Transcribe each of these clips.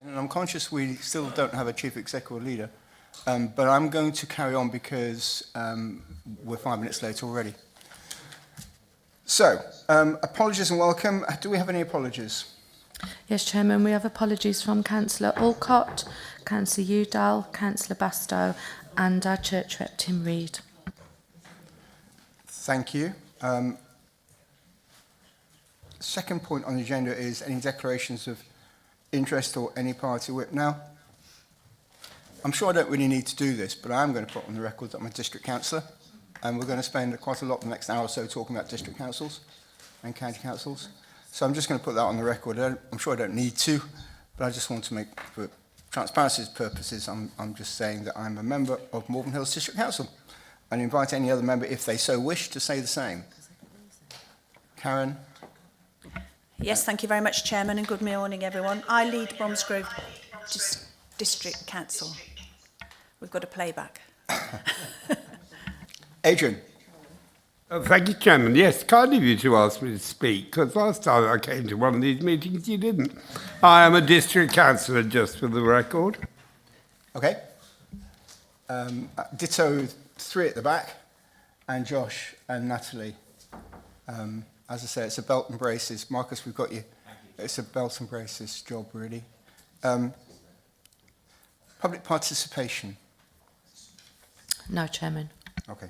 And I'm conscious we still don't have a chief executive leader, but I'm going to carry on because we're 5 minutes late already. So, apologies and welcome. Do we have any apologies? Yes, Chairman, we have apologies from Councillor Alcott, Councillor Udall, Councillor Bastow and our Church Rep Tim Reid. Thank you. Second point on the agenda is any declarations of interest or any party whip. Now, I'm sure I don't really need to do this, but I am going to put on the record that I'm a district councillor, and we're going to spend quite a lot the next hour or so talking about district councils and county councils. So I'm just going to put that on the record. I'm sure I don't need to, but I just want to make, for transparency purposes, I'm just saying that I'm a member of Malvern Hills District Council and invite any other member, if they so wish, to say the same. Karen? Yes, thank you very much, Chairman, and good morning, everyone. I lead Bromsgrove District Council. We've got a playback. Adrian? Thank you, Chairman. Yes, kind of you to ask me to speak, because last time I came to one of these meetings, you didn't. I am a district councillor, just for the record. Okay. Ditto 3 at the back, and Josh and Natalie. As I say, it's a belt and braces. Marcus, we've got you. It's a belt and braces job, really. Public participation. No, Chairman. Okay.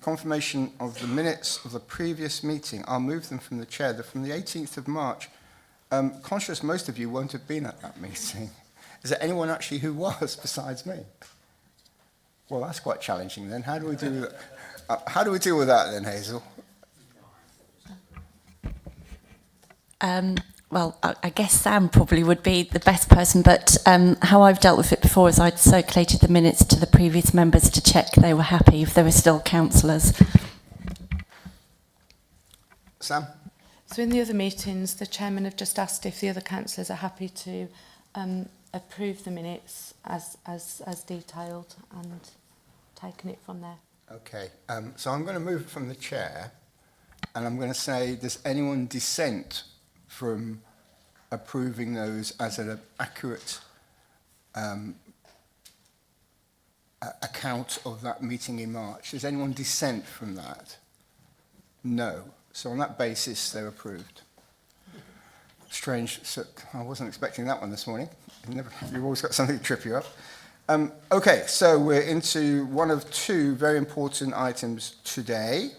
Confirmation of the minutes of the previous meeting. I'll move them from the chair. They're from the 18th of March. Conscious most of you won't have been at that meeting. Is there anyone actually who was besides me? Well, that's quite challenging then. How do we do that? How do we deal with that then, Hazel? Well, I guess Sam probably would be the best person, but how I've dealt with it before is I'd circulated the minutes to the previous members to check they were happy if they were still councillors. Sam? So in the other meetings, the Chairman have just asked if the other councillors are happy to approve the minutes as detailed and taken it from there. Okay, so I'm going to move from the chair, and I'm going to say, does anyone dissent from approving those as an accurate account of that meeting in March? Does anyone dissent from that? No. So on that basis, they're approved. Strange. So I wasn't expecting that one this morning. You've always got something to trip you up. Okay, so we're into one of two very important items today.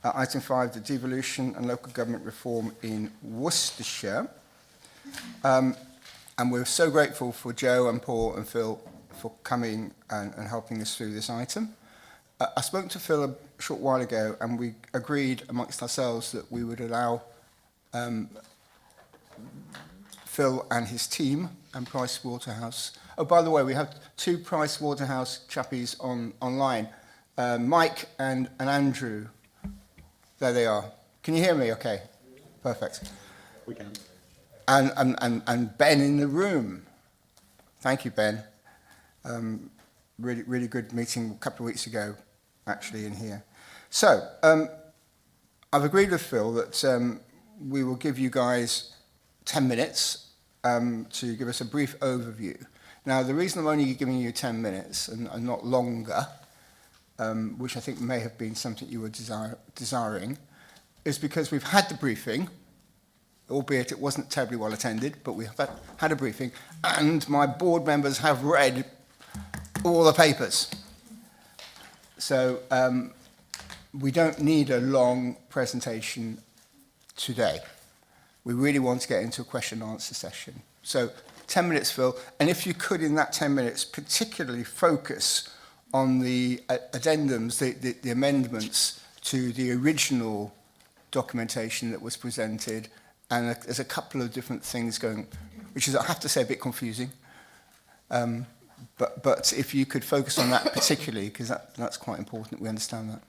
Item 5, the devolution and local government reform in Worcestershire. And we're so grateful for Joe and Paul and Phil for coming and helping us through this item. I spoke to Phil a short while ago, and we agreed amongst ourselves that we would allow Phil and his team and Price Waterhouse. Oh, by the way, we have 2 Price Waterhouse chappies online, Mike and Andrew. There they are. Can you hear me okay? Perfect. We can. And Ben in the room. Thank you, Ben. Really good meeting a couple of weeks ago, actually, in here. So, I've agreed with Phil that we will give you guys 10 minutes to give us a brief overview. Now, the reason I'm only giving you 10 minutes and not longer, which I think may have been something you were desiring, is because we've had the briefing, albeit it wasn't terribly well attended, but we have had a briefing, and my board members have read all the papers. So we don't need a long presentation today. We really want to get into a question and answer session. So 10 minutes, Phil, and if you could in that 10 minutes particularly focus on the addendums, the amendments to the original documentation that was presented, and there's a couple of different things going, which is, I have to say, a bit confusing. But if you could focus on that particularly, because that's quite important, we understand that.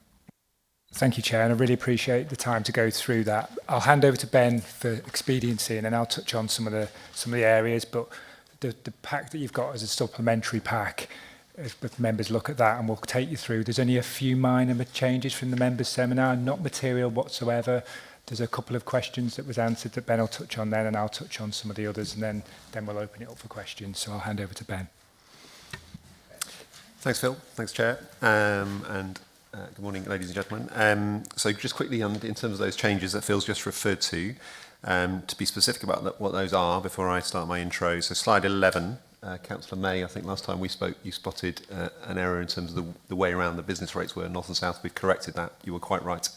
Thank you, Chair, and I really appreciate the time to go through that. I'll hand over to Ben for expediency, and then I'll touch on some of the areas. But the pack that you've got as a supplementary pack, if members look at that, and we'll take you through. There's only a few minor changes from the members' seminar, not material whatsoever. There's a couple of questions that was answered that Ben will touch on then, and I'll touch on some of the others, and then we'll open it up for questions. So I'll hand over to Ben. Thanks, Phil. Thanks, Chair. Good morning, ladies and gentlemen. So just quickly, in terms of those changes that Phil's just referred to be specific about what those are before I start my intro. So slide 11, Councillor May, I think last time we spoke, you spotted an error in terms of the way around the business rates were north and south. We've corrected that. You were quite right.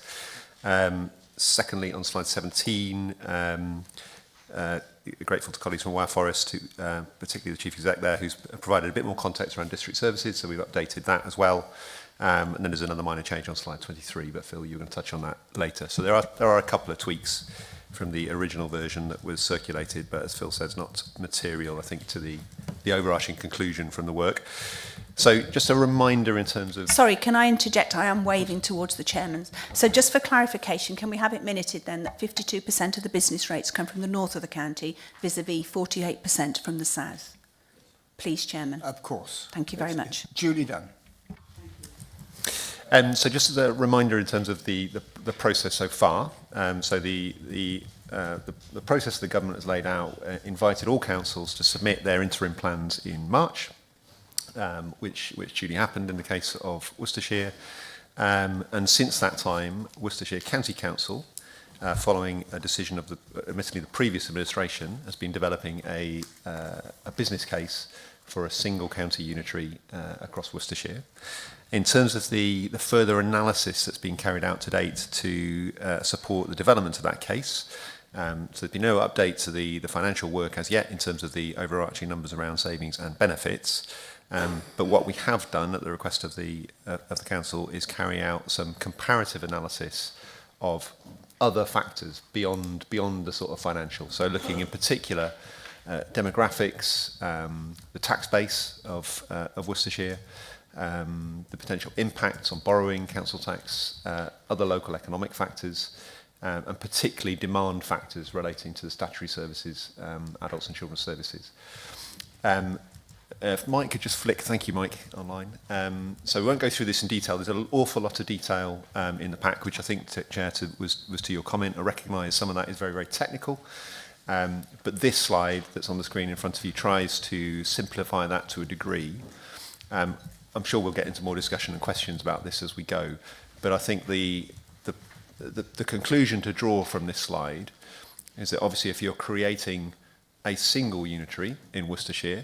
Secondly, on slide 17, grateful to colleagues from Forest, particularly the Chief Exec there, who's provided a bit more context around district services, so we've updated that as well. And then there's another minor change on slide 23, but Phil, you're going to touch on that later. So there are a couple of tweaks from the original version that was circulated, but as Phil says, not material, I think, to the overarching conclusion from the work. So just a reminder in terms of... Sorry, can I interject? I am waving towards the chairman. So just for clarification, can we have it minuted then that 52% of the business rates come from the north of the county, vis-a-vis 48% from the south? Please, Chairman. Of course. Thank you very much. Duly done. So just as a reminder in terms of the process so far, so the process the government has laid out invited all councils to submit their interim plans in March, which duly happened in the case of Worcestershire. And since that time, Worcestershire County Council, following a decision of admittedly the previous administration, has been developing a business case for a single county unitary across Worcestershire. In terms of the further analysis that's been carried out to date to support the development of that case, so there's been no update to the financial work as yet in terms of the overarching numbers around savings and benefits. But what we have done at the request of the council is carry out some comparative analysis of other factors beyond the sort of financial. So looking in particular demographics, the tax base of Worcestershire, the potential impacts on borrowing, council tax, other local economic factors, and particularly demand factors relating to the statutory services, adults and children's services. If Mike could just flick, thank you Mike, online. So we won't go through this in detail. There's an awful lot of detail in the pack, which I think, Chair, was to your comment. I recognise some of that is very, very technical. But this slide that's on the screen in front of you tries to simplify that to a degree. I'm sure we'll get into more discussion and questions about this as we go. But I think the conclusion to draw from this slide is that obviously if you're creating a single unitary in Worcestershire,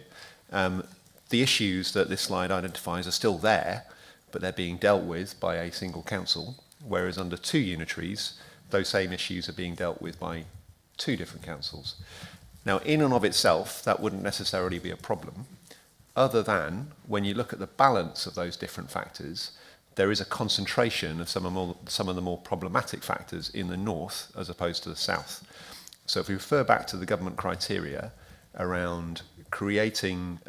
the issues that this slide identifies are still there, but they're being dealt with by a single council, whereas under two unitaries, those same issues are being dealt with by two different councils. Now, in and of itself, that wouldn't necessarily be a problem, other than when you look at the balance of those different factors, there is a concentration of some of the more problematic factors in the north as opposed to the south. So if we refer back to the government criteria around creating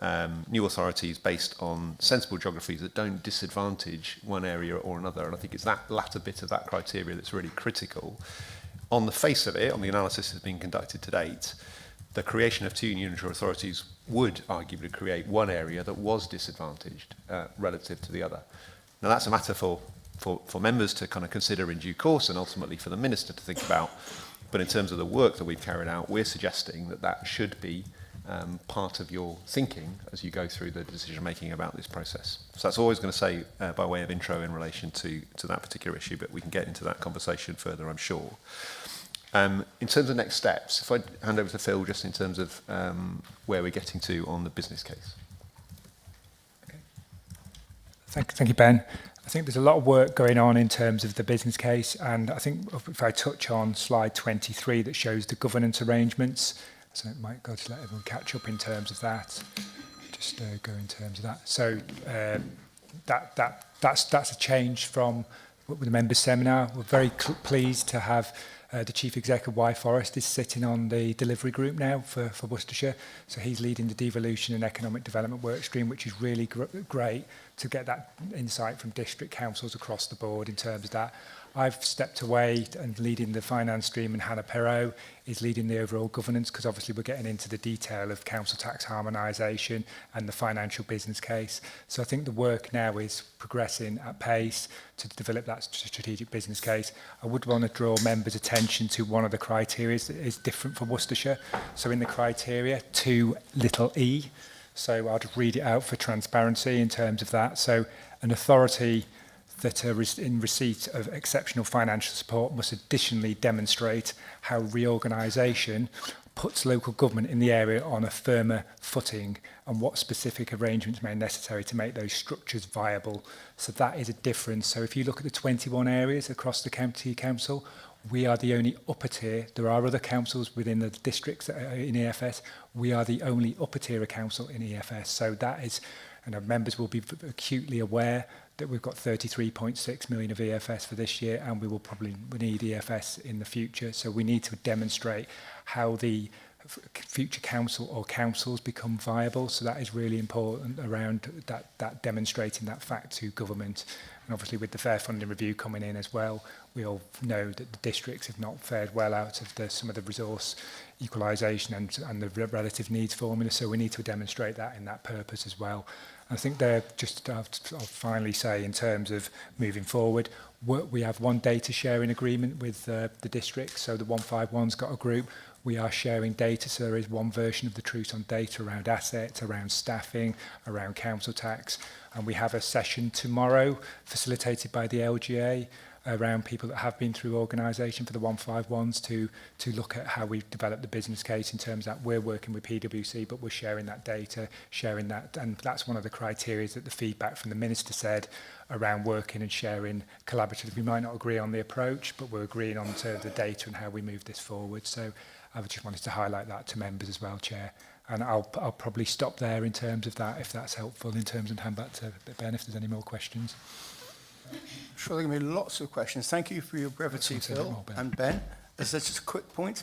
new authorities based on sensible geographies that don't disadvantage one area or another, and I think it's that latter bit of that criteria that's really critical. On the face of it, on the analysis that's been conducted to date, the creation of two unitary authorities would arguably create one area that was disadvantaged relative to the other. Now that's a matter for members to kind of consider in due course and ultimately for the Minister to think about. But in terms of the work that we've carried out, we're suggesting that that should be part of your thinking as you go through the decision making about this process. So that's all I was going to say by way of intro in relation to that particular issue, but we can get into that conversation further, I'm sure. In terms of next steps, if I hand over to Phil just in terms of where we're getting to on the business case. Okay. Thank you, Ben. I think there's a lot of work going on in terms of the business case, and I think if I touch on slide 23 that shows the governance arrangements, so it might go to let everyone catch up in terms of that. Just go in terms of that. So that's a change from the members' seminar. We're very pleased to have the Chief Exec of Forest is sitting on the delivery group now for Worcestershire. So he's leading the devolution and economic development work stream, which is really great to get that insight from district councils across the board in terms of that. I've stepped away and leading the finance stream, and Hannah Perot is leading the overall governance, because obviously we're getting into the detail of council tax harmonisation and the financial business case. So I think the work now is progressing at pace to develop that strategic business case. I would want to draw members' attention attention to one of the criteria that is different for Worcestershire. So in the criteria, 2e, so I'll just read it out for transparency in terms of that. So an authority that are in receipt of exceptional financial support must additionally demonstrate how reorganisation puts local government in the area on a firmer footing and what specific arrangements may be necessary to make those structures viable. So that is a difference. So if you look at the 21 areas across the county council, we are the only upper tier. There are other councils within the districts that are in EFS. We are the only upper tier of council in EFS. So that is, and our members will be acutely aware that we've got 33.6 million of EFS for this year, and we need EFS in the future. So we need to demonstrate how the future council or councils become viable. So that is really important around that demonstrating that fact to government. And obviously with the fair funding review coming in as well, we all know that the districts have not fared well out of some of the resource equalisation and the relative needs formula. So we need to demonstrate that in that purpose as well. I think they're just, I'll finally say, in terms of moving forward, we have one data sharing agreement with the district. So the 151's got a group. We are sharing data, so there is one version of the truth on data around assets, around staffing, around council tax. And we have a session tomorrow facilitated by the LGA around people that have been through organisation for the 151s to look at how we develop the business case in terms that we're working with PwC, but we're sharing that data, sharing that, and that's one of the criteria that the feedback from the Minister said around working and sharing collaboratively. We might not agree on the approach, but we're agreeing on the data and how we move this forward. So I just wanted to highlight that to members as well, Chair. And I'll probably stop there in terms of that, if that's helpful, in terms of hand back to Ben if there's any more questions. I'm sure there are going to be lots of questions. Thank you for your brevity, Phil and Ben. Is there just a quick point?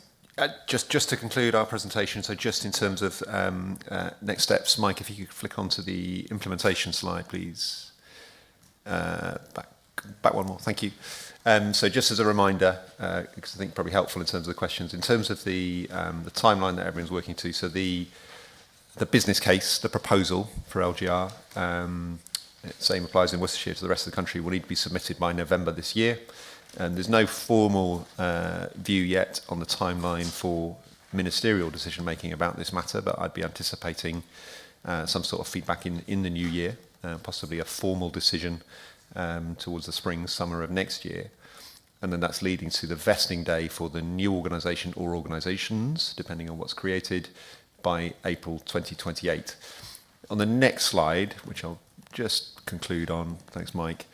Just to conclude our presentation, so just in terms of next steps, Mike, if you could flick onto the implementation slide, please. Back one more, thank you. So just as a reminder, because I think probably helpful in terms of the questions, in terms of the timeline that everyone's working to, so the business case, the proposal for LGR, same applies in Worcestershire to the rest of the country, will need to be submitted by November this year. And there's no formal view yet on the timeline for ministerial decision making about this matter, but I'd be anticipating some sort of feedback in the new year, possibly a formal decision towards the spring, summer of next year. And then that's leading to the vesting day for the new organisation or organisations, depending on what's created, by April 2028. On the next slide, which I'll just conclude on, thanks Mike,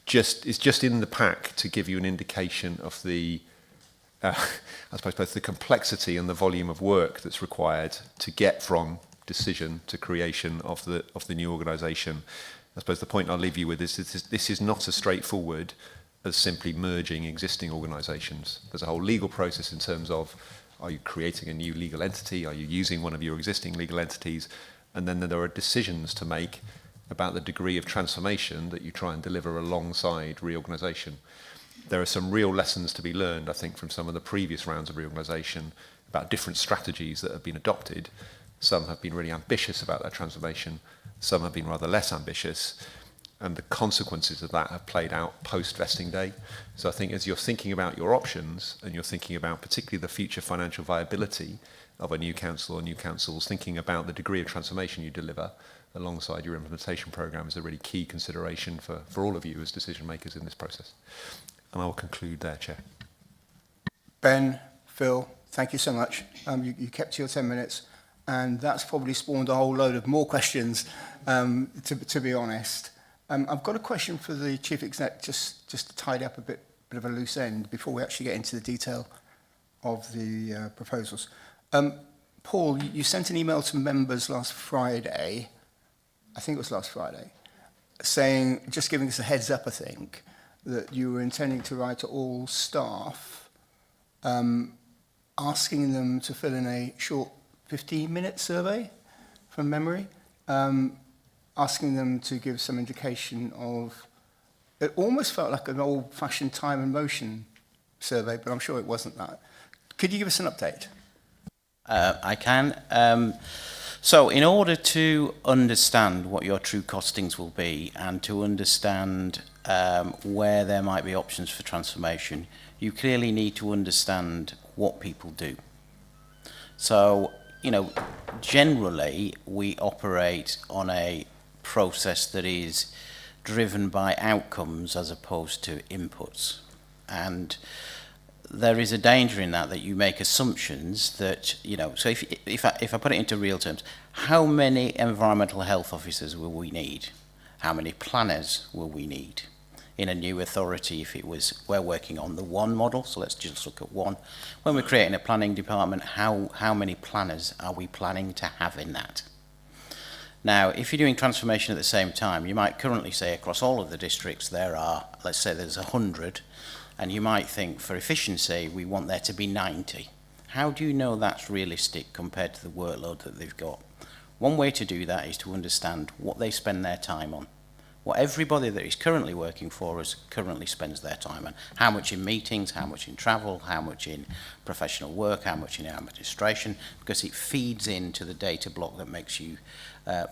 it's just in the pack to give you an indication of the, I suppose, both the complexity and the volume of work that's required to get from decision to creation of the new organisation. I suppose the point I'll leave you with is this is not as straightforward as simply merging existing organisations. There's a whole legal process in terms of, are you creating a new legal entity? Are you using one of your existing legal entities? And then there are decisions to make about the degree of transformation that you try and deliver alongside reorganisation. There are some real lessons to be learned, I think, from some of the previous rounds of reorganisation about different strategies that have been adopted. Some have been really ambitious about that transformation. Some have been rather less ambitious. And the consequences of that have played out post-vesting day. So I think as you're thinking about your options and you're thinking about particularly the future financial viability of a new council or new councils, thinking about the degree of transformation you deliver alongside your implementation programme is a really key consideration for all of you as decision makers in this process. And I will conclude there, Chair. Ben, Phil, thank you so much. You kept to your 10 minutes, and that's probably spawned a whole load of more questions, to be honest. I've got a question for the Chief Exec, just to tidy up a bit of a loose end before we actually get into the detail of the proposals. Paul, you sent an email to members last Friday, I think it was last Friday, saying, just giving us a heads up, I think, that you were intending to write to all staff, asking them to fill in a short 15-minute survey from memory, asking them to give some indication of, it almost felt like an old-fashioned time and motion survey, but I'm sure it wasn't that. Could you give us an update? I can. So in order to understand what your true costings will be and to understand where there might be options for transformation, you clearly need to understand what people do. So, you know, generally we operate on a process that is driven by outcomes as opposed to inputs. And there is a danger in that you make assumptions that, you know, so if I put it into real terms, how many environmental health officers will we need? How many planners will we need? In a new authority, if it was, we're working on the one model, so let's just look at one. When we're creating a planning department, how many planners are we planning to have in that? Now, if you're doing transformation at the same time, you might currently say across all of the districts there are, let's say there's 100, and you might think for efficiency, we want there to be 90. How do you know that's realistic compared to the workload that they've got? One way to do that is to understand what they spend their time on. What everybody that is currently working for us currently spends their time on. How much in meetings, how much in travel, how much in professional work, how much in administration, because it feeds into the data block that makes you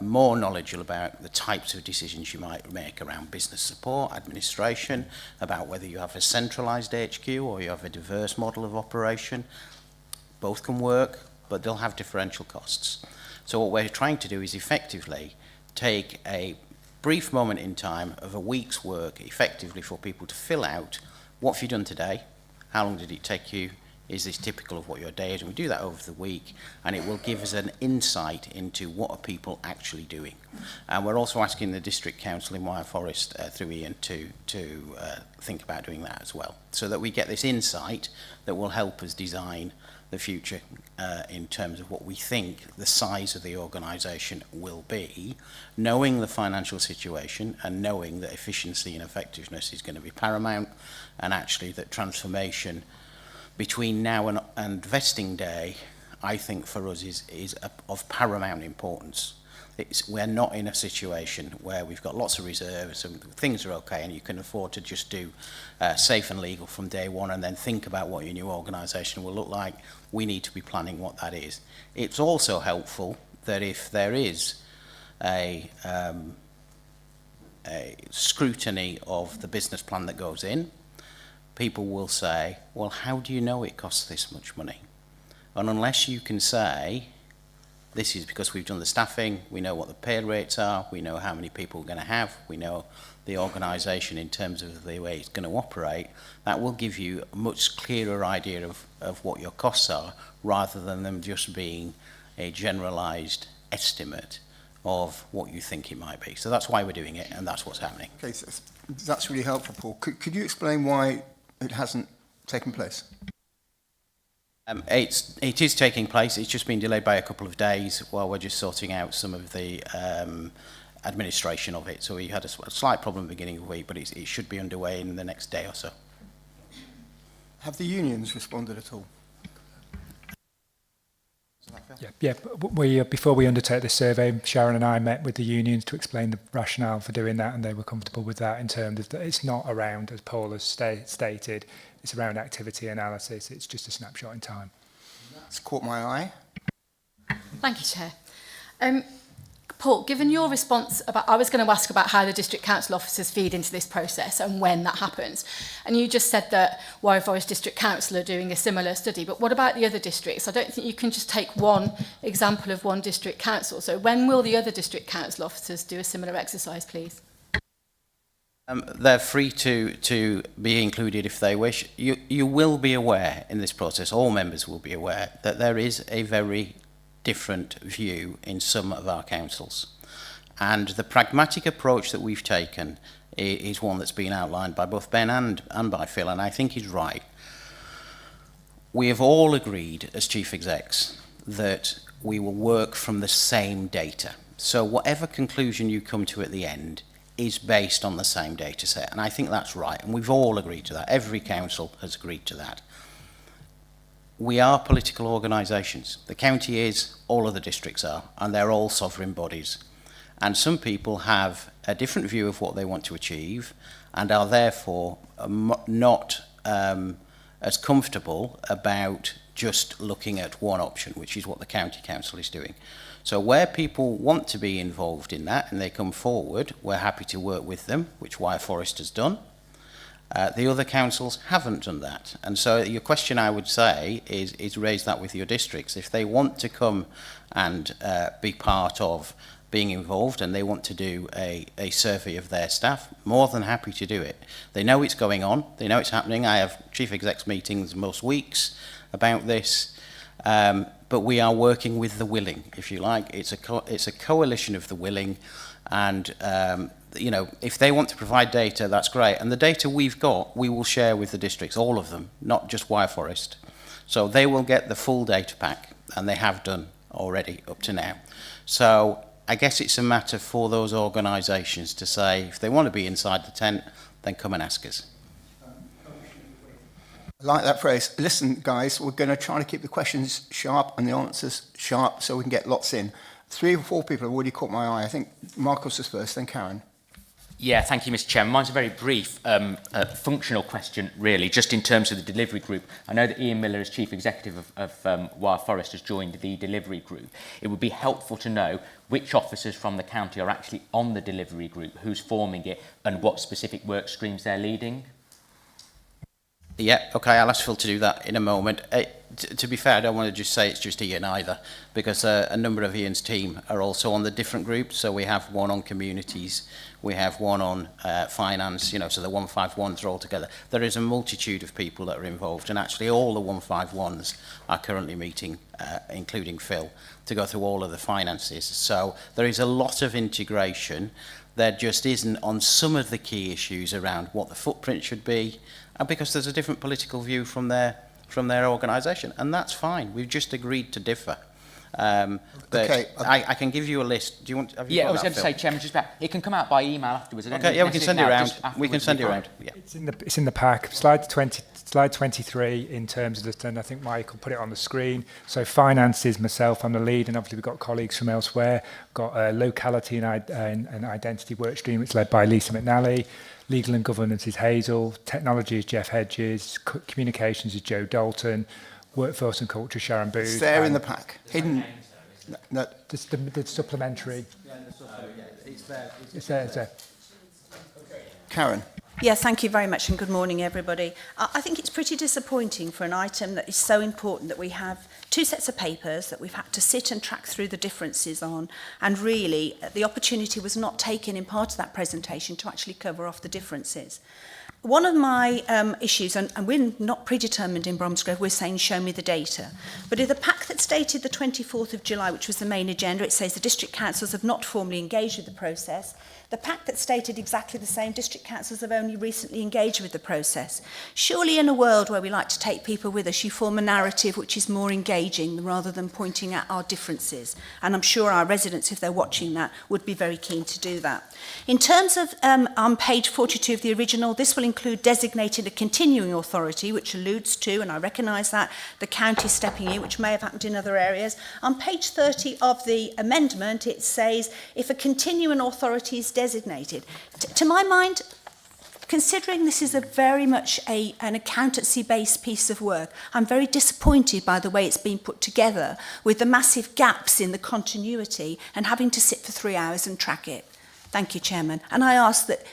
more knowledgeable about the types of decisions you might make around business support, administration, about whether you have a centralised HQ or you have a diverse model of operation. Both can work, but they'll have differential costs. So what we're trying to do is effectively take a brief moment in time of a week's work effectively for people to fill out what have you done today, how long did it take you, is this typical of what your day is, and we do that over the week, and it will give us an insight into what are people actually doing. And we're also asking the District Council in Wyre Forest through Ian to think about doing that as well, so that we get this insight that will help us design the future in terms of what we think the size of the organisation will be, knowing the financial situation and knowing that efficiency and effectiveness is going to be paramount, and actually that transformation between now and vesting day, I think for us is of paramount importance. We're not in a situation where we've got lots of reserves and things are okay and you can afford to just do safe and legal from day one and then think about what your new organisation will look like. We need to be planning what that is. It's also helpful that if there is a scrutiny of the business plan that goes in, people will say, well, how do you know it costs this much money? And unless you can say, this is because we've done the staffing, we know what the pay rates are, we know how many people we're going to have, we know the organisation in terms of the way it's going to operate, that will give you a much clearer idea of what your costs are, rather than them just being a generalised estimate of what you think it might be. So that's why we're doing it, and that's what's happening. Okay, so that's really helpful, Paul. Could you explain why it hasn't taken place? It is taking place. It's just been delayed by a couple of days while we're just sorting out some of the administration of it. So we had a slight problem at the beginning of the week, but it should be underway in the next day or so. Have the unions responded at all? Yeah. We before we undertake the survey, Sharon and I met with the unions to explain the rationale for doing that, and they were comfortable with that in terms of that it's not around, as Paul has stated, it's around activity analysis. It's just a snapshot in time. That's caught my eye. Thank you, Chair. Paul, given your response I was going to ask about how the District Council officers feed into this process and when that happens. And you just said that Wyre Forest District Council are doing a similar study, but what about the other districts? I don't think you can just take one example of one district council. So when will the other District Council officers do a similar exercise, please? They're free to be included if they wish. You will be aware in this process, all members will be aware, that there is a very different view in some of our councils. And the pragmatic approach that we've taken is one that's been outlined by both Ben and by Phil, and I think is right. We have all agreed as chief execs that we will work from the same data. So whatever conclusion you come to at the end is based on the same data set, and I think that's right, and we've all agreed to that. Every council has agreed to that. We are political organisations. The county is, all of the districts are, and they're all sovereign bodies. And some people have a different view of what they want to achieve and are therefore not as comfortable about just looking at one option, which is what the county council is doing. So where people want to be involved in that and they come forward, we're happy to work with them, which Wyre Forest has done. The other councils haven't done that. And so your question, I would say, is raise that with your districts. If they want to come and be part of being involved and they want to do a survey of their staff, more than happy to do it. They know it's going on. They know it's happening. I have chief execs meetings most weeks about this. But we are working with the willing, if you like. It's a coalition of the willing. And you know, if they want to provide data, that's great. And the data we've got, we will share with the districts, all of them, not just Wyre Forest. So they will get the full data pack, and they have done already up to now. So I guess it's a matter for those organisations to say, if they want to be inside the tent, then come and ask us. I like that phrase. Listen, guys, we're going to try to keep the questions sharp and the answers sharp so we can get lots in. 3 or 4 people have already caught my eye. I think Marcus was first, then Karen. Yeah, thank you, Mr. Chairman. Mine's a very brief functional question, really, just in terms of the delivery group. I know that Ian Miller, as Chief Executive of Wyre Forest, has joined the delivery group. It would be helpful to know which officers from the county are actually on the delivery group, who's forming it, and what specific work streams they're leading. Yeah, okay, I'll ask Phil to do that in a moment. To be fair, I don't want to just say it's just Ian either, because a number of Ian's team are also on the different groups. So we have one on communities, we have one on finance, you know, so the 151s are all together. There is a multitude of people that are involved, and actually all the 151s are currently meeting, including Phil, to go through all of the finances. So there is a lot of integration. There just isn't on some of the key issues around what the footprint should be, and because there's a different political view from their organisation, and that's fine. We've just agreed to differ. But Okay, I can give you a list. Do you want? Have you Yeah, got I was that, going to Phil? say, Chairman, just about, it can come out by email afterwards. I don't Okay, think yeah, we can send it now, around. just We can afterwards send it would be around. fine. Yeah. It's in the pack. Slide 23 in terms of the, and I think Michael put it on the screen. So finances, myself, I'm the lead, and obviously we've got colleagues from elsewhere. Got a locality and identity work stream. It's led by Lisa McNally. Legal and governance is Hazel. Technology is Jeff Hedges. Communications is Joe Dalton. Workforce and culture, Sharon Booth. It's there in the pack. Hidden. No, The supplementary. It's there. Karen. Yeah, thank you very much and good morning, everybody. I think it's pretty disappointing for an item that is so important that we have 2 sets of papers that we've had to sit and track through the differences on, and really the opportunity was not taken in part of that presentation to actually cover off the differences. One of my issues, and we're not predetermined in Bromsgrove, we're saying show me the data. But in the pack that's dated the 24th of July, which was the main agenda, it says the district councils have not formally engaged with the process. The pack that stated exactly the same, district councils have only recently engaged with the process. Surely in a world where we like to take people with us, you form a narrative which is more engaging rather than pointing at our differences. And I'm sure our residents, if they're watching that, would be very keen to do that. In terms of, on page 42 of the original, this will include designating a continuing authority, which alludes to, and I recognise that, the county stepping in, which may have happened in other areas. On page 30 of the amendment, it says, if a continuing authority is designated. To my mind, considering this is a very much an accountancy-based piece of work, I'm very disappointed by the way it's been put together, with the massive gaps in the continuity and having to sit for 3 hours and track it. Thank you, Chairman. And I ask that,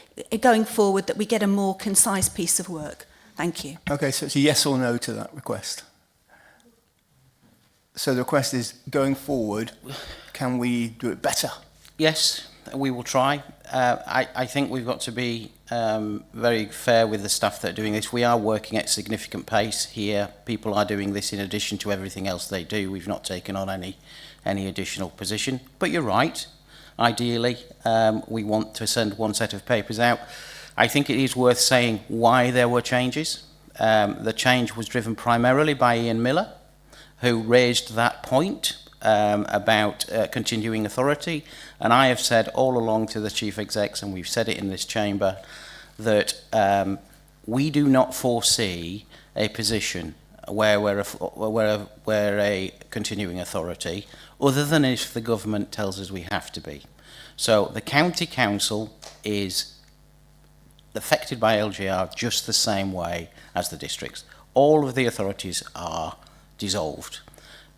going forward, that we get a more concise piece of work. Thank you. Okay, so it's a yes or no to that request. So the request is, going forward, can we do it better? Yes, we will try. I think we've got to be very fair with the staff that are doing this. We are working at significant pace here. People are doing this in addition to everything else they do. We've not taken on any additional position. But you're right. Ideally, we want to send 1 set of papers out. I think it is worth saying why there were changes. The change was driven primarily by Ian Miller, who raised that point about continuing authority. And I have said all along to the chief execs, and we've said it in this chamber, that we do not foresee a position where we're a continuing authority, other than if the government tells us we have to be. So the county council is affected by LGR just the same way as the districts. All of the authorities are dissolved.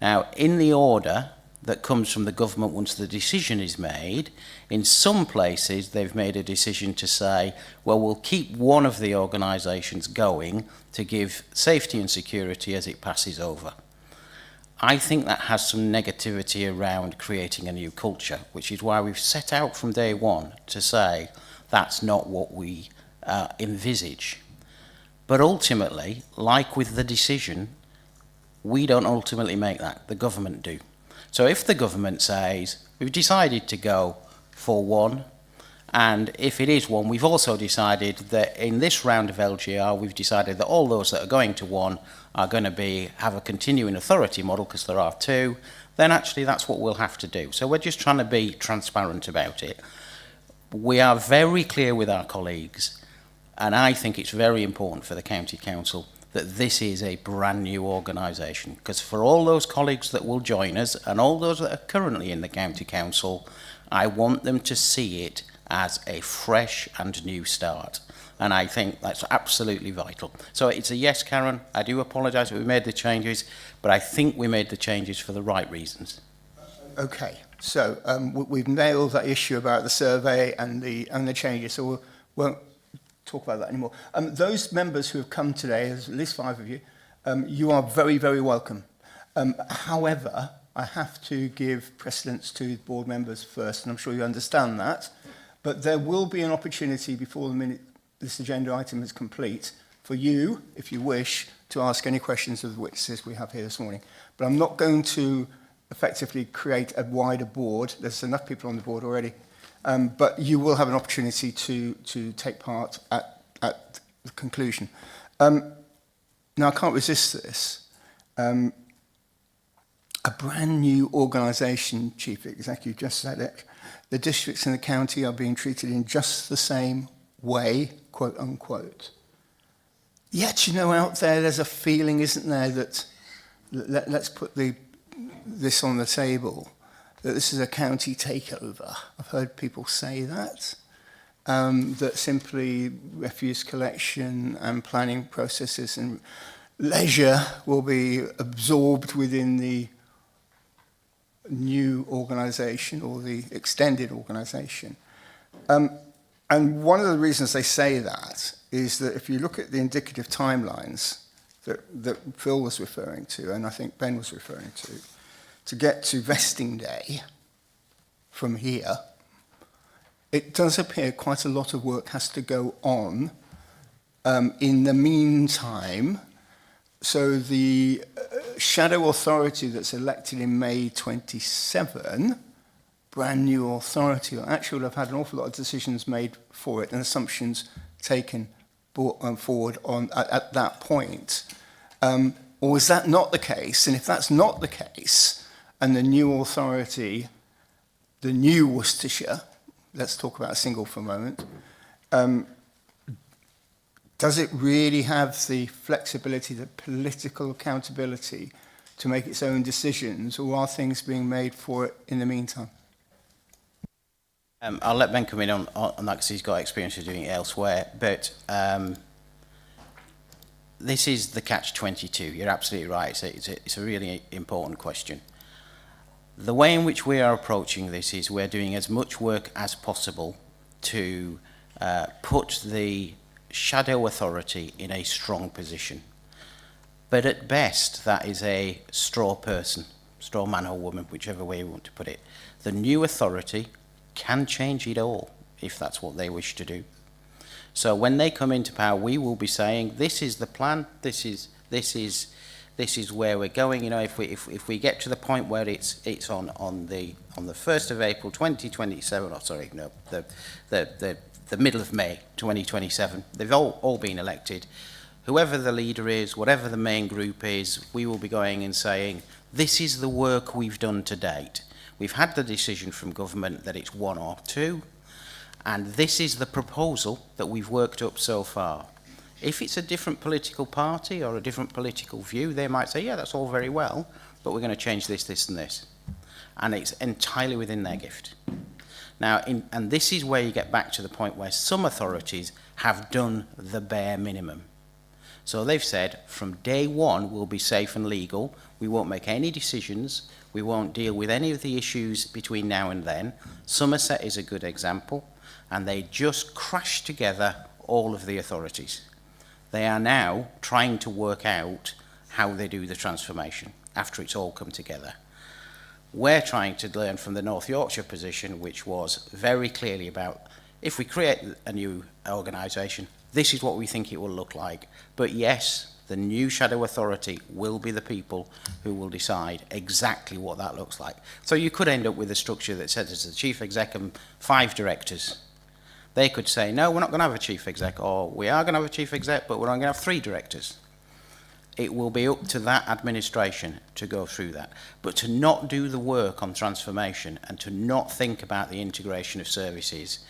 Now, in the order that comes from the government once the decision is made. In some places, they've made a decision to say, well, we'll keep one of the organisations going to give safety and security as it passes over. I think that has some negativity around creating a new culture, which is why we've set out from day one to say that's not what we envisage. But ultimately, like with the decision, we don't ultimately make that, the government do. So if the government says, we've decided to go for one, and if it is one, we've also decided that in this round of LGR, we've decided that all those that are going to one are going to have a continuing authority model, because there are two, then actually that's what we'll have to do. So we're just trying to be transparent about it. We are very clear with our colleagues, and I think it's very important for the County Council that this is a brand new organisation, because for all those colleagues that will join us and all those that are currently in the County Council, I want them to see it as a fresh and new start. And I think that's absolutely vital. So it's a yes, Karen. I do apologise that we made the changes, but I think we made the changes for the right reasons. Okay, so we've nailed that issue about the survey and the changes, so we won't talk about that anymore. Those members who have come today, there's at least 5 of you, you are very, very welcome. However, I have to give precedence to board members first, and I'm sure you understand that. But there will be an opportunity before this agenda item is complete for you, if you wish, to ask any questions of the witnesses we have here this morning. But I'm not going to effectively create a wider board. There's enough people on the board already. But you will have an opportunity to take part at the conclusion. Now, I can't resist this. A brand new organisation, Chief Executive just said it. The districts in the county are being treated in just the same way, quote unquote. Yet, you know, out there's a feeling, isn't there, that let's put this on the table, that this is a county takeover. I've heard people say that, that simply refuse collection and planning processes and leisure will be absorbed within the new organisation or the extended organisation. And one of the reasons they say that is that if you look at the indicative timelines that Phil was referring to, and I think Ben was referring to get to vesting day from here, it does appear quite a lot of work has to go on in the meantime. So the shadow authority that's elected in May 27, brand new authority, actually will have had an awful lot of decisions made for it and assumptions taken forward at that point. Or is that not the case? And if that's not the case, and the new authority, the new Worcestershire, let's talk about a single for a moment, does it really have the flexibility, the political accountability to make its own decisions, or are things being made for it in the meantime? I'll let Ben come in on that because he's got experience of doing it elsewhere, but this is the catch-22. You're absolutely right. It's a really important question. The way in which we are approaching this is we're doing as much work as possible to put the shadow authority in a strong position. But at best, that is a straw person, straw man or woman, whichever way you want to put it. The new authority can change it all if that's what they wish to do. So when they come into power, we will be saying, this is the plan, this is where we're going. You know, if we get to the point where it's on the 1st of April 2027, or sorry, no, the middle of May 2027, they've all been elected. Whoever the leader is, whatever the main group is, we will be going and saying, this is the work we've done to date. We've had the decision from government that it's 1 or 2, and this is the proposal that we've worked up so far. If it's a different political party or a different political view, they might say, yeah, that's all very well, but we're going to change this, this, and this. And it's entirely within their gift. Now, and this is where you get back to the point where some authorities have done the bare minimum. So they've said, from day one, we'll be safe and legal. We won't make any decisions. We won't deal with any of the issues between now and then. Somerset is a good example, and they just crashed together all of the authorities. They are now trying to work out how they do the transformation after it's all come together. We're trying to learn from the North Yorkshire position, which was very clearly about, if we create a new organisation, this is what we think it will look like. But yes, the new shadow authority will be the people who will decide exactly what that looks like. So you could end up with a structure that says it's the chief exec and 5 directors. They could say, no, we're not going to have a chief exec, or we are going to have a chief exec, but we're only going to have 3 directors. It will be up to that administration to go through that. But to not do the work on transformation and to not think about the integration of services,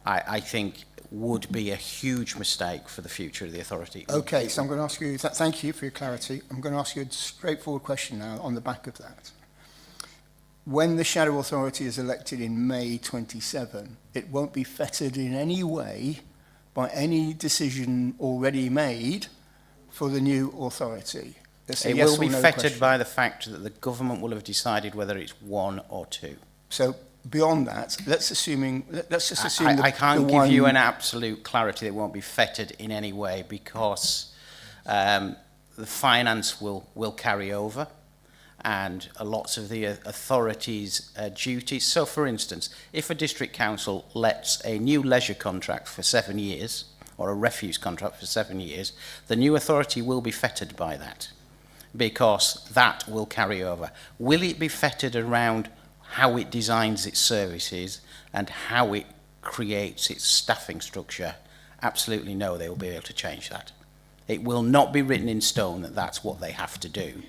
I think would be a huge mistake for the future of the authority. Okay, so I'm going to ask you, thank you for your clarity. I'm going to ask you a straightforward question now on the back of that. When the shadow authority is elected in May 27, it won't be fettered in any way by any decision already made for the new authority. It will be fettered by the fact that the government will have decided whether it's 1 or 2. So beyond that, let's just assume I can't give you an absolute clarity that it won't be fettered in any way, because the finance will carry over, and lots of the authorities' duties. So, for instance, if a district council lets a new leisure contract for 7 years, or a refuse contract for 7 years, the new authority will be fettered by that, because that will carry over. Will it be fettered around how it designs its services and how it creates its staffing structure? Absolutely no, they will be able to change that. It will not be written in stone that that's what they have to do.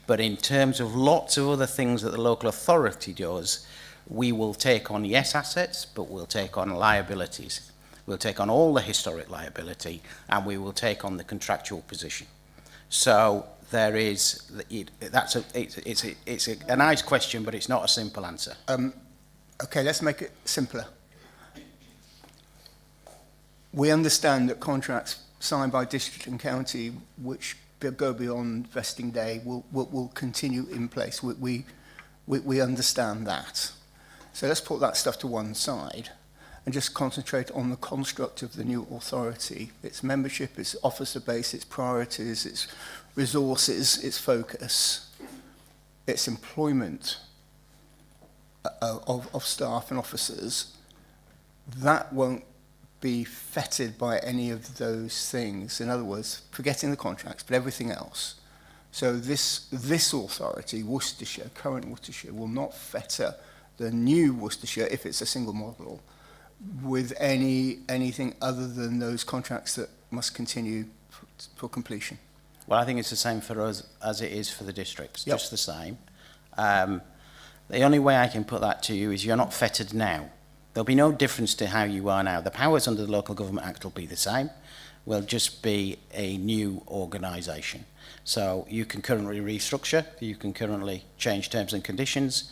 But in terms of lots of other things that the local authority does, we will take on, yes, assets, but we'll take on liabilities. We'll take on all the historic liability, and we will take on the contractual position. So there is, it's a nice question, but it's not a simple answer. Okay, let's make it simpler. We understand that contracts signed by district and county, which go beyond vesting day, will continue in place. We understand that. So let's put that stuff to one side and just concentrate on the construct of the new authority, its membership, its officer base, its priorities, its resources, its focus, its employment of staff and officers. That won't be fettered by any of those things. In other words, forgetting the contracts, but everything else. So this authority, Worcestershire, current Worcestershire, will not fetter the new Worcestershire, if it's a single model, with anything other than those contracts that must continue for completion. Well, I think it's the same for us as it is for the districts, Yep. just the same. The only way I can put that to you is you're not fettered now. There'll be no difference to how you are now. The powers under the Local Government Act will be the same. Will just be a new organisation. So you can currently restructure, you can currently change terms and conditions.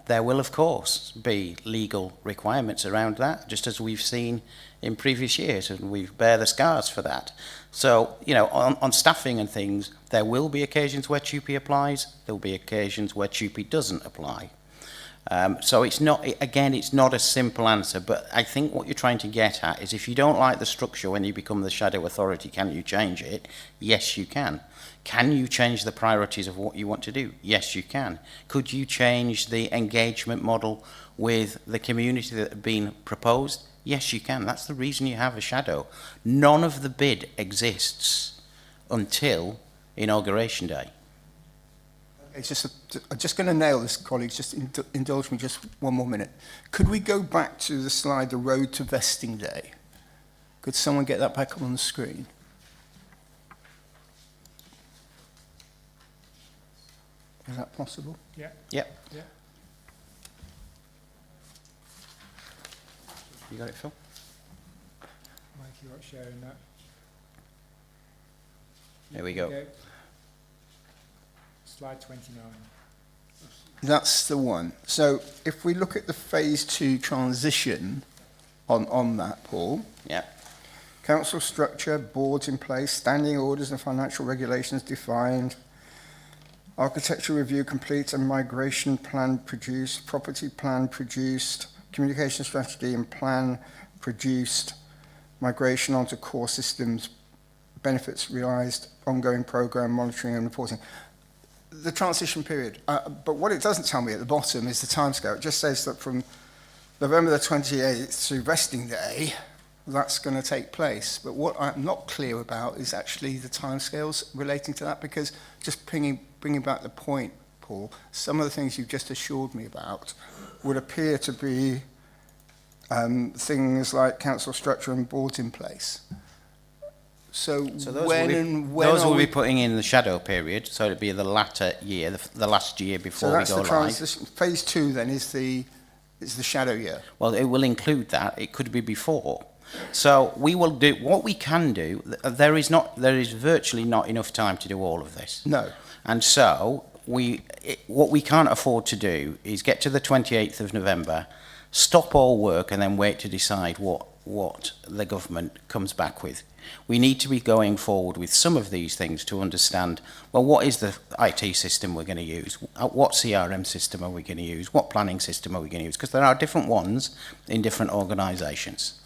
There will, of course, be legal requirements around that, just as we've seen in previous years, and we bear the scars for that. So, you know, on staffing and things, there will be occasions where TUPE applies, there will be occasions where TUPE doesn't apply. So it's not, again, it's not a simple answer, but I think what you're trying to get at is if you don't like the structure when you become the shadow authority, can you change it? Yes, you can. Can you change the priorities of what you want to do? Yes, you can. Could you change the engagement model with the community that have been proposed? Yes, you can. That's the reason you have a shadow. None of the bid exists until Inauguration Day. It's I'm just going to nail this, colleagues. Just indulge me just one more minute. Could we go back to the slide, the road to vesting day? Could someone get that back up on the screen? Is that possible? Yeah. Yep. Yeah. You got it, Phil? Mike, you are sharing that. There we go. Slide 29. That's the one. So if we look at the phase 2 transition on that, Paul. Yeah. Council structure, boards in place, standing orders and financial regulations defined. architecture review complete and migration plan produced, property plan produced, communication strategy and plan produced, migration onto core systems, benefits realised, ongoing programme, monitoring and reporting. The transition period. But what it doesn't tell me at the bottom is the timescale. It just says that from November the 28th to vesting day, that's going to take place. But what I'm not clear about is actually the timescales relating to that, because just bringing back the point, Paul, some of the things you've just assured me about would appear to be things like council structure and boards in place. So those when will be putting in the shadow period, so it'd be the latter year, the last year before we go live. So that's the transition. Phase 2 then is the shadow year. Well, it will include that. It could be before. So we will do what we can do. There is virtually not enough time to do all of this. No. And so what we can't afford to do is get to the 28th of November, stop all work, and then wait to decide what the government comes back with. We need to be going forward with some of these things to understand, well, what is the IT system we're going to use? What CRM system are we going to use? What planning system are we going to use? Because there are different ones in different organisations.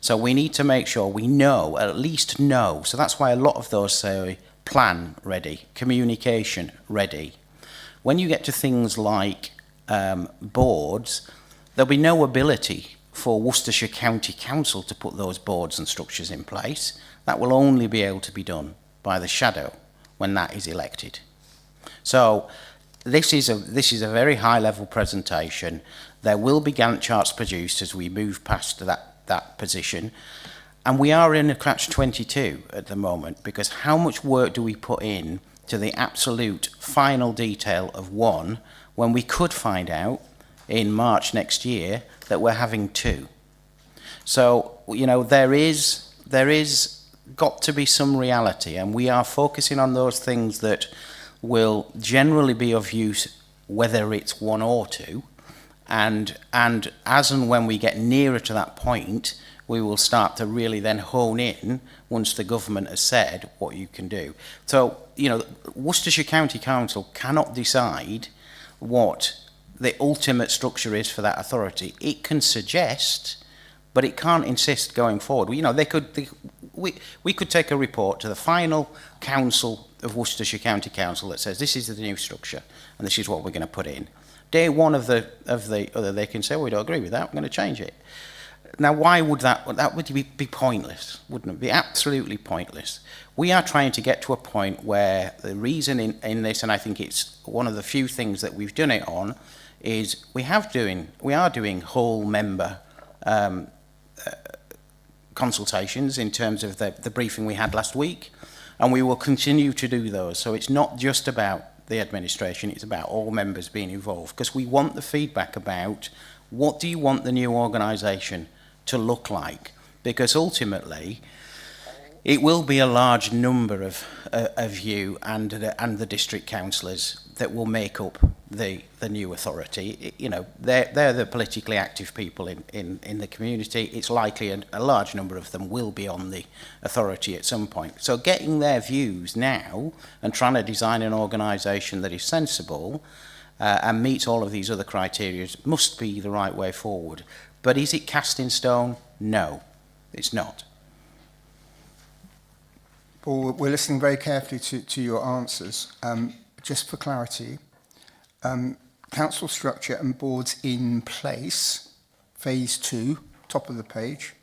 So we need to make sure we know, at least know. So that's why a lot of those say plan ready, communication ready. When you get to things like boards, there'll be no ability for Worcestershire County Council to put those boards and structures in place. That will only be able to be done by the shadow when that is elected. So this is a very high level presentation. There will be Gantt charts produced as we move past that position. And we are in a catch-22 at the moment, because how much work do we put in to the absolute final detail of one when we could find out in March next year that we're having 2. So, you know, there is got to be some reality, and we are focusing on those things that will generally be of use, whether it's 1 or 2, and as and when we get nearer to that point, we will start to really then hone in once the government has said what you can do. So, you know, Worcestershire County Council cannot decide what the ultimate structure is for that authority. It can suggest, but it can't insist going forward. You know, we could take a report to the final council of Worcestershire County Council that says this is the new structure and this is what we're going to put in. Day one of the other, they can say, well, we don't agree with that, we're going to change it. Now, why would that would be pointless, wouldn't it? Be absolutely pointless. We are trying to get to a point where the reason in this, and I think it's one of the few things that we've done it on, is we are doing whole member consultations in terms of the briefing we had last week, and we will continue to do those. So it's not just about the administration, it's about all members being involved, because we want the feedback about what do you want the new organisation to look like, because ultimately it will be a large number of you and the district councillors that will make up the new authority. You know, they're the politically active people in the community. It's likely a large number of them will be on the authority at some point. So getting their views now and trying to design an organisation that is sensible and meets all of these other criteria must be the right way forward. But is it cast in stone? No, it's not. Paul, we're listening very carefully to your answers. Just for clarity, council structure and boards in place, phase 2, top of the page.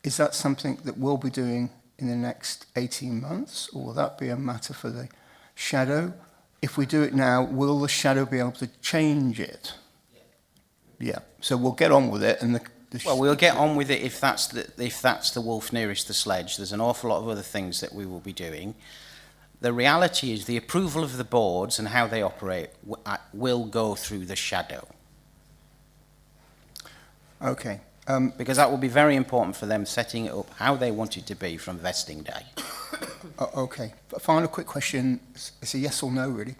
Is that something that we'll be doing in the next 18 months, or will that be a matter for the shadow? If we do it now, will the shadow be able to change it? Yeah. So we'll get on with it, and well, we'll get on with it if that's the wolf nearest the sledge. There's an awful lot of other things that we will be doing. The reality is the approval of the boards and how they operate will go through the shadow. Okay. Because that will be very important for them setting it up how they want it to be from vesting day. Okay. Final quick question. It's a yes or no, really.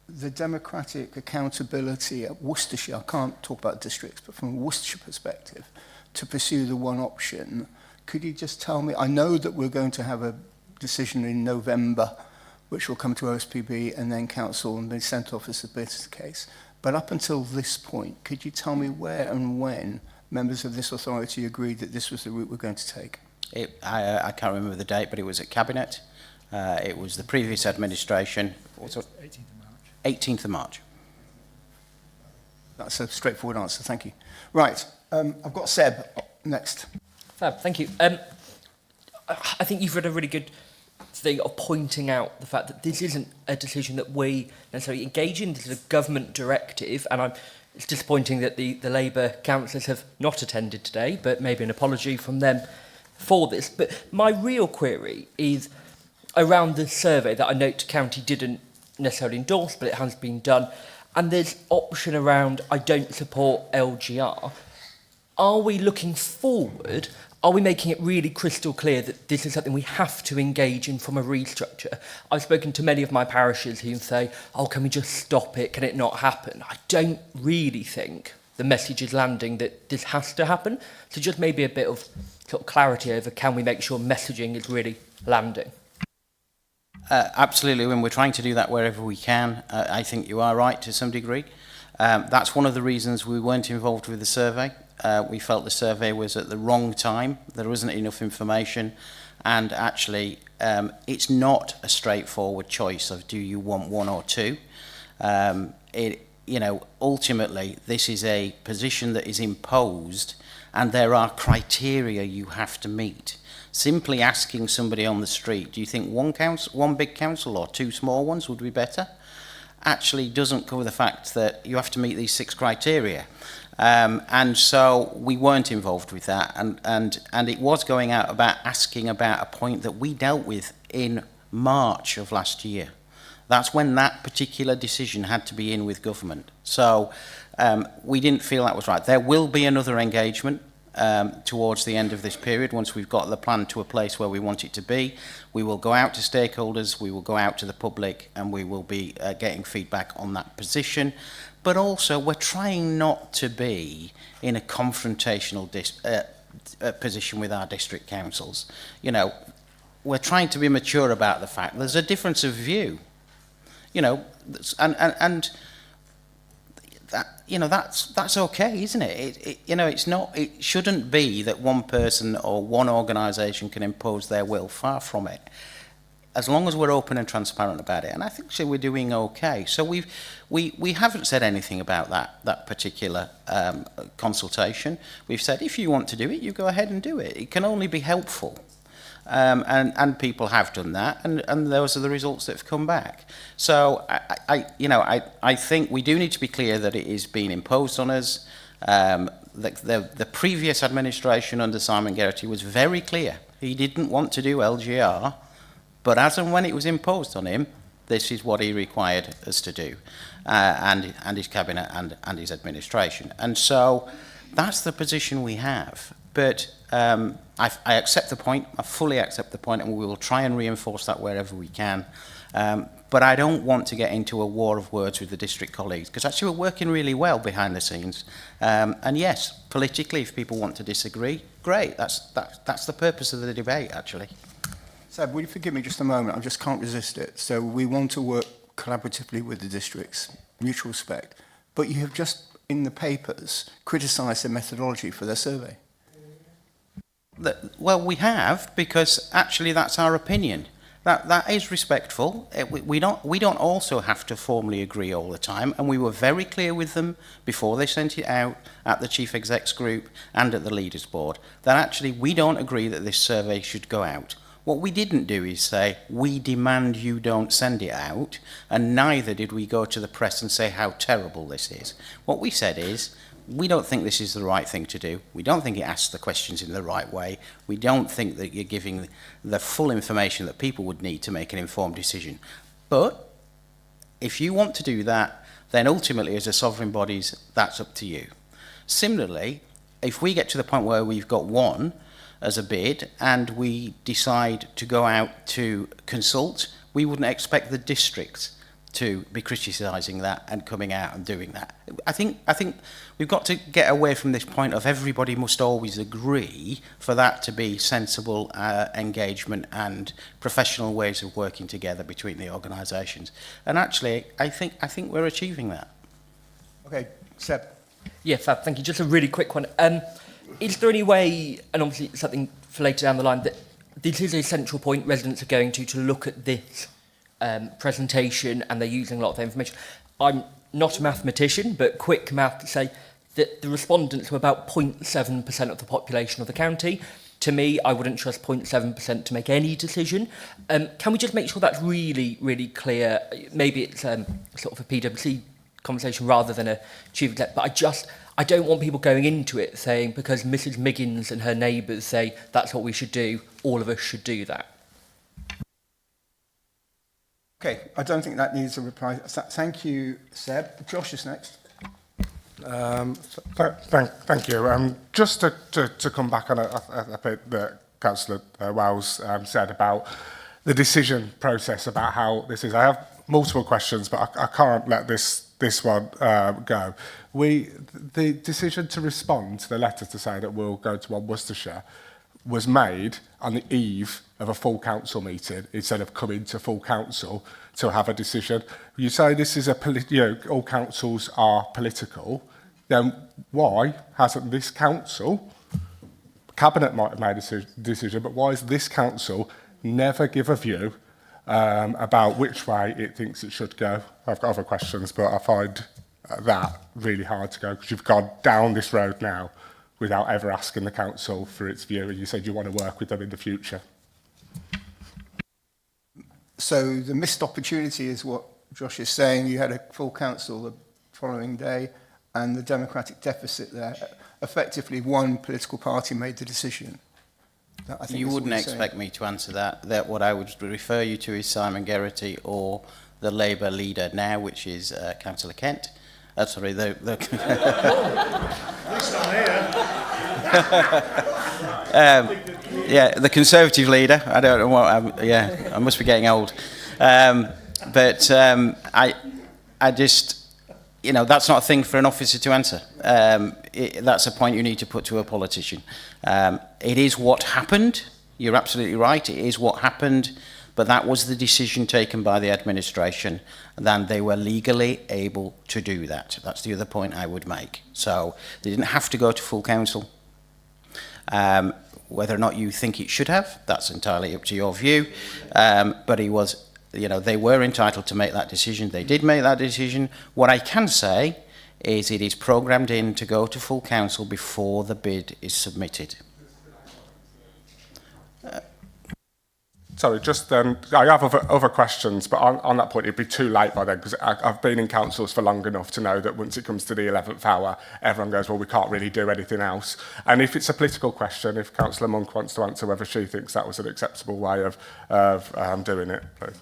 The democratic accountability at Worcestershire, I can't talk about districts, but from a Worcestershire perspective, to pursue the one option, could you just tell me, I know that we're going to have a decision in November, which will come to OSPB and then council and be sent off as a business case. But up until this point, could you tell me where and when members of this authority agreed that this was the route we're going to take? I can't remember the date, but it was at Cabinet. It was the previous administration. 18th of March. 18th of March. That's a straightforward answer, thank you. Right, I've got Seb next. Fab, thank you. I think you've read a really good thing of pointing out the fact that this isn't a decision that we necessarily engage in. This is a government directive, and it's disappointing that the Labour councillors have not attended today, but maybe an apology from them for this. But my real query is around the survey that I note County didn't necessarily endorse, but it has been done. And there's option around I don't support LGR. Are we looking forward? Are we making it really crystal clear that this is something we have to engage in from a restructure? I've spoken to many of my parishes who say, oh, can we just stop it? Can it not happen? I don't really think the message is landing that this has to happen. So just maybe a bit of sort of clarity over can we make sure messaging is really landing? Absolutely, when we're trying to do that wherever we can. I think you are right to some degree. That's one of the reasons we weren't involved with the survey. We felt the survey was at the wrong time. There wasn't enough information, and actually it's not a straightforward choice of do you want one or two. Ultimately this is a position that is imposed, and there are criteria you have to meet. Simply asking somebody on the street, do you think one big council or two small ones would be better, actually doesn't cover the fact that you have to meet these 6 criteria. And so we weren't involved with that, and it was going out about asking about a point that we dealt with in March of last year. That's when that particular decision had to be in with government. So we didn't feel that was right. There will be another engagement towards the end of this period. Once we've got the plan to a place where we want it to be, we will go out to stakeholders, we will go out to the public, and we will be getting feedback on that position. But also we're trying not to be in a confrontational position with our district councils. You know, we're trying to be mature about the fact there's a difference of view, you know, and that, you know, that's okay, isn't it? It shouldn't be that one person or one organisation can impose their will. Far from it. As long as we're open and transparent about it, and I think we're doing okay. So we haven't said anything about that particular consultation. We've said if you want to do it, you go ahead and do it. It can only be helpful. And people have done that, and those are the results that have come back. So I think we do need to be clear that it is being imposed on us. The previous administration under Simon Geraghty was very clear. He didn't want to do LGR, but as and when it was imposed on him, this is what he required us to do, and his cabinet and his administration. And so that's the position we have. But I accept the point, I fully accept the point, and we will try and reinforce that wherever we can. But I don't want to get into a war of words with the district colleagues, because actually we're working really well behind the scenes. And yes, politically, if people want to disagree, great. That's the purpose of the debate, actually. Seb, will you forgive me just a moment? I just can't resist it. So we want to work collaboratively with the districts, mutual respect. But you have just, in the papers, criticised the methodology for their survey. Well, we have, because actually that's our opinion. That is respectful. We don't also have to formally agree all the time, and we were very clear with them before they sent it out at the Chief Execs group and at the Leaders Board that actually we don't agree that this survey should go out. What we didn't do is say, we demand you don't send it out, and neither did we go to the press and say how terrible this is. What we said is, we don't think this is the right thing to do. We don't think it asks the questions in the right way. We don't think that you're giving the full information that people would need to make an informed decision. But if you want to do that, then ultimately as a sovereign bodies, that's up to you. Similarly, if we get to the point where we've got one as a bid and we decide to go out to consult, we wouldn't expect the district to be criticising that and coming out and doing that. I think we've got to get away from this point of everybody must always agree for that to be sensible engagement and professional ways of working together between the organisations. And actually, I think we're achieving that. Okay, Seb. Yeah, Fab, thank you. Just a really quick one. Is there any way, and obviously something for later down the line, that this is a central point residents are going to look at this presentation and they're using a lot of their information? I'm not a mathematician, but quick math to say that the respondents were about 0.7% of the population of the county. To me, I wouldn't trust 0.7% to make any decision. Can we just make sure that's really, really clear? Maybe it's sort of a PwC conversation rather than a chief exec, but I don't want people going into it saying because Mrs. Miggins and her neighbours say that's what we should do, all of us should do that. Okay, I don't think that needs a reply. Thank you, Seb. Josh is next. Thank you. Just to come back on a bit that Councillor Wells said about the decision process, about how this is. I have multiple questions, but I can't let this one go. The decision to respond to the letter to say that we'll go to Worcestershire was made on the eve of a full council meeting instead of coming to full council to have a decision. You say this is all councils are political, then why hasn't this council, Cabinet might have made a decision, but why has this council never give a view about which way it thinks it should go? I've got other questions, but I find that really hard to go because you've gone down this road now without ever asking the council for its view, and you said you want to work with them in the future. So the missed opportunity is what Josh is saying. You had a full council the following day, and the democratic deficit there. Effectively, one political party made the decision. I think you wouldn't expect me to answer that. That what I would refer you to is Simon Geraghty or the Labour leader now, which is Councillor Kent. Sorry, the yeah, the Conservative leader. I don't know what. I must be getting old. But I just, that's not a thing for an officer to answer. That's a point you need to put to a politician. It is what happened. You're absolutely right. It is what happened. But that was the decision taken by the administration, and they were legally able to do that. That's the other point I would make. So they didn't have to go to full council. Whether or not you think it should have, that's entirely up to your view. But he was, they were entitled to make that decision. They did make that decision. What I can say is it is programmed in to go to full council before the bid is submitted. Sorry, just I have other questions, but on that point, it'd be too late by then, because I've been in councils for long enough to know that once it comes to the 11th hour, everyone goes, well, we can't really do anything else. And if it's a political question, if Councillor Monk wants to answer whether she thinks that was an acceptable way of doing it, please.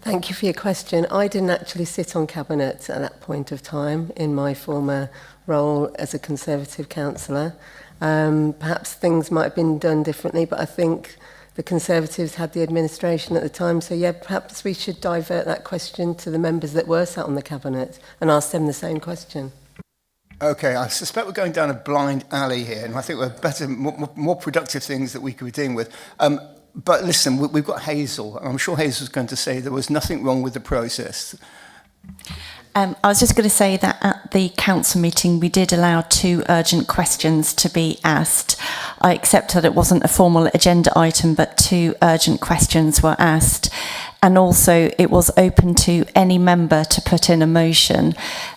Thank you for your question. I didn't actually sit on Cabinet at that point of time in my former role as a Conservative councillor. Perhaps things might have been done differently, but I think the Conservatives had the administration at the time. So, yeah, perhaps we should divert that question to the members that were sat on the Cabinet and ask them the same question. Okay, I suspect we're going down a blind alley here, and I think we're better, more productive things that we could be dealing with. But listen, we've got Hazel, and I'm sure Hazel's going to say there was nothing wrong with the process. I was just going to say that at the council meeting we did allow 2 urgent questions to be asked. I accept that it wasn't a formal agenda item, but 2 urgent questions were asked. And also it was open to any member to put in a motion.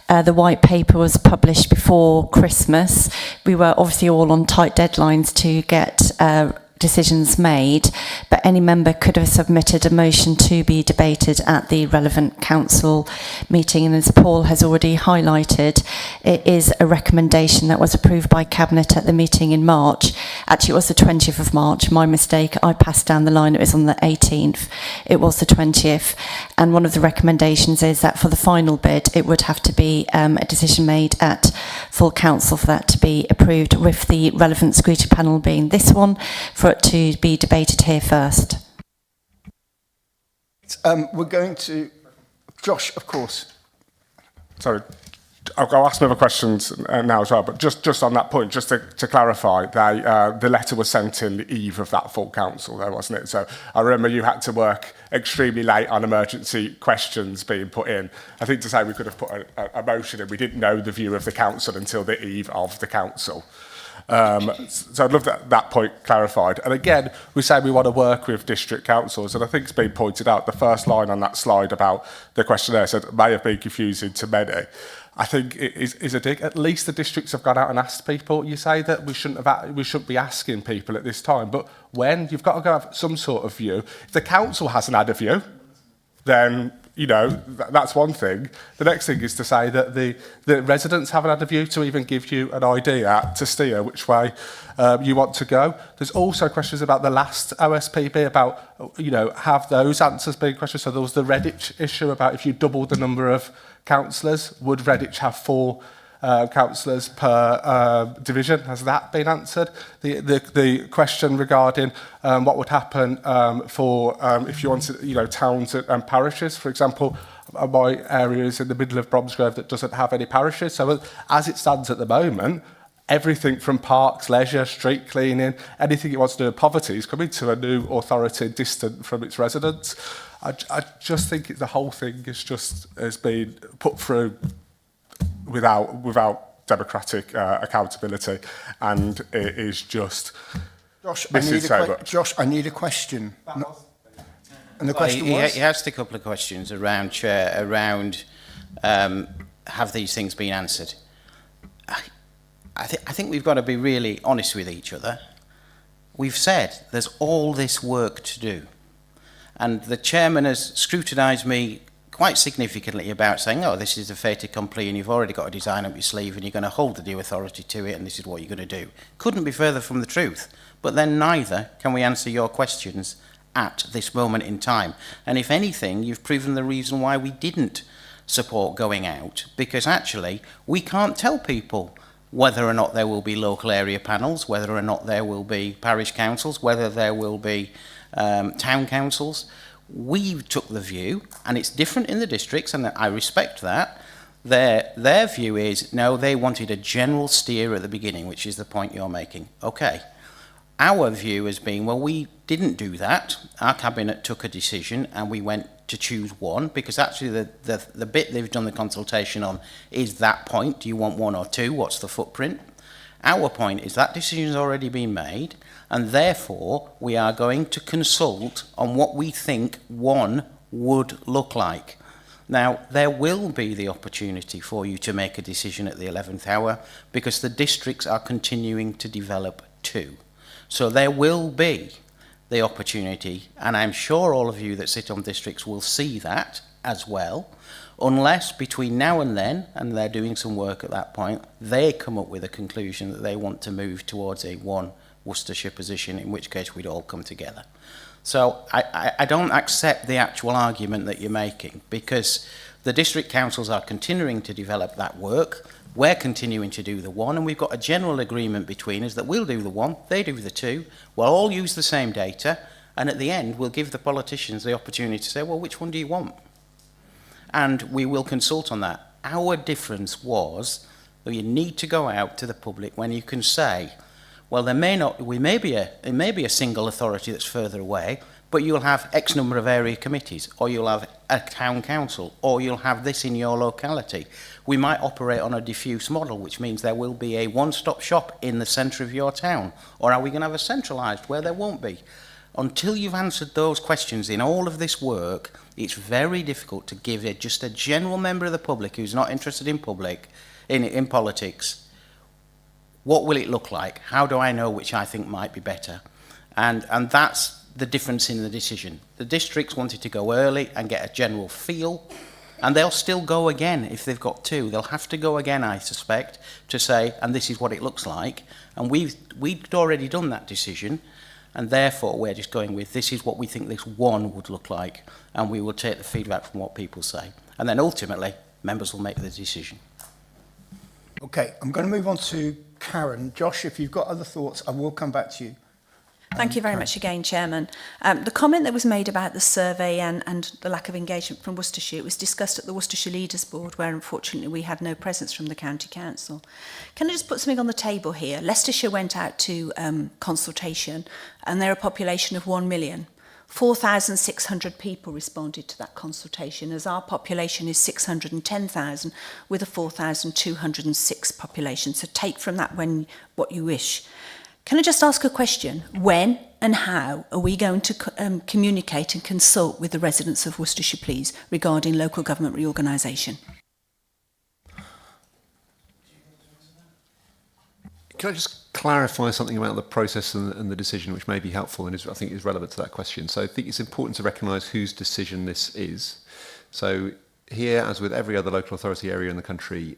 The white paper was published before Christmas. We were obviously all on tight deadlines to get decisions made, but any member could have submitted a motion to be debated at the relevant council meeting. And as Paul has already highlighted, it is a recommendation that was approved by Cabinet at the meeting in March. Actually, it was the 20th of March, my mistake. I passed down the line, it was on the 18th. It was the 20th. And one of the recommendations is that for the final bid, it would have to be a decision made at full council for that to be approved, with the relevant scrutiny panel being this one, for it to be debated here first. We're going to... Josh, of course. Sorry, I'll ask some other questions now as well, but just on that point, just to clarify, the letter was sent in the eve of that full council there, wasn't it? So I remember you had to work extremely late on emergency questions being put in. I think to say we could have put a motion in, we didn't know the view of the council until the eve of the council. So I'd love that point clarified. And again, we say we want to work with district councils, and I think it's been pointed out, the first line on that slide about the questionnaire said, may have been confusing to many. I think it is a dig. At least the districts have gone out and asked people. You say that we shouldn't be asking people at this time, but when you've got to go have some sort of view. If the council hasn't had a view, then you know that's one thing. The next thing is to say that the residents haven't had a view to even give you an idea to steer which way you want to go. There's also questions about the last OSPB about have those answers been questions. So there was the Redditch issue about if you doubled the number of councillors, would Redditch have 4 councillors per division? Has that been answered? The question regarding what would happen for if you wanted, towns and parishes, for example. My area is in the middle of Bromsgrove that doesn't have any parishes. So as it stands at the moment, everything from parks, leisure, street cleaning, anything it wants to do with poverty is coming to a new authority distant from its residents. I just think the whole thing has been put through without democratic accountability, and it is just Josh, missing so much. Josh, I need a question. And the question was? He asked a couple of questions around, Chair, around have these things been answered? I think we've got to be really honest with each other. We've said there's all this work to do. And the chairman has scrutinised me quite significantly about saying, oh, this is a fait accompli and you've already got a design up your sleeve and you're going to hold the due authority to it and this is what you're going to do. Couldn't be further from the truth. But then neither can we answer your questions at this moment in time. And if anything, you've proven the reason why we didn't support going out, because actually we can't tell people whether or not there will be local area panels, whether or not there will be parish councils, whether there will be town councils. We took the view, and it's different in the districts, and I respect that. Their view is, no, they wanted a general steer at the beginning, which is the point you're making. Okay. Our view has been, well, we didn't do that. Our cabinet took a decision, and we went to choose one, because actually the bit they've done the consultation on is that point. Do you want 1 or 2? What's the footprint? Our point is that decision's already been made, and therefore we are going to consult on what we think 1 would look like. Now, there will be the opportunity for you to make a decision at the 11th hour, because the districts are continuing to develop too. So there will be the opportunity, and I'm sure all of you that sit on districts will see that as well, unless between now and then, and they're doing some work at that point, they come up with a conclusion that they want to move towards a 1 Worcestershire position, in which case we'd all come together. So I don't accept the actual argument that you're making, because the district councils are continuing to develop that work. We're continuing to do the 1, and we've got a general agreement between us that we'll do the 1, they do the 2, we'll all use the same data, and at the end we'll give the politicians the opportunity to say, well, which one do you want? And we will consult on that. Our difference was that you need to go out to the public when you can say, well, it may be a single authority that's further away, but you'll have X number of area committees, or you'll have a town council, or you'll have this in your locality. We might operate on a diffuse model, which means there will be a one-stop shop in the centre of your town. Or are we going to have a centralised where there won't be? Until you've answered those questions in all of this work, it's very difficult to give it just a general member of the public who's not interested in politics, what will it look like? How do I know which I think might be better? And that's the difference in the decision. The districts wanted to go early and get a general feel, and they'll still go again if they've got 2. They'll have to go again, I suspect, to say, and this is what it looks like. And we'd already done that decision, and therefore we're just going with, this is what we think this 1 would look like, and we will take the feedback from what people say. And then ultimately, members will make the decision. Okay, I'm going to move on to Karen. Josh, if you've got other thoughts, I will come back to you. Thank you very much again, Chairman. The comment that was made about the survey and the lack of engagement from Worcestershire, it was discussed at the Worcestershire Leaders Board, where unfortunately we had no presence from the County Council. Can I just put something on the table here? Leicestershire went out to consultation, and they're a population of 1 million. 4,600 people responded to that consultation, as our population is 610,000 with a 4,206 population. So take from that what you wish. Can I just ask a question? When and how are we going to communicate and consult with the residents of Worcestershire, please, regarding local government reorganisation? Can I just clarify something about the process and the decision, which may be helpful and I think is relevant to that question? So I think it's important to recognise whose decision this is. So here, as with every other local authority area in the country,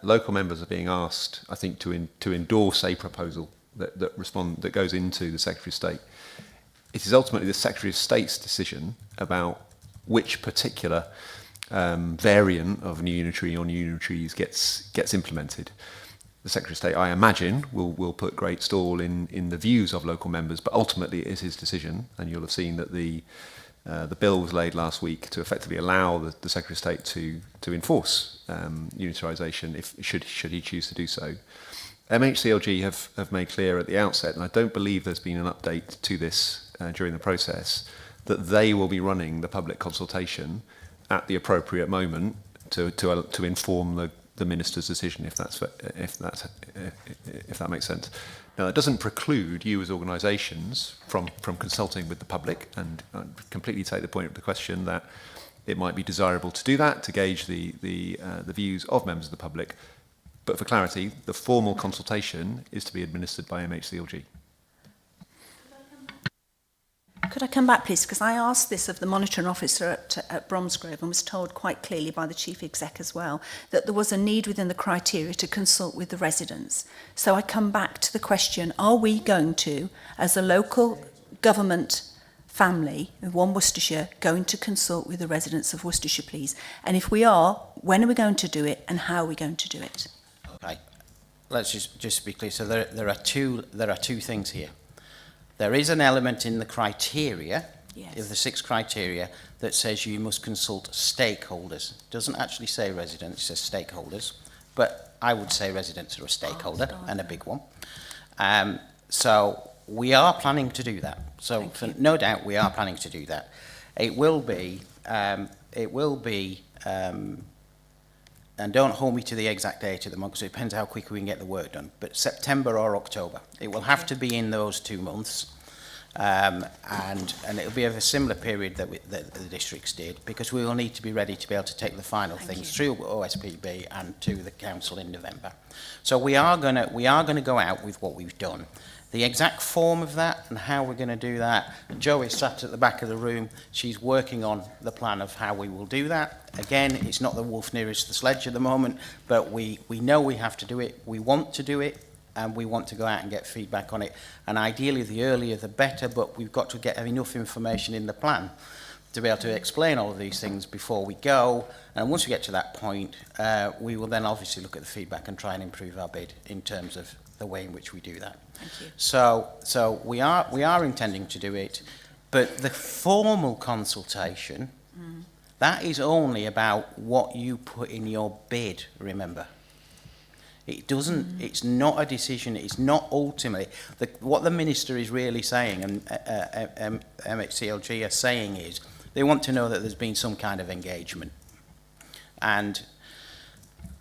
local members are being asked, I think, to endorse a proposal that goes into the Secretary of State. It is ultimately the Secretary of State's decision about which particular variant of new unitary or new unitaries gets implemented. The Secretary of State, I imagine, will put great stall in the views of local members, but ultimately it is his decision, and you'll have seen that the bill was laid last week to effectively allow the Secretary of State to enforce unitarisation should he choose to do so. MHCLG have made clear at the outset, and I don't believe there's been an update to this during the process, that they will be running the public consultation at the appropriate moment to inform the minister's decision, if that makes sense. Now, that doesn't preclude you as organisations from consulting with the public, and I completely take the point of the question that it might be desirable to do that to gauge the views of members of the public. But for clarity, the formal consultation is to be administered by MHCLG. Could I come back, please? Because I asked this of the monitoring officer at Bromsgrove and was told quite clearly by the chief exec as well that there was a need within the criteria to consult with the residents. So I come back to the question, are we going to, as a local government family of One Worcestershire, going to consult with the residents of Worcestershire, please? And if we are, when are we going to do it and how are we going to do it? Okay, let's just be clear. So there are two things here. There is an element in the criteria, yes, of the 6 criteria, that says you must consult stakeholders. It doesn't actually say residents, it says stakeholders. But I would say residents are a stakeholder, and a big one. So we are planning to do that. So no doubt we are planning to do that. It will be, and don't hold me to the exact date at the moment, because it depends how quickly we can get the work done, but September or October. It will have to be in those 2 months, and it'll be of a similar period that the districts did, because we will need to be ready to be able to take the final things through OSPB and to the council in November. So we are going to go out with what we've done. The exact form of that and how we're going to do that, Jo is sat at the back of the room. She's working on the plan of how we will do that. Again, it's not the wolf nearest the sledge at the moment, but we know we have to do it. We want to do it, and we want to go out and get feedback on it. And ideally, the earlier the better, but we've got to get enough information in the plan to be able to explain all of these things before we go. And once we get to that point, we will then obviously look at the feedback and try and improve our bid in terms of the way in which we do that. Thank you. So we are intending to do it, but the formal consultation, that is only about what you put in your bid, remember. It doesn't, it's not a decision, it's not ultimately, what the Minister is really saying, and MHCLG are saying is, they want to know that there's been some kind of engagement. And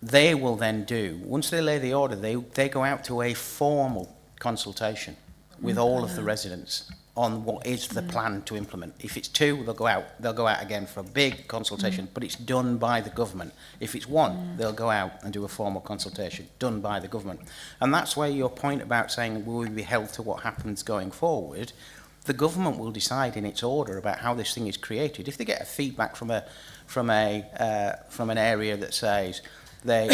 they will then do, once they lay the order, they go out to a formal consultation with all of the residents on what is the plan to implement. If it's 2, they'll go out again for a big consultation, but it's done by the government. If it's 1, they'll go out and do a formal consultation done by the government. And that's where your point about saying will we be held to what happens going forward, the government will decide in its order about how this thing is created. If they get a feedback from an area that says they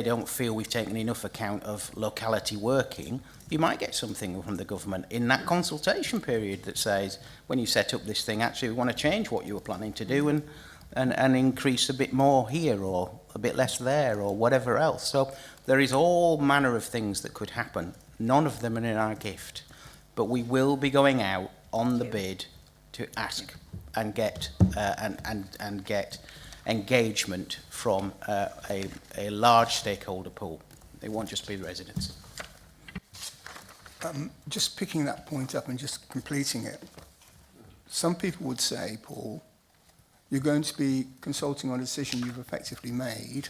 don't feel we've taken enough account of locality working, you might get something from the government in that consultation period that says, when you set up this thing, actually we want to change what you were planning to do and increase a bit more here or a bit less there or whatever else. So there is all manner of things that could happen. None of them are in our gift. but we will be going out on the bid to ask and get and get engagement from a large stakeholder pool. It won't just be the residents. Just picking that point up and just completing it. Some people would say, Paul, you're going to be consulting on a decision you've effectively made.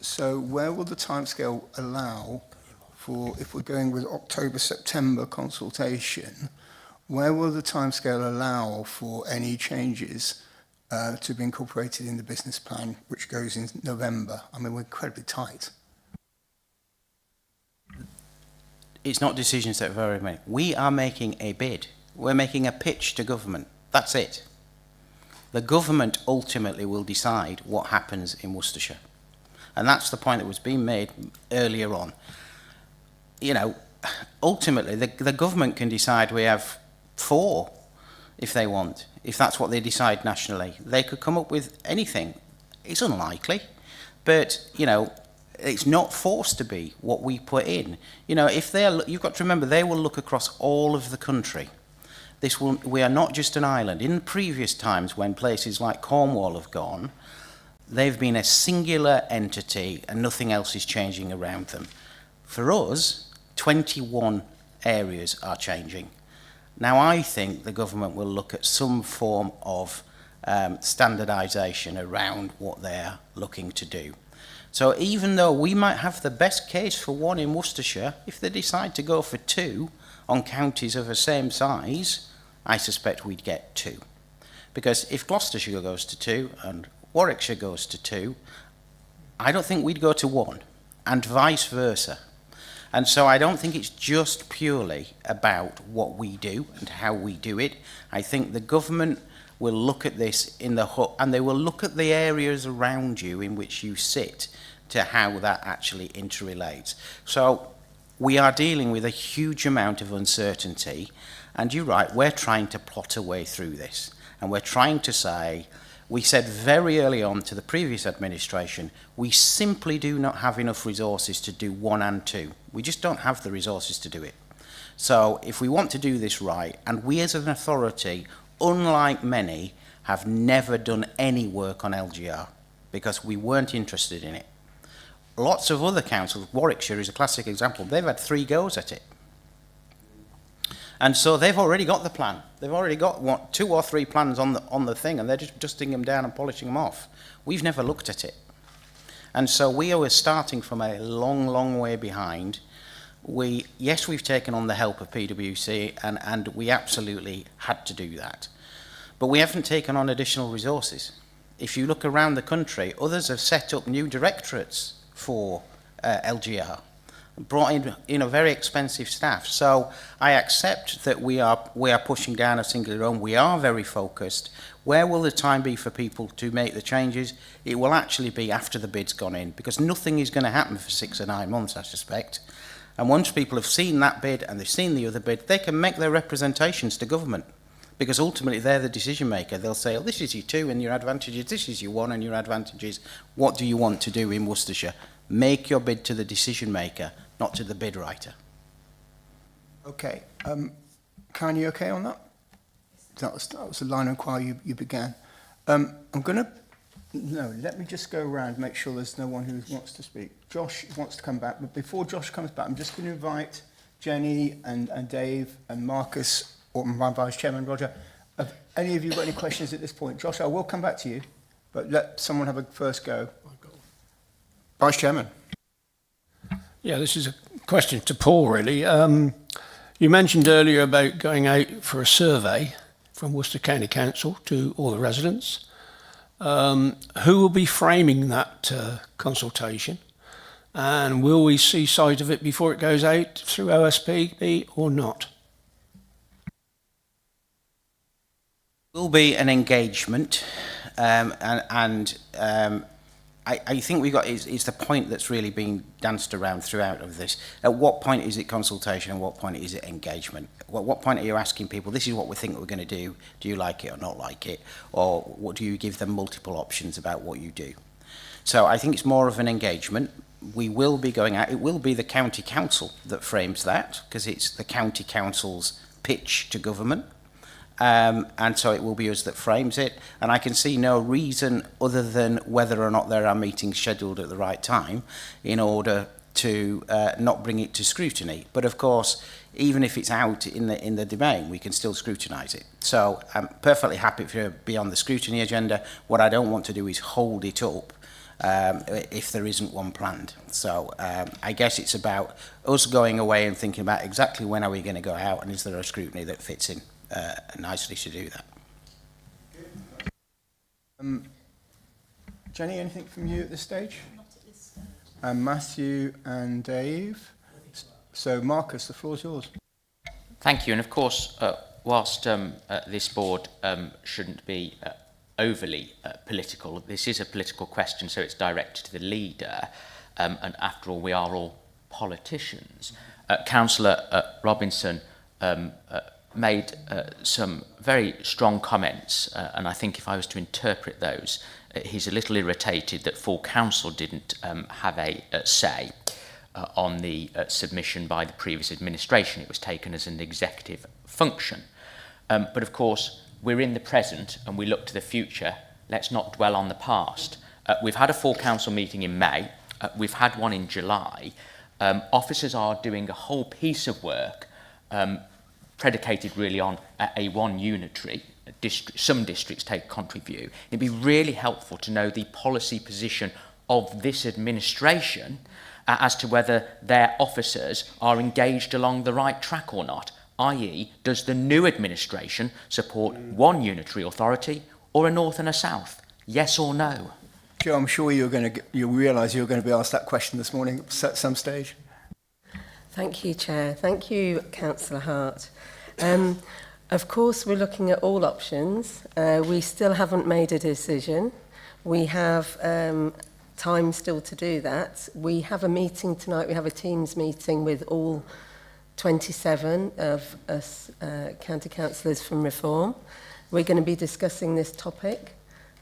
So where will the timescale allow for, if we're going with October, September consultation, where will the timescale allow for any changes to be incorporated in the business plan, which goes in November? I mean, we're incredibly tight. It's not decisions that we've already made. We are making a bid. We're making a pitch to government. That's it. The government ultimately will decide what happens in Worcestershire. And that's the point that was being made earlier on. You know, ultimately, the government can decide we have 4 if they want, if that's what they decide nationally. They could come up with anything. It's unlikely, but, you know, it's not forced to be what we put in. You know, if they're, you've got to remember, they will look across all of the country. We are not just an island. In previous times, when places like Cornwall have gone, they've been a singular entity and nothing else is changing around them. For us, 21 areas are changing. Now, I think the government will look at some form of standardisation around what they're looking to do. So even though we might have the best case for 1 in Worcestershire, if they decide to go for 2 on counties of the same size, I suspect we'd get 2. Because if Gloucestershire goes to 2 and Warwickshire goes to 2, I don't think we'd go to 1, and vice versa. And so I don't think it's just purely about what we do and how we do it. I think the government will look at this in the whole, and they will look at the areas around you in which you sit to how that actually interrelates. So we are dealing with a huge amount of uncertainty, and you're right, we're trying to plot a way through this. And we're trying to say, we said very early on to the previous administration, we simply do not have enough resources to do 1 and 2. We just don't have the resources to do it. So if we want to do this right, and we as an authority, unlike many, have never done any work on LGR because we weren't interested in it. Lots of other councils, Warwickshire is a classic example, they've had 3 goes at it. And so they've already got the plan. They've already got 2 or 3 plans on the thing, and they're just dusting them down and polishing them off. We've never looked at it. And so we are starting from a long, long way behind. Yes, we've taken on the help of PwC, and we absolutely had to do that. But we haven't taken on additional resources. If you look around the country, others have set up new directorates for LGR, brought in a very expensive staff. So I accept that we are pushing down a singular own. We are very focused. Where will the time be for people to make the changes? It will actually be after the bid's gone in, because nothing is going to happen for 6 or 9 months, I suspect. And once people have seen that bid and they've seen the other bid, they can make their representations to government, because ultimately they're the decision maker. They'll say, oh, this is your 2 and your advantages, this is your 1 and your advantages. What do you want to do in Worcestershire? Make your bid to the decision maker, not to the bid writer. Okay. Karen, you okay on that? That was the line of inquiry you began. I'm going to... No, let me just go around, make sure there's no one who wants to speak. Josh wants to come back, but before Josh comes back, I'm just going to invite Jenny and Dave and Marcus, or my Vice Chairman, Roger. Have any of you got any questions at this point? Josh, I will come back to you, but let someone have a first go. Vice Chairman. Yeah, this is a question to Paul, really. You mentioned earlier about going out for a survey from Worcester County Council to all the residents. Who will be framing that consultation? And will we see sight of it before it goes out through OSPB or not? Will be an engagement, I think we got is the point that's really been danced around throughout of this. At what point is it consultation and what point is it engagement? At what point are you asking people, this is what we think we're going to do you like it or not like it? Or what do you give them multiple options about what you do? So I think it's more of an engagement. we will be going out. It will be the county council that frames that, because it's the county council's pitch to government. And so it will be us that frames it. And I can see no reason other than whether or not there are meetings scheduled at the right time in order to not bring it to scrutiny. But of course, even if it's out in the domain, we can still scrutinise it. So I'm perfectly happy for it to be on the scrutiny agenda. What I don't want to do is hold it up if there isn't one planned. So I guess it's about us going away and thinking about exactly when are we going to go out, and is there a scrutiny that fits in nicely to do that. Jenny, anything from you at this stage? Not at this stage. Matthew and Dave. So Marcus, the floor is yours. Thank you. And of course, whilst this board shouldn't be overly political, this is a political question, so it's directed to the leader. And after all, we are all politicians. Councillor Robinson made some very strong comments, and I think if I was to interpret those, he's a little irritated that full council didn't have a say on the submission by the previous administration. It was taken as an executive function. But of course, we're in the present and we look to the future. Let's not dwell on the past. We've had a full council meeting in May. We've had one in July. Officers are doing a whole piece of work predicated really on a one unitary district. Some districts take a contrary view. It'd be really helpful to know the policy position of this administration as to whether their officers are engaged along the right track or not, i.e. does the new administration support one unitary authority or a north and a south? Yes or no? Joe, I'm sure you realise you're going to be asked that question this morning at some stage. Thank you, Chair. Thank you, Councillor Hart. Of course, we're looking at all options. We still haven't made a decision. We have time still to do that. We have a meeting tonight. We have a Teams meeting with all 27 of us county councillors from Reform. We're going to be discussing this topic.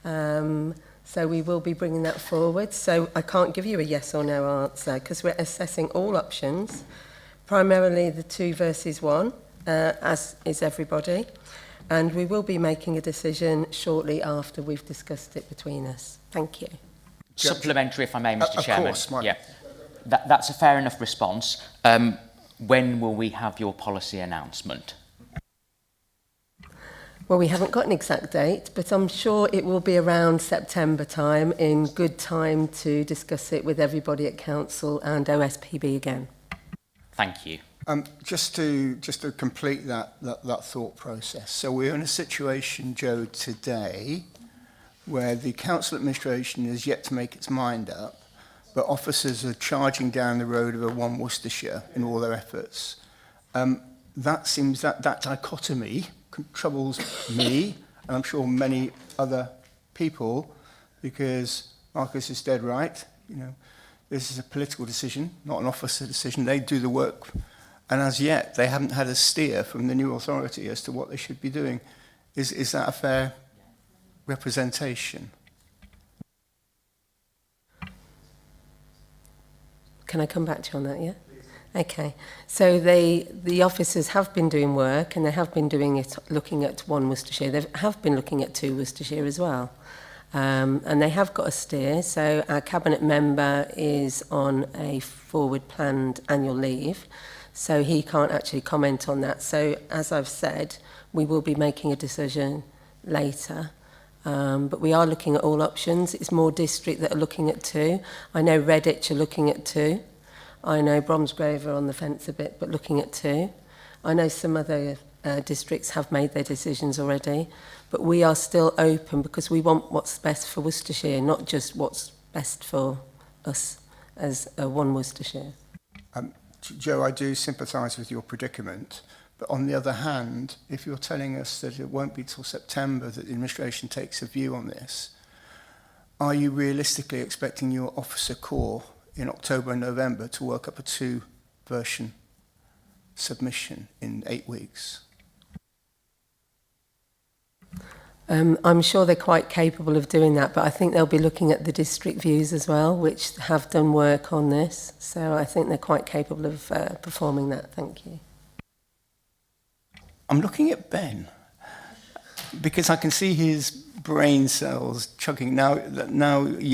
So we will be bringing that forward. So I can't give you a yes or no answer because we're assessing all options, primarily the 2 versus 1, as is everybody. And we will be making a decision shortly after we've discussed it between us. Thank you. Supplementary, if I may, Mr. Of Chairman. course, Mike. Yeah, that's a fair enough response. When will we have your policy announcement? Well, we haven't got an exact date, but I'm sure it will be around September time, in good time to discuss it with everybody at Council and OSPB again. Thank you. Just to complete that thought process. So we're in a situation, Joe, today where the council administration is yet to make its mind up, but officers are charging down the road of a one Worcestershire in all their efforts. That seems that dichotomy troubles me, and I'm sure many other people, because Marcus is dead right. You know, this is a political decision, not an officer decision. They do the work, and as yet they haven't had a steer from the new authority as to what they should be doing. Is that a fair representation? Can I come back to you on that, yeah? Okay. So the officers have been doing work, and they have been doing it looking at one Worcestershire. They have been looking at 2 Worcestershire as well. And they have got a steer. So our cabinet member is on a forward planned annual leave, so he can't actually comment on that. So as I've said, we will be making a decision later. But we are looking at all options. It's more district that are looking at 2. I know Redditch are looking at 2. I know Bromsgrove are on the fence a bit, but looking at 2. I know some other districts have made their decisions already, but we are still open because we want what's best for Worcestershire, not just what's best for us as one Worcestershire. Joe, I do sympathise with your predicament, but on the other hand, if you're telling us that it won't be till September that the administration takes a view on this, are you realistically expecting your officer corps in October and November to work up a 2-version submission in 8 weeks? I'm sure they're quite capable of doing that, but I think they'll be looking at the district views as well, which have done work on this. So I think they're quite capable of performing that. Thank you. I'm looking at Ben because I can see his brain cells chugging. Now,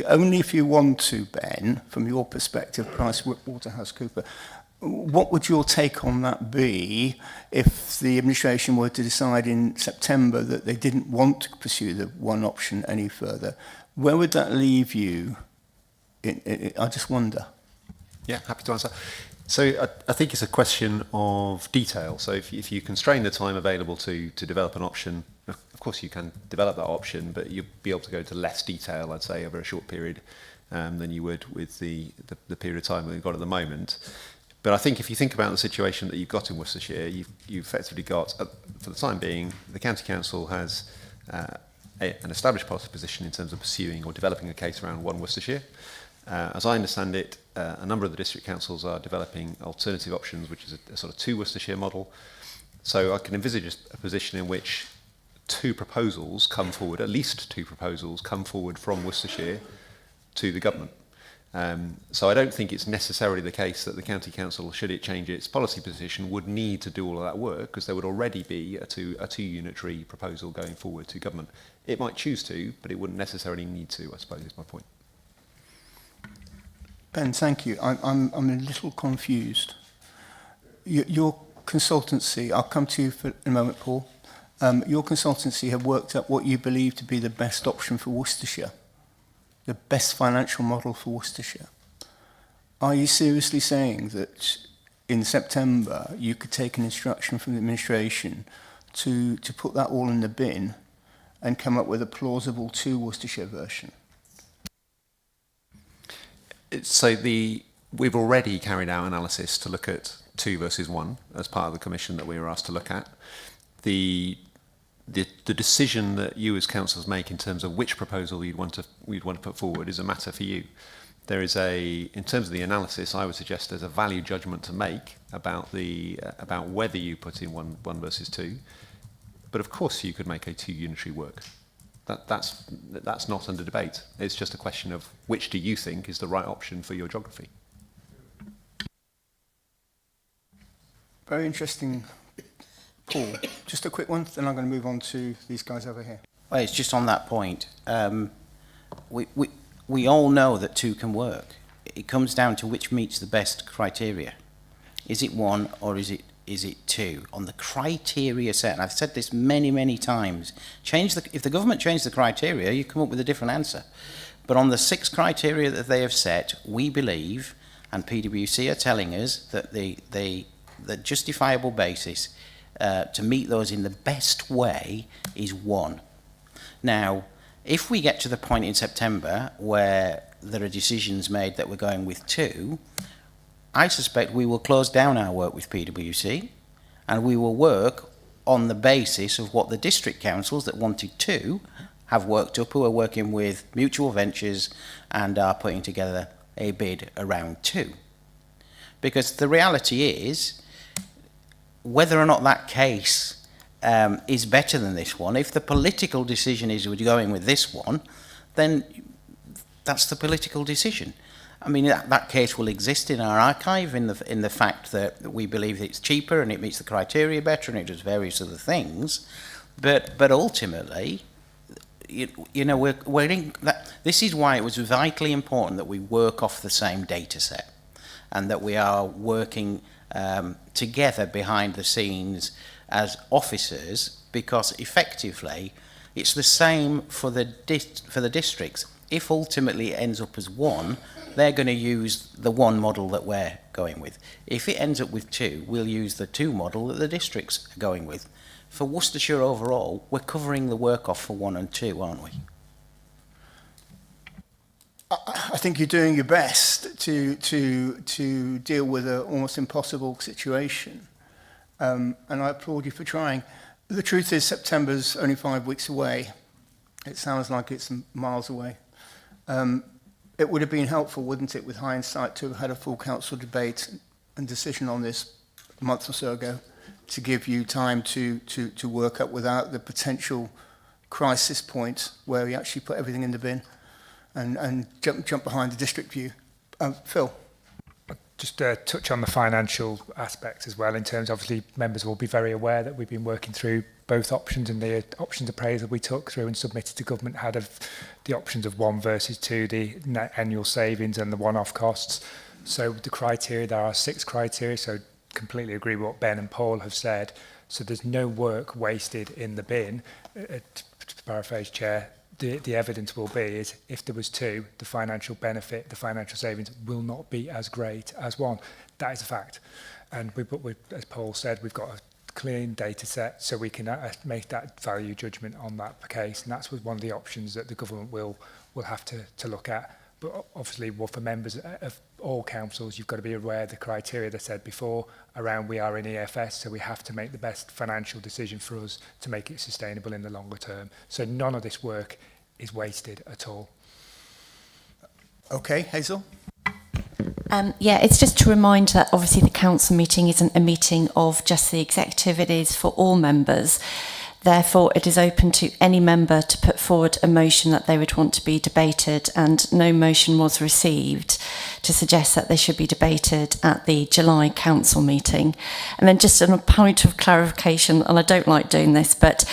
only if you want to, Ben, from your perspective, PricewaterhouseCoopers, what would your take on that be if the administration were to decide in September that they didn't want to pursue the one option any further? Where would that leave you? I just wonder. Yeah, happy to answer. So I think it's a question of detail. So if you constrain the time available to develop an option, of course you can develop that option, but you'll be able to go into less detail, I'd say, over a short period than you would with the period of time that we've got at the moment. But I think if you think about the situation that you've got in Worcestershire, you've effectively got, for the time being, the County Council has an established policy position in terms of pursuing or developing a case around one Worcestershire. As I understand it, a number of the district councils are developing alternative options, which is a sort of two Worcestershire model. So I can envisage a position in which two proposals come forward, at least two proposals come forward from Worcestershire to the government. So I don't think it's necessarily the case that the County Council, should it change its policy position, would need to do all of that work, because there would already be a two-unitary proposal going forward to government. It might choose to, but it wouldn't necessarily need to, I suppose, is my point. Ben, thank you. I'm a little confused. Your consultancy, I'll come to you for a moment, Paul. Your consultancy have worked out what you believe to be the best option for Worcestershire, the best financial model for Worcestershire. Are you seriously saying that in September you could take an instruction from the administration to put that all in the bin and come up with a plausible two Worcestershire version? So we've already carried out analysis to look at 2 versus 1 as part of the commission that we were asked to look at. The decision that you as councils make in terms of which proposal we'd want to put forward is a matter for you. There is in terms of the analysis, I would suggest there's a value judgment to make about whether you put in one versus 2. But of course you could make a 2 unitary work. That's not under debate. It's just a question of which do you think is the right option for your geography. Very interesting, Paul. Just a quick one, then I'm going to move on to these guys over here. Well, it's just on that point. We all know that 2 can work. It comes down to which meets the best criteria. Is it 1 or is it 2? On the criteria set, and I've said this many times, if the government changed the criteria, you come up with a different answer. But on the 6 criteria that they have set, we believe, and PwC are telling us, that the justifiable basis to meet those in the best way is 1. Now, if we get to the point in September where there are decisions made that we're going with 2, I suspect we will close down our work with PwC and we will work on the basis of what the district councils that wanted 2 have worked up, who are working with mutual ventures and are putting together a bid around 2. Because the reality is, whether or not that case is better than this one, if the political decision is we're going with this one, then that's the political decision. I mean, that case will exist in our archive in the fact that we believe it's cheaper and it meets the criteria better and it does various other things. But ultimately, you know, we're in that. This is why it was vitally important that we work off the same data set and that we are working together behind the scenes as officers, because effectively it's the same for the districts. If ultimately it ends up as 1, they're going to use the 1 model that we're going with. If it ends up with 2, we'll use the 2 model that the districts are going with. For Worcestershire overall, we're covering the work off for 1 and 2, aren't we? I think you're doing your best to deal with an almost impossible situation, and I applaud you for trying. The truth is, September's only 5 weeks away. It sounds like it's miles away. It would have been helpful, wouldn't it, with hindsight, to have had a full council debate and decision on this a month or so ago, to give you time to work up without the potential crisis point where we actually put everything in the bin and jump behind the district view. Phil? Just touch on the financial aspects as well. In terms, obviously, members will be very aware that we've been working through both options, and the options appraisal we took through and submitted to government had of the options of 1 versus 2, the net annual savings and the one-off costs. So the criteria, there are 6 criteria, so completely agree with what Ben and Paul have said. So there's no work wasted in the bin. To paraphrase Chair, the evidence will be is if there was 2, the financial benefit, the financial savings will not be as great as 1. That is a fact. And as Paul said, we've got a clean data set so we can make that value judgment on that case. And that's one of the options that the government will have to look at. But obviously, for members of all councils, you've got to be aware of the criteria that I said before around we are in EFS, so we have to make the best financial decision for us to make it sustainable in the longer term. So none of this work is wasted at all. Okay, Hazel? Yeah, it's just to remind that obviously the council meeting isn't a meeting of just the executive, it is for all members. Therefore, it is open to any member to put forward a motion that they would want to be debated, and no motion was received to suggest that they should be debated at the July council meeting. And then just on a point of clarification, and I don't like doing this, but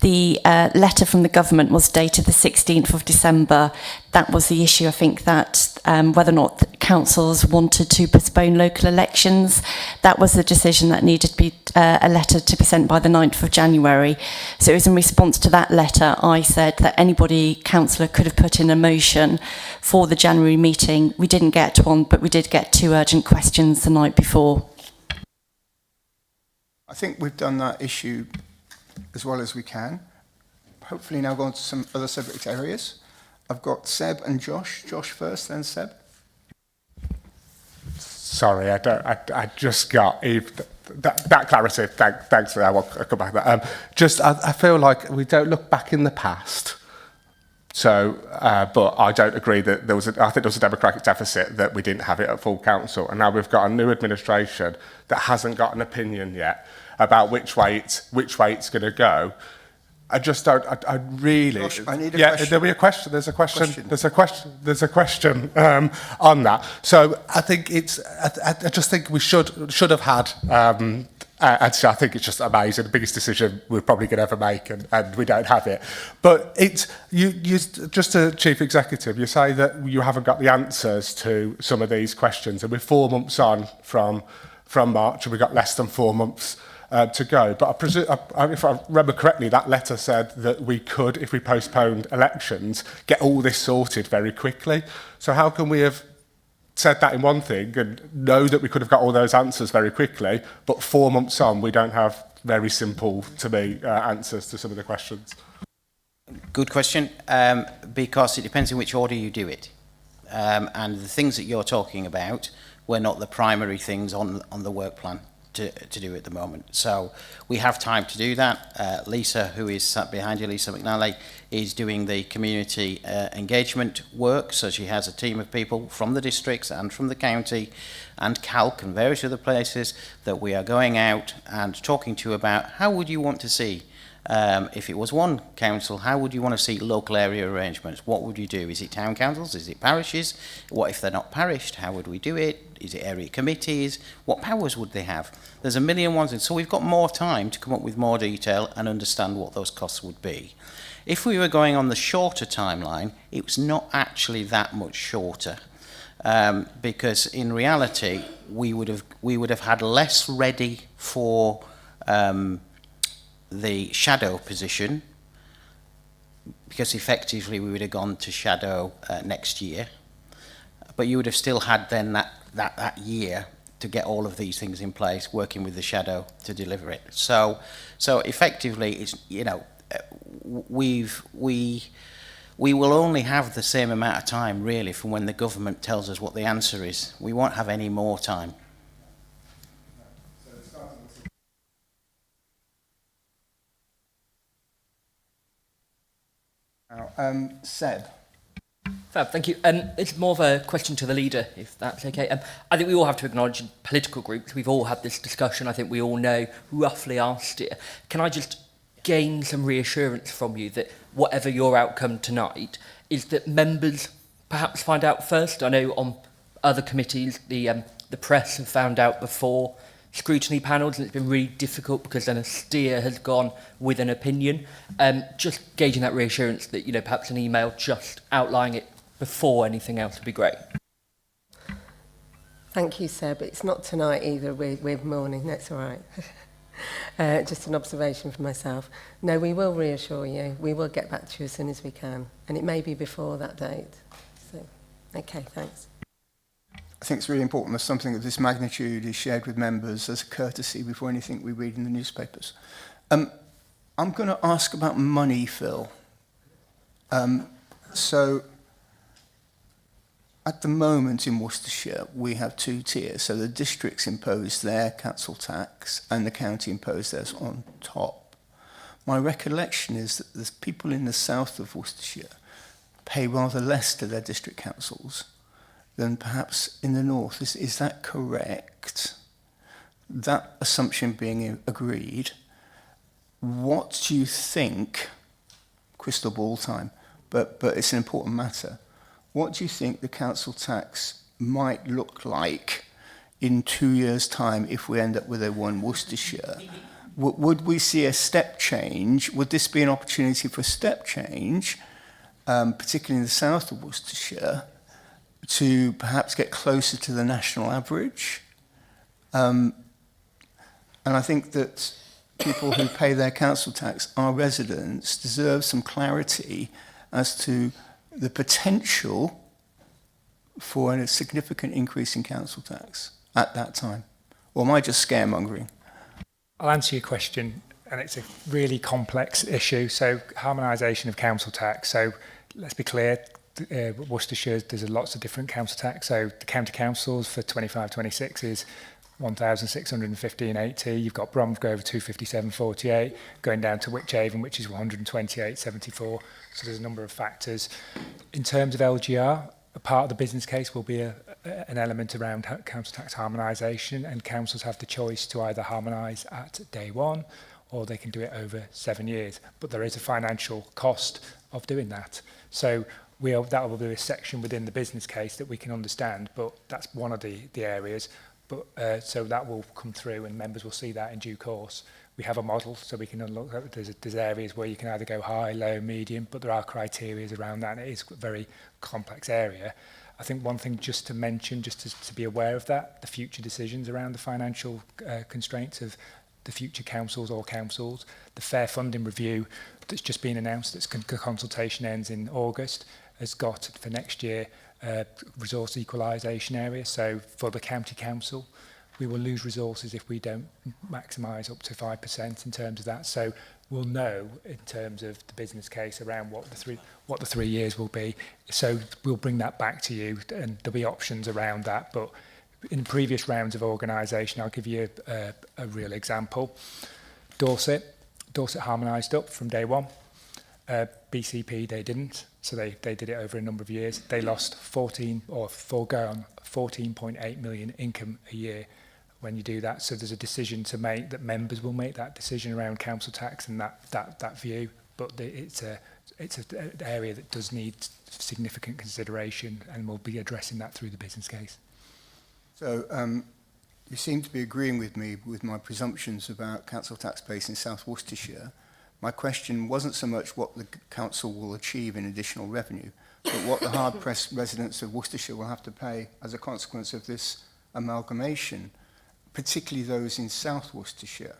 the letter from the government was dated the 16th of December. That was the issue, I think, that whether or not the councils wanted to postpone local elections. That was the decision that needed to be a letter to be sent by the 9th of January. So it was in response to that letter, I said that councillor could have put in a motion for the January meeting. We didn't get one, but we did get 2 urgent questions the night before. I think we've done that issue as well as we can. Hopefully now go on to some other subject areas. I've got Seb and Josh. Josh first, then Seb. Sorry, I just got that clarity. Thanks for that. I'll come back to that. I feel like we don't look back in the past. So, but I don't agree that I think there was a democratic deficit that we didn't have it at full council, and now we've got a new administration that hasn't got an opinion yet about which way it's going to go. I just don't. I really. Josh, I need a question. There'll be a question. There's a question. There's a question on that. So I think I just think we should have had. Actually, I think it's just amazing. The biggest decision we're probably going to ever make, and we don't have it. But you just a chief executive. You say that you haven't got the answers to some of these questions, and we're 4 months on from March, and we've got less than 4 months to go. But I presume, if I remember correctly, that letter said that we could, if we postponed elections, get all this sorted very quickly. So how can we have said that in one thing and know that we could have got all those answers very quickly, but 4 months on, we don't have very simple, to me, answers to some of the questions? Good question, because it depends in which order you do it. And the things that you're talking about were not the primary things on the work plan to do at the moment. So we have time to do that. Lisa, who is sat behind you, Lisa McNally, is doing the community engagement work. So she has a team of people from the districts and from the county and Calc and various other places that we are going out and talking to about how would you want to see, if it was one council, how would you want to see local area arrangements? What would you do? Is it town councils? Is it parishes? What if they're not parished? How would we do it? Is it area committees? What powers would they have? There's a million ones, and so we've got more time to come up with more detail and understand what those costs would be. If we were going on the shorter timeline, it was not actually that much shorter, because in reality we would have had less ready for the shadow position, because effectively we would have gone to shadow next year, but you would have still had then that year to get all of these things in place, working with the shadow to deliver it. So effectively, it's, you know, we will only have the same amount of time really from when the government tells us what the answer is. We won't have any more time. Seb. Fab, thank you. It's more of a question to the leader, if that's okay. I think we all have to acknowledge in political groups, we've all had this discussion. I think we all know roughly our steer. Can I just gain some reassurance from you that whatever your outcome tonight is that members perhaps find out first. I know on other committees the press have found out before scrutiny panels, and it's been really difficult because then a steer has gone with an opinion. Just gauging that reassurance that, you know, perhaps an email just outlining it before anything else would be great. Thank you, Seb. It's not tonight either. We're morning. That's all right. Just an observation for myself. No, we will reassure you. We will get back to you as soon as we can. And it may be before that date. So, okay, thanks. I think it's really important that something of this magnitude is shared with members as a courtesy before anything we read in the newspapers. I'm going to ask about money, Phil. So, at the moment in Worcestershire, we have two tiers. So the districts impose their council tax and the county impose theirs on top. My recollection is that the people in the south of Worcestershire pay rather less to their district councils than perhaps in the north. Is that correct? That assumption being agreed, what do you think, crystal ball time, but it's an important matter, what do you think the council tax might look like in 2 years' time if we end up with a one Worcestershire? Would we see a step change? Would this be an opportunity for a step change, particularly in the south of Worcestershire, to perhaps get closer to the national average? And I think that people who pay their council tax, our residents, deserve some clarity as to the potential for a significant increase in council tax at that time. Or am I just scaremongering? I'll answer your question, and it's a really complex issue. So harmonisation of council tax. So let's be clear, Worcestershire, there's lots of different council tax. So the county councils for 25-26 is 1,615.80. You've got Bromsgrove 257.48, going down to Wychavon, which is 128.74. So there's a number of factors. In terms of LGR, a part of the business case will be an element around council tax harmonisation, and councils have the choice to either harmonise at day one or they can do it over 7 years. But there is a financial cost of doing that. So that will be a section within the business case that we can understand, but that's one of the areas. But so that will come through and members will see that in due course. We have a model, so we can look at there's areas where you can either go high, low, medium, but there are criteria around that, and it is a very complex area. I think one thing just to mention, just to be aware of that, the future decisions around the financial constraints of the future councils or councils, the fair funding review that's just been announced, its consultation ends in August, has got for next year resource equalisation area. So for the county council, we will lose resources if we don't maximise up to 5% in terms of that. So we'll know in terms of the business case around what the 3 years will be. So we'll bring that back to you, and there'll be options around that. But in previous rounds of organisation, I'll give you a real example. Dorset harmonised up from day one. BCP, they didn't. So they did it over a number of years. They lost 14.8 million income a year when you do that. So there's a decision to make that members will make that decision around council tax and that view. But it's an area that does need significant consideration, and we'll be addressing that through the business case. So you seem to be agreeing with me with my presumptions about council tax base in South Worcestershire. My question wasn't so much what the council will achieve in additional revenue, but what the hard-pressed residents of Worcestershire will have to pay as a consequence of this amalgamation, particularly those in South Worcestershire.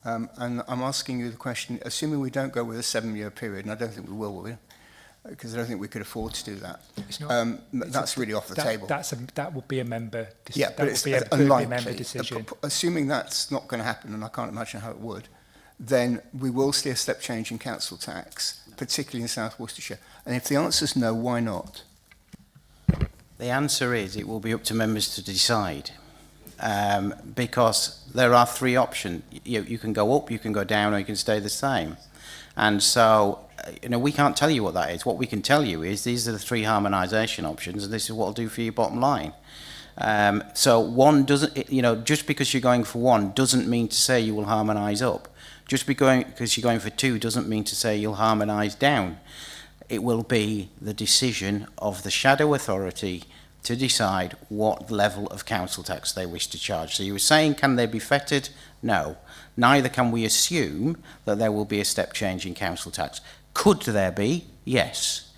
And I'm asking you the question, assuming we don't go with a 7-year period, and I don't think we will we? Because I don't think we could afford to do that. That's really off the table. That would be a member decision. Yeah, but it's unlikely. Assuming that's not going to happen, and I can't imagine how it would, then we will see a step change in council tax, particularly in South Worcestershire. And if the answer is no, why not? The answer is it will be up to members to decide, because there are three options. You can go up, you can go down, or you can stay the same. And so, we can't tell you what that is. What we can tell you is these are the three harmonisation options, and this is what it'll do for your bottom line. So one doesn't, just because you're going for one doesn't mean to say you will harmonise up. Just because you're going for 2 doesn't mean to say you'll harmonise down. It will be the decision of the shadow authority to decide what level of council tax they wish to charge. So you were saying, can they be fettered? No. Neither can we assume that there will be a step change in council tax. Could there be? Yes.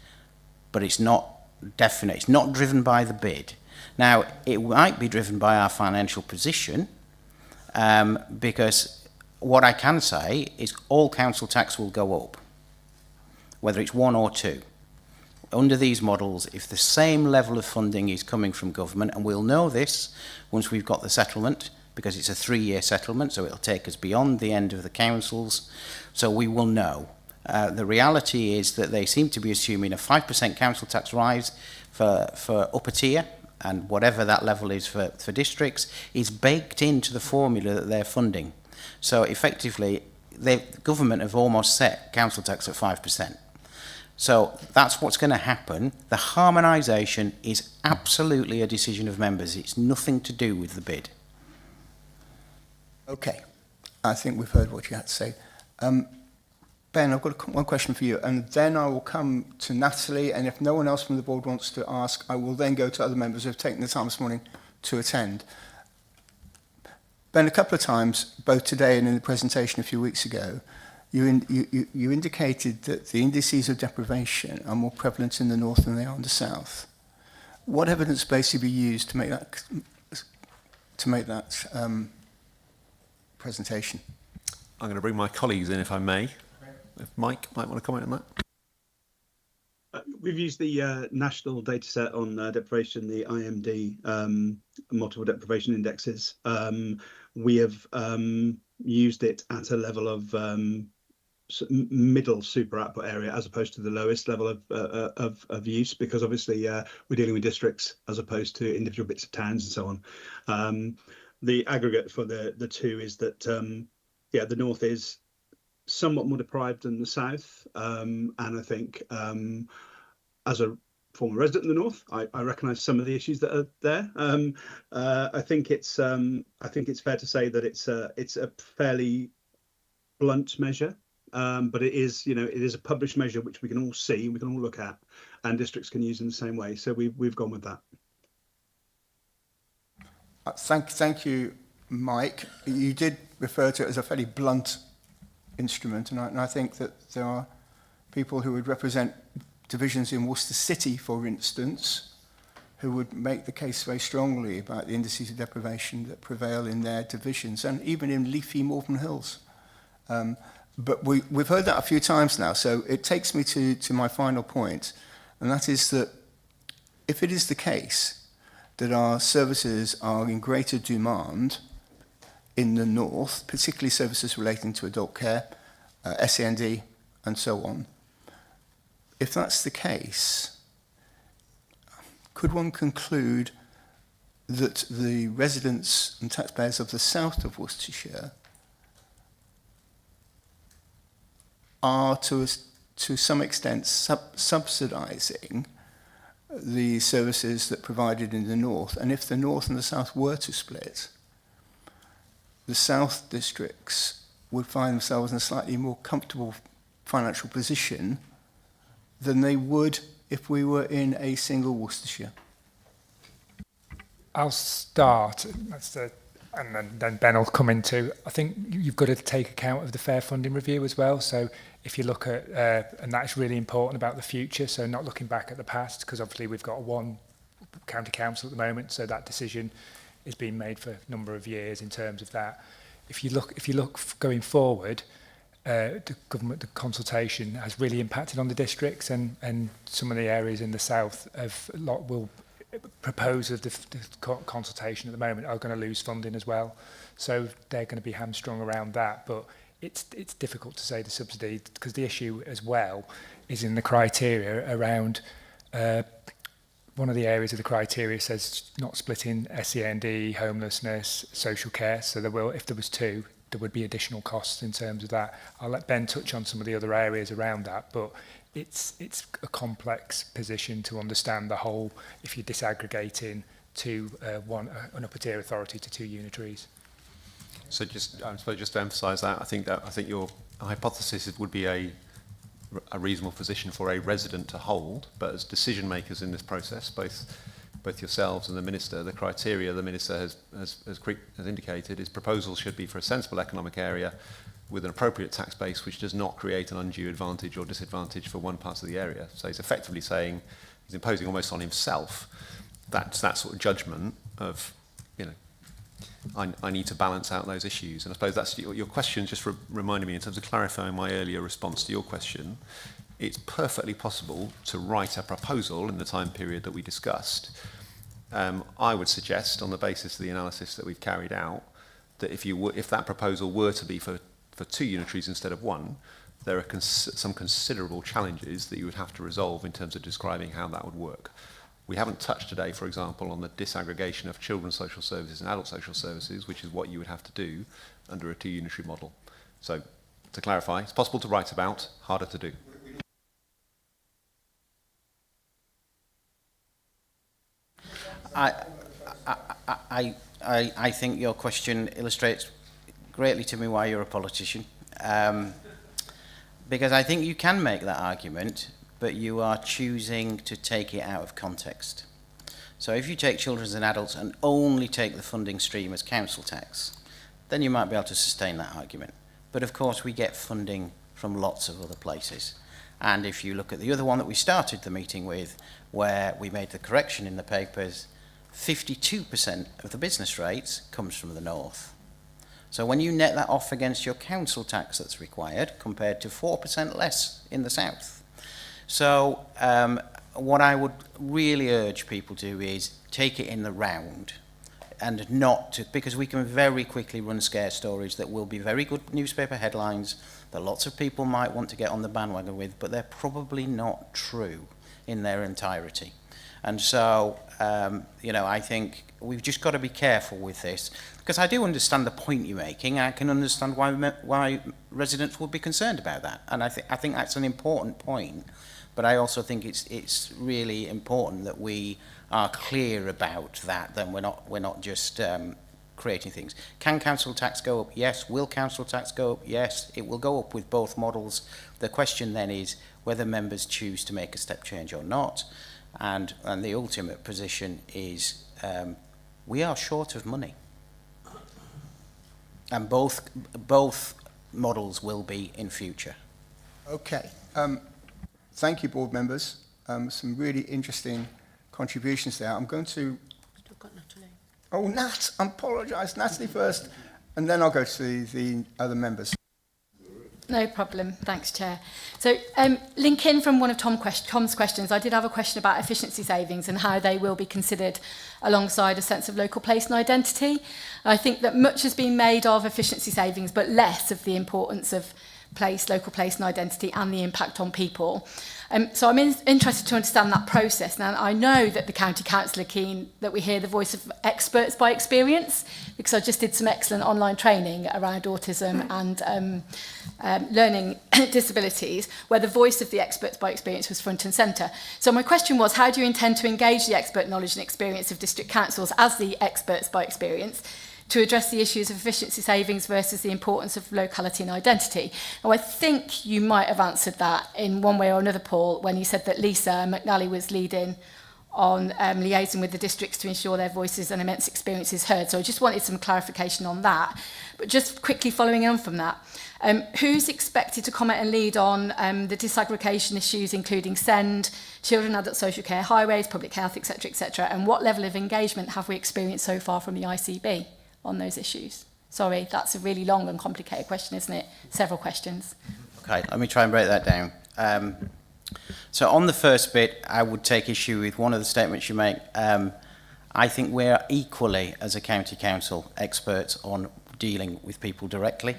But it's not definite. It's not driven by the bid. Now, it might be driven by our financial position, because what I can say is all council tax will go up, whether it's 1 or 2. Under these models, if the same level of funding is coming from government, and we'll know this once we've got the settlement, because it's a 3-year settlement, so it'll take us beyond the end of the councils, so we will know. The reality is that they seem to be assuming a 5% council tax rise for upper tier, and whatever that level is for districts, is baked into the formula that they're funding. So effectively, the government have almost set council tax at 5%. So that's what's going to happen. The harmonisation is absolutely a decision of members. It's nothing to do with the bid. Okay, I think we've heard what you had to say. Ben, I've got one question for you, and then I will come to Natalie, and if no one else from the board wants to ask, I will then go to other members who have taken the time this morning to attend. Ben, a couple of times, both today and in the presentation a few weeks ago, you indicated that the indices of deprivation are more prevalent in the north than they are in the south. What evidence base have you used to make that presentation? I'm going to bring my colleagues in, if I may. If Mike might want to comment on that. We've used the national data set on deprivation, the IMD multiple deprivation indexes. We have used it at a level of middle super output area as opposed to the lowest level of use, because obviously we're dealing with districts as opposed to individual bits of towns and so on. The aggregate for the two is that the north is somewhat more deprived than the south, and I think as a former resident in the north, I recognise some of the issues that are there. I think it's fair to say that it's a fairly blunt measure, but it is a published measure which we can all see, we can all look at, and districts can use in the same way. So we've gone with that. Thank you, Mike. You did refer to it as a fairly blunt instrument, and I think that there are people who would represent divisions in Worcester City, for instance, who would make the case very strongly about the indices of deprivation that prevail in their divisions, and even in leafy Malvern Hills. But we've heard that a few times now, so it takes me to my final point, and that is that if it is the case that our services are in greater demand in the north, particularly services relating to adult care, SEND, and so on, if that's the case, could one conclude that the residents and taxpayers of the south of Worcestershire are to some extent subsidising the services that are provided in the north? And if the north and the south were to split, the south districts would find themselves in a slightly more comfortable financial position than they would if we were in a single Worcestershire. I'll start, and then Ben will come into. I think you've got to take account of the fair funding review as well. So if you look at, and that's really important about the future, so not looking back at the past, because obviously we've got one county council at the moment, so that decision is being made for a number of years in terms of that. If you look going forward, the government, the consultation has really impacted on the districts, and some of the areas in the south will propose of the consultation at the moment are going to lose funding as well. So they're going to be hamstrung around that. But it's difficult to say the subsidy, because the issue as well is in the criteria around one of the areas of the criteria says not splitting SEND, homelessness, social care. So there will, if there was two, there would be additional costs in terms of that. I'll let Ben touch on some of the other areas around that, but it's a complex position to understand the whole if you're disaggregating to an upper tier authority to two unitaries. So I suppose just to emphasise that, I think your hypothesis would be a reasonable position for a resident to hold, but as decision makers in this process, both yourselves and the Minister, the criteria the Minister has indicated is proposals should be for a sensible economic area with an appropriate tax base which does not create an undue advantage or disadvantage for one part of the area. So he's effectively saying, he's imposing almost on himself that sort of judgment of, I need to balance out those issues. And I suppose that's your question just reminded me, in terms of clarifying my earlier response to your question, it's perfectly possible to write a proposal in the time period that we discussed. I would suggest, on the basis of the analysis that we've carried out, that if that proposal were to be for 2 unitaries instead of 1, there are some considerable challenges that you would have to resolve in terms of describing how that would work. We haven't touched today, for example, on the disaggregation of children's social services and adult social services, which is what you would have to do under a 2 unitary model. So, to clarify, it's possible to write about, harder to do. I think your question illustrates greatly to me why you're a politician. Because I think you can make that argument, but you are choosing to take it out of context. So if you take children and adults and only take the funding stream as council tax, then you might be able to sustain that argument. But of course we get funding from lots of other places. And if you look at the other one that we started the meeting with, where we made the correction in the papers, 52% of the business rates comes from the north. So when you net that off against your council tax that's required, compared to 4% less in the south. So what I would really urge people to do is take it in the round, and not to, because we can very quickly run scare stories that will be very good newspaper headlines that lots of people might want to get on the bandwagon with, but they're probably not true in their entirety. And so, I think we've just got to be careful with this, because I do understand the point you're making. I can understand why residents would be concerned about that, and I think that's an important point. But I also think it's really important that we are clear about that. Then we're not just creating things. Can council tax go up? Yes. Will council tax go up? Yes. It will go up with both models. The question then is whether members choose to make a step change or not. And the ultimate position is we are short of money, and both models will be in future. Okay. Thank you, board members. Some really interesting contributions there. I'm going to... Still got Natalie. Oh, Nat, I apologise. Natalie first, and then I'll go to the other members. No problem. Thanks, Chair. So, link in from one of Tom's questions, I did have a question about efficiency savings and how they will be considered alongside a sense of local place and identity. I think that much has been made of efficiency savings, but less of the importance of local place and identity and the impact on people. So I'm interested to understand that process. Now, I know that the County Council are keen that we hear the voice of experts by experience, because I just did some excellent online training around autism and learning disabilities, where the voice of the experts by experience was front and centre. So my question was, how do you intend to engage the expert knowledge and experience of district councils as the experts by experience to address the issues of efficiency savings versus the importance of locality and identity? Now, I think you might have answered that in one way or another, Paul, when you said that Lisa McNally was leading on liaising with the districts to ensure their voices and immense experiences heard. So I just wanted some clarification on that. But just quickly following on from that, who's expected to comment and lead on the disaggregation issues, including SEND, children, adult social care, highways, public health, etc., and what level of engagement have we experienced so far from the ICB on those issues? Sorry, that's a really long and complicated question, isn't it? Several questions. Okay, let me try and break that down. So on the first bit, I would take issue with one of the statements you make. I think we're equally, as a county council, experts on dealing with people directly.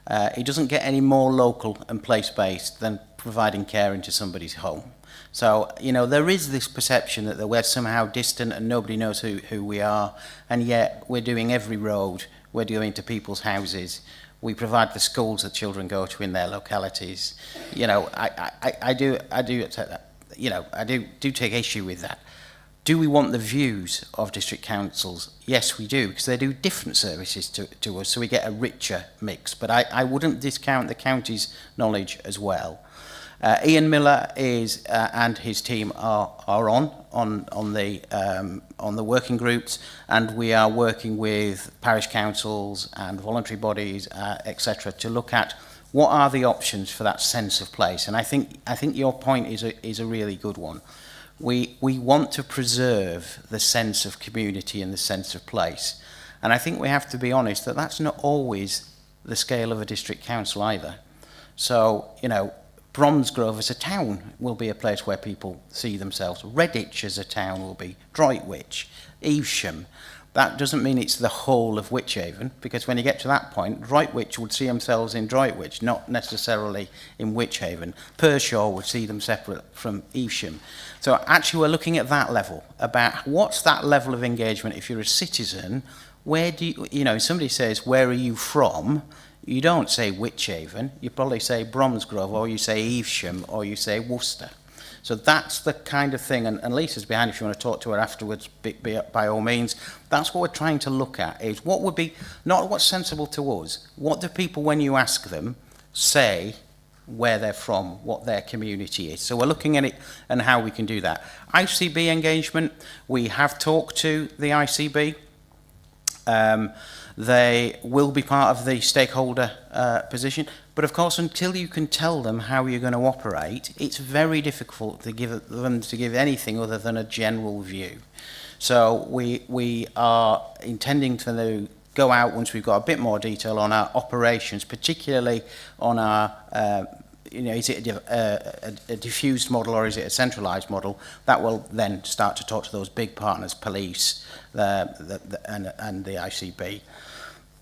It doesn't get any more local and place-based than providing care into somebody's home. So, there is this perception that we're somehow distant and nobody knows who we are, and yet we're doing every road, we're going to people's houses, we provide the schools that children go to in their localities. I do take that. I do take issue with that. Do we want the views of district councils? Yes, we do, because they do different services to us, so we get a richer mix. But I wouldn't discount the county's knowledge as well. Ian Miller is and his team are on the working groups, and we are working with parish councils and voluntary bodies, etc., to look at what are the options for that sense of place. And I think your point is a really good one. We want to preserve the sense of community and the sense of place. And I think we have to be honest that that's not always the scale of a district council either. So, you know, Bromsgrove as a town will be a place where people see themselves. Redditch as a town will be. Droitwich, Evesham. That doesn't mean it's the whole of Wychavon, because when you get to that point, Droitwich would see themselves in Droitwich, not necessarily in Wychavon. Pershore would see them separate from Evesham. So actually we're looking at that level, about what's that level of engagement if you're a citizen. Where do you know, if somebody says, where are you from? You don't say Wychavon, you probably say Bromsgrove, or you say Evesham, or you say Worcester. So that's the kind of thing, and Lisa's behind if you want to talk to her afterwards, by all means. That's what we're trying to look at, is what would be, not what's sensible to us, what do people, when you ask them, say where they're from, what their community is. So we're looking at it and how we can do that. ICB engagement, we have talked to the ICB. They will be part of the stakeholder position. But of course, until you can tell them how you're going to operate, it's very difficult to give them to give anything other than a general view. So we are intending to go out once we've got a bit more detail on our operations, particularly on our, is it a diffused model or is it a centralised model? That will then start to talk to those big partners, police and the ICB.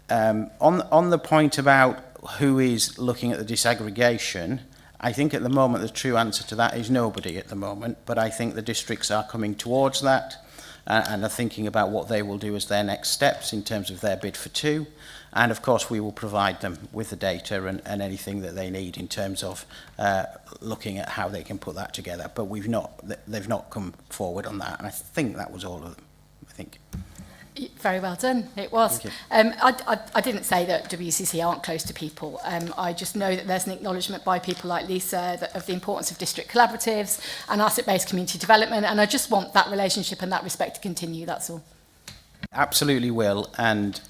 On the point about who is looking at the disaggregation, I think at the moment the true answer to that is nobody at the moment, but I think the districts are coming towards that and are thinking about what they will do as their next steps in terms of their bid for 2. And of course we will provide them with the data and anything that they need in terms of looking at how they can put that together. But they've not come forward on that, and I think that was all of them, I think. Very well done. It was. I didn't say that WCC aren't close to people. I just know that there's an acknowledgement by people like Lisa of the importance of district collaboratives and asset-based community development, and I just want that relationship and that respect to continue, that's all. Absolutely will, and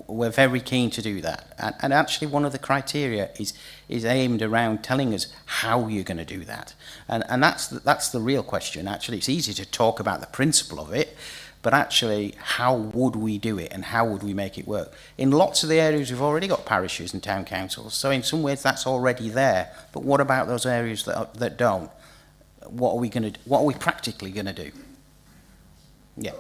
we're very keen to do that. And actually one of the criteria is aimed around telling us how you're going to do that. And that's the real question. Actually, it's easy to talk about the principle of it, but actually, how would we do it and how would we make it work? In lots of the areas, we've already got parishes and town councils, so in some ways that's already there. But what about those areas that don't? What are we practically going to do? Yeah.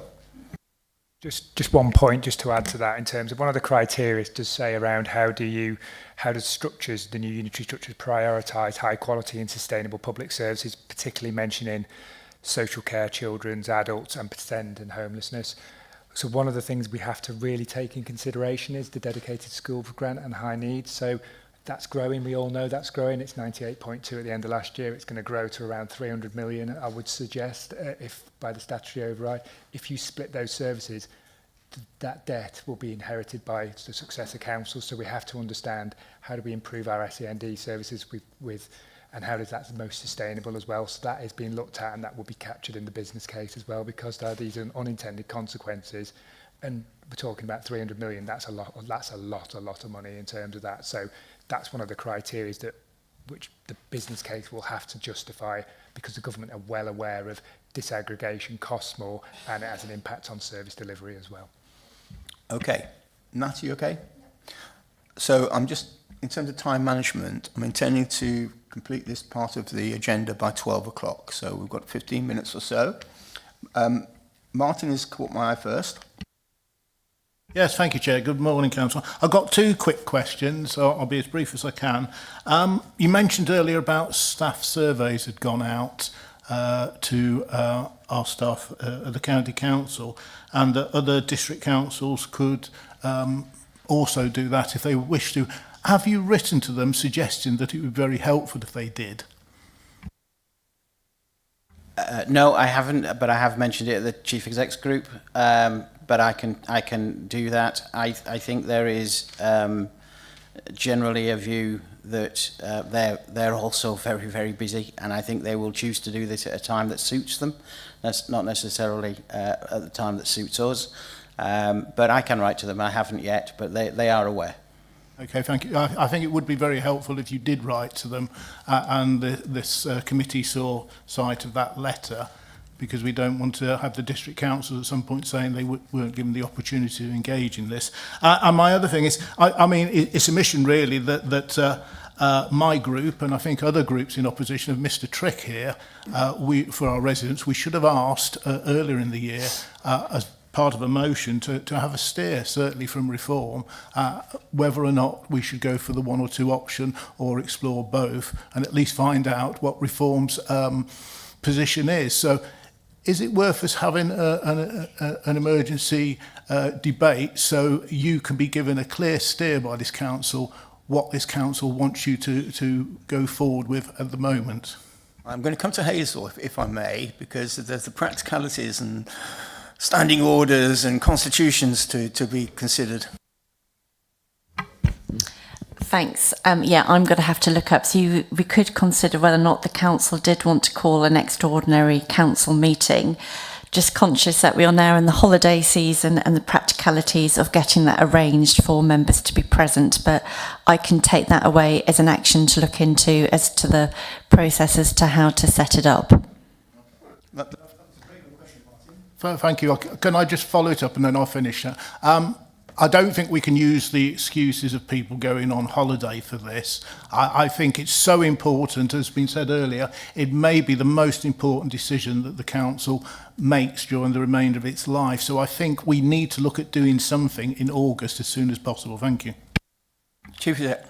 Just one point, just to add to that, in terms of one of the criteria does say around how does structures, the new unitary structures, prioritise high quality and sustainable public services, particularly mentioning social care, children's, adults, and pretend and homelessness. So one of the things we have to really take in consideration is the dedicated school for grant and high needs. So that's growing. We all know that's growing. It's 98.2 at the end of last year. It's going to grow to around 300 million, I would suggest, if by the statutory override. If you split those services, that debt will be inherited by the successor councils. So we have to understand how do we improve our SEND services with and how does that most sustainable as well. So that is being looked at, and that will be captured in the business case as well, because there are these unintended consequences. And we're talking about 300 million. That's a lot of money in terms of that. So that's one of the criteria which the business case will have to justify, because the government are well aware of disaggregation costs more and it has an impact on service delivery as well. Okay. Nat, you okay? So I'm just, in terms of time management, I'm intending to complete this part of the agenda by 12 o'clock. So we've got 15 minutes or so. Martin has caught my eye first. Yes, thank you, Chair. Good morning, Councillor. I've got 2 quick questions, so I'll be as brief as I can. You mentioned earlier about staff surveys had gone out to our staff at the County Council, and that other district councils could also do that if they wish to. Have you written to them suggesting that it would be very helpful if they did? No, I haven't, but I have mentioned it at the Chief Execs group. But I can do that. I think there is generally a view that they're also very, very busy, and I think they will choose to do this at a time that suits them. That's not necessarily at the time that suits us. But I can write to them. I haven't yet, but they are aware. Okay, thank you. I think it would be very helpful if you did write to them and this committee saw sight of that letter, because we don't want to have the district council at some point saying they weren't given the opportunity to engage in this. And my other thing is, I mean, it's a mission really that my group, and I think other groups in opposition, have missed a trick here. For our residents, we should have asked earlier in the year, as part of a motion, to have a steer, certainly from Reform, whether or not we should go for the one or two option or explore both, and at least find out what Reform's position is. So is it worth us having an emergency debate so you can be given a clear steer by this council what this council wants you to go forward with at the moment? I'm going to come to Hazel, if I may, because there's the practicalities and standing orders and constitutions to be considered. Thanks. Yeah, I'm going to have to look up. So we could consider whether or not the council did want to call an extraordinary council meeting. Just conscious that we are now in the holiday season and the practicalities of getting that arranged for members to be present. But I can take that away as an action to look into as to the process as to how to set it up. Thank you. Can I just follow it up and then I'll finish? I don't think we can use the excuses of people going on holiday for this. I think it's so important, as has been said earlier, it may be the most important decision that the council makes during the remainder of its life. So I think we need to look at doing something in August as soon as possible. Thank you. Chief Exec.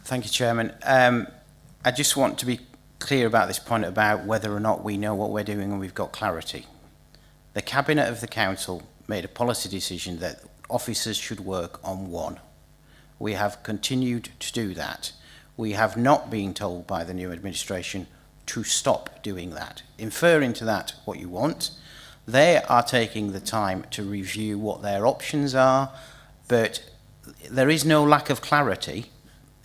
Thank you, Chairman. I just want to be clear about this point about whether or not we know what we're doing and we've got clarity. The Cabinet of the Council made a policy decision that officers should work on one. We have continued to do that. We have not been told by the new administration to stop doing that. Inferring to that what you want, they are taking the time to review what their options are, but there is no lack of clarity.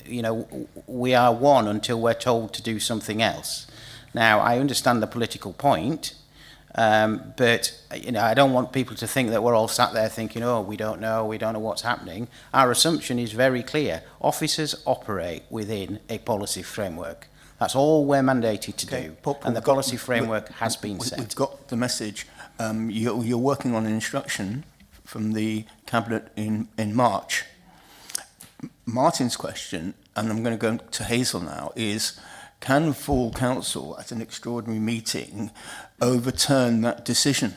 You know, we are one until we're told to do something else. Now, I understand the political point, but you know, I don't want people to think that we're all sat there thinking, oh, we don't know what's happening. Our assumption is very clear. Officers operate within a policy framework. That's all we're mandated to do. Paul, and the policy framework has been set. We've got the message. You're working on an instruction from the Cabinet in March. Martin's question, and I'm going to go to Hazel now, is can full council at an extraordinary meeting overturn that decision?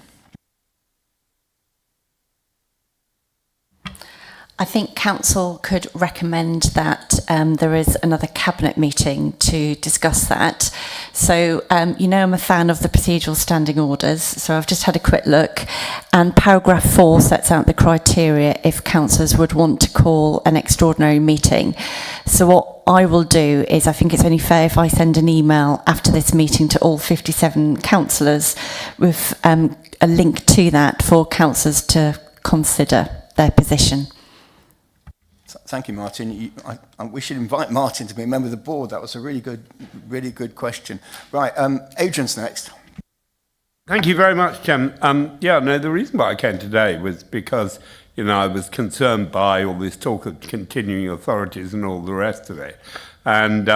I think council could recommend that there is another cabinet meeting to discuss that. So, you know, I'm a fan of the procedural standing orders. So I've just had a quick look, and paragraph 4 sets out the criteria if councillors would want to call an extraordinary meeting. So what I will do is, I think it's only fair if I send an email after this meeting to all 57 councillors with a link to that for councillors to consider their position. Thank you, Martin. We should invite Martin to be a member of the board. That was a really good question. Right, Adrian's next. Thank you very much, Chairman. Yeah, no, the reason why I came today was because, you know, I was concerned by all this talk of continuing authorities and all the rest of it. And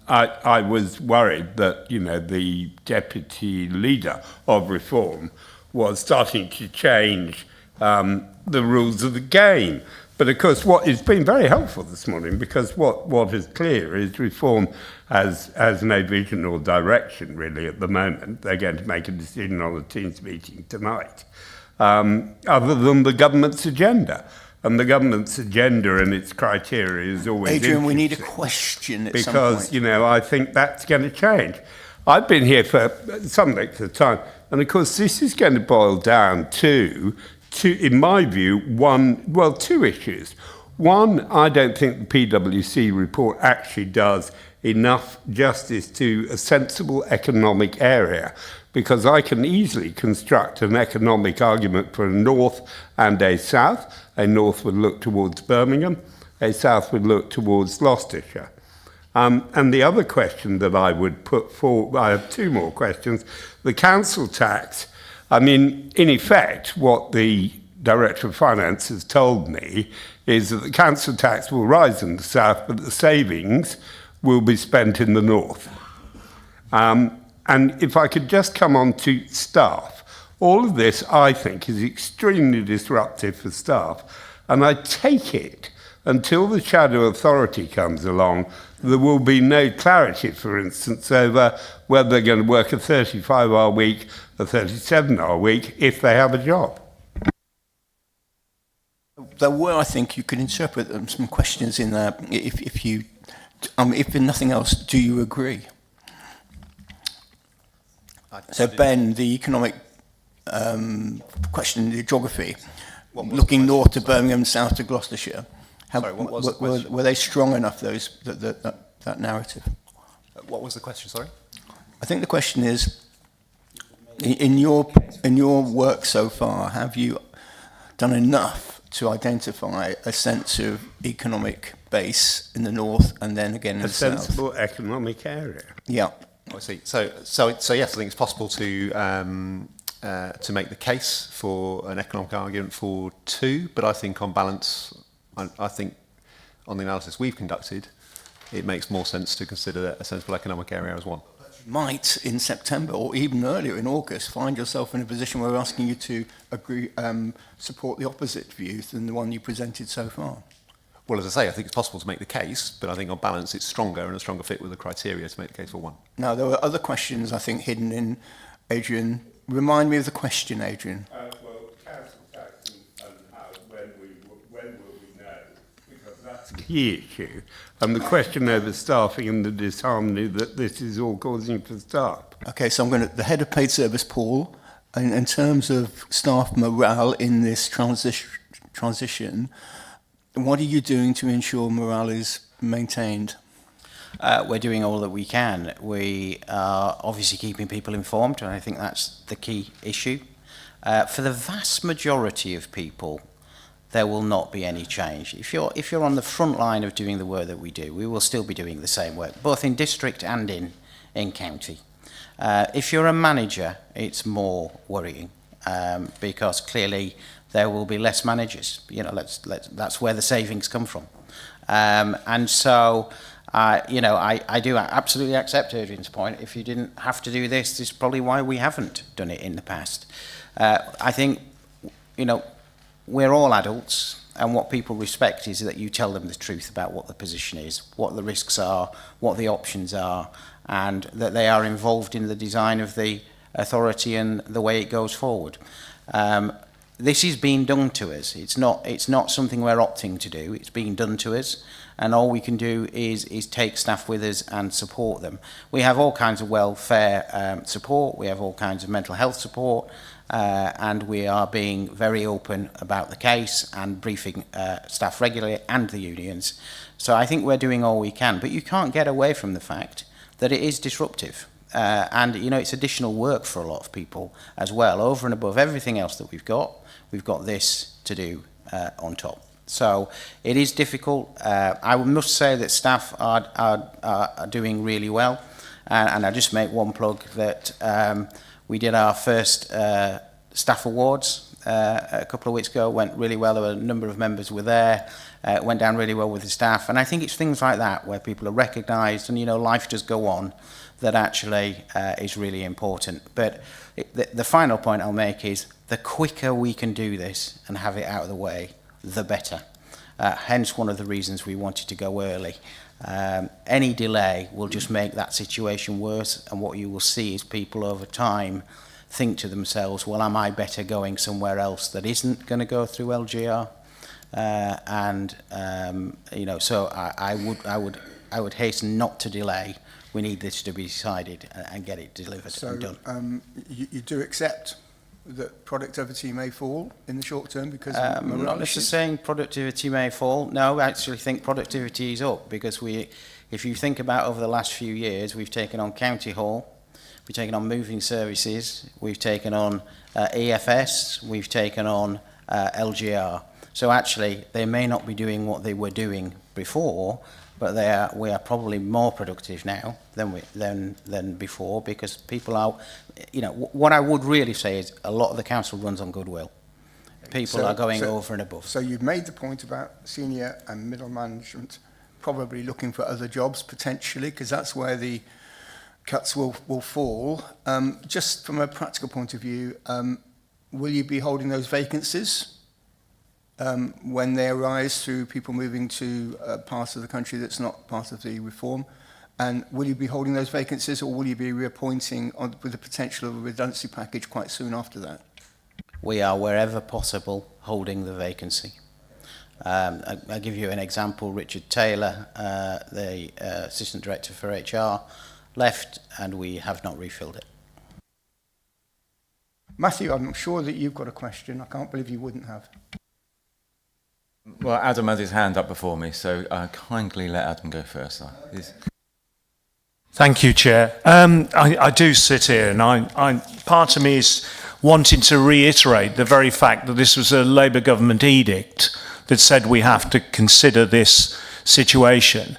I was worried that, you know, the deputy leader of Reform was starting to change the rules of the game. But of course, what has been very helpful this morning, because what is clear is Reform has no vision or direction really at the moment. They're going to make a decision on the Teams meeting tonight, other than the government's agenda. And the government's agenda and its criteria is always Adrian, we need a question at some point. Because, you know, I think that's going to change. I've been here for some length of time, and of course this is going to boil down to, in my view, two issues. One, I don't think the PwC report actually does enough justice to a sensible economic area, because I can easily construct an economic argument for a north and a south. A north would look towards Birmingham, a south would look towards Gloucestershire. And the other question that I would put forward, I have two more questions. The council tax, I mean, in effect, what the Director of Finance has told me is that the council tax will rise in the south, but the savings will be spent in the north. And if I could just come on to staff, all of this, I think, is extremely disruptive for staff. And I take it, until the shadow authority comes along, there will be no clarity, for instance, over whether they're going to work a 35-hour week, a 37-hour week, if they have a job. There were, I think, you could interpret some questions in there. If nothing else, do you agree? So Ben, the economic question, the geography, looking north to Birmingham, south to Gloucestershire, were they strong enough, that narrative? What was the question, sorry? I think the question is, in your work so far, have you done enough to identify a sense of economic base in the north and then again in the south? A sensible economic area. Yeah. I see. So yes, I think it's possible to make the case for an economic argument for two, but I think on balance, I think on the analysis we've conducted, it makes more sense to consider a sensible economic area as one. You might, in September or even earlier in August, find yourself in a position where we're asking you to agree, support the opposite view than the one you presented so far. Well, as I say, I think it's possible to make the case, but I think on balance it's stronger and a stronger fit with the criteria to make the case for one. Now, there were other questions, I think, hidden in Adrian. Remind me of the question, Adrian. Well, council tax and how, when will we know? Because that's a key issue. And the question over staffing and the disharmony that this is all causing for staff. Okay, so I'm going to, the head of paid service, Paul, in terms of staff morale in this transition, what are you doing to ensure morale is maintained? We're doing all that we can. We are obviously keeping people informed, and I think that's the key issue. For the vast majority of people, there will not be any change. If you're on the front line of doing the work that we do, we will still be doing the same work, both in district and in county. If you're a manager, it's more worrying because clearly there will be less managers. You know, that's where the savings come from. And so, I do absolutely accept Adrian's point. If you didn't have to do this, this is probably why we haven't done it in the past. I think, we're all adults, and what people respect is that you tell them the truth about what the position is, what the risks are, what the options are, and that they are involved in the design of the authority and the way it goes forward. This is being done to us. It's not something we're opting to do. It's being done to us, and all we can do is take staff with us and support them. We have all kinds of welfare support. We have all kinds of mental health support, and we are being very open about the case and briefing staff regularly and the unions. So I think we're doing all we can, but you can't get away from the fact that it is disruptive. And it's additional work for a lot of people as well. Over and above everything else that we've got this to do on top. So it is difficult. I must say that staff are doing really well. And I just make one plug that we did our first staff awards a couple of weeks ago. It went really well. There were a number of members were there. It went down really well with the staff. And I think it's things like that where people are recognised and, life does go on. That actually is really important. But the final point I'll make is the quicker we can do this and have it out of the way, the better. Hence one of the reasons we wanted to go early. Any delay will just make that situation worse, and what you will see is people over time think to themselves, well, am I better going somewhere else that isn't going to go through LGR? So I would hasten not to delay. We need this to be decided and get it delivered and done. You do accept that productivity may fall in the short term because of not necessarily saying productivity may fall. No, I actually think productivity is up because we If you think about over the last few years, we've taken on County Hall, we've taken on moving services, we've taken on EFS, we've taken on LGR. So actually, they may not be doing what they were doing before, but we are probably more productive now than before, because people are, what I would really say is a lot of the council runs on goodwill. People are going over and above. So you've made the point about senior and middle management probably looking for other jobs potentially, because that's where the cuts will fall. Just from a practical point of view, will you be holding those vacancies when they arise through people moving to parts of the country that's not part of the reform? And will you be holding those vacancies, or will you be reappointing with the potential of a redundancy package quite soon after that? We are, wherever possible, holding the vacancy. I'll give you an example. Richard Taylor, the Assistant Director for HR, left, and we have not refilled it. Matthew, I'm sure that you've got a question. I can't believe you wouldn't have. Well, Adam has his hand up before me, so kindly let Adam go first. Thank you, Chair. I do sit here, and part of me is wanting to reiterate the very fact that this was a Labour government edict that said we have to consider this situation.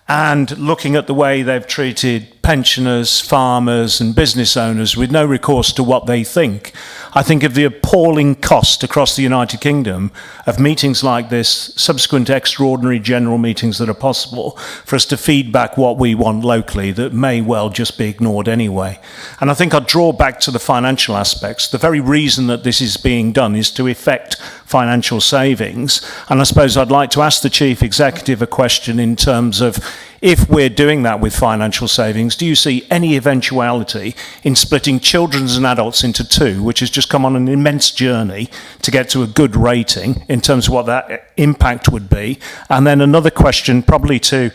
And looking at the way they've treated pensioners, farmers and business owners with no recourse to what they think, I think of the appalling cost across the United Kingdom of meetings like this, subsequent extraordinary general meetings that are possible, for us to feed back what we want locally that may well just be ignored anyway. And I think I'd draw back to the financial aspects. The very reason that this is being done is to effect financial savings. And I suppose I'd like to ask the Chief Executive a question in terms of, if we're doing that with financial savings, do you see any eventuality in splitting children's and adults into two, which has just come on an immense journey to get to a good rating in terms of what that impact would be? And then another question probably to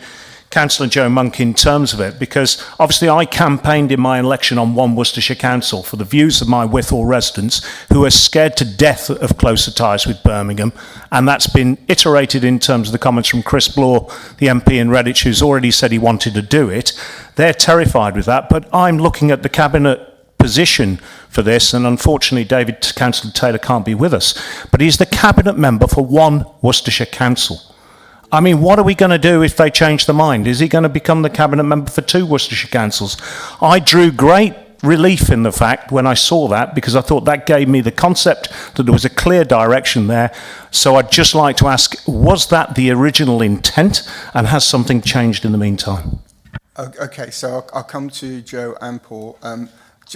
Councillor Joe Monk in terms of it, because obviously I campaigned in my election on One Worcestershire Council for the views of my Withall residents who are scared to death of closer ties with Birmingham, and that's been iterated in terms of the comments from Chris Bloor, the MP in Redditch, who's already said he wanted to do it. They're terrified with that, but I'm looking at the Cabinet position for this, and unfortunately Councillor Taylor can't be with us, but he's the Cabinet member for One Worcestershire Council. I mean, what are we going to do if they change their mind? Is he going to become the Cabinet member for two Worcestershire councils? I drew great relief in the fact when I saw that, because I thought that gave me the concept that there was a clear direction there. So I'd just like to ask, was that the original intent, and has something changed in the meantime? Okay, so I'll come to Joe and Paul.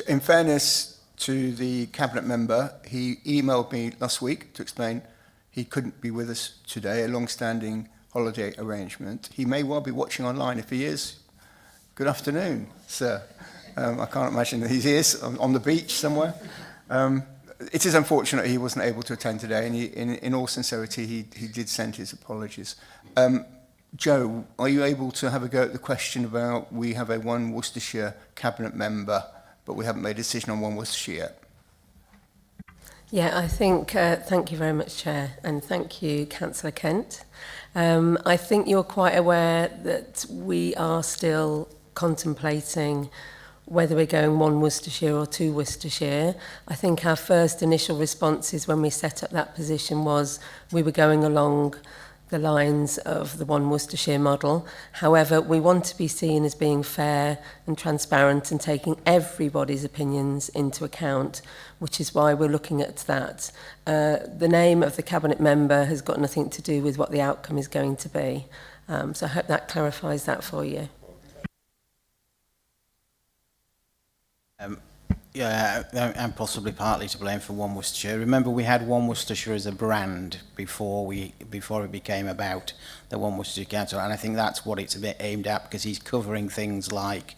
In fairness to the Cabinet member, he emailed me last week to explain he couldn't be with us today, a long-standing holiday arrangement. He may well be watching online. If he is, good afternoon, sir. I can't imagine that he is on the beach somewhere. It is unfortunate he wasn't able to attend today, and in all sincerity, he did send his apologies. Joe, are you able to have a go at the question about, we have a One Worcestershire Cabinet member, but we haven't made a decision on One Worcestershire yet? Yeah, I think, thank you very much, Chair, and thank you, Councillor Kent. I think you're quite aware that we are still contemplating whether we're going One Worcestershire or two Worcestershire. I think our first initial responses when we set up that position was we were going along the lines of the One Worcestershire model. However, we want to be seen as being fair and transparent and taking everybody's opinions into account, which is why we're looking at that. The name of the Cabinet member has got nothing to do with what the outcome is going to be. So I hope that clarifies that for you. Yeah, I'm possibly partly to blame for One Worcestershire. Remember, we had One Worcestershire as a brand before it became about the One Worcestershire Council, and I think that's what it's a bit aimed at, because he's covering things like,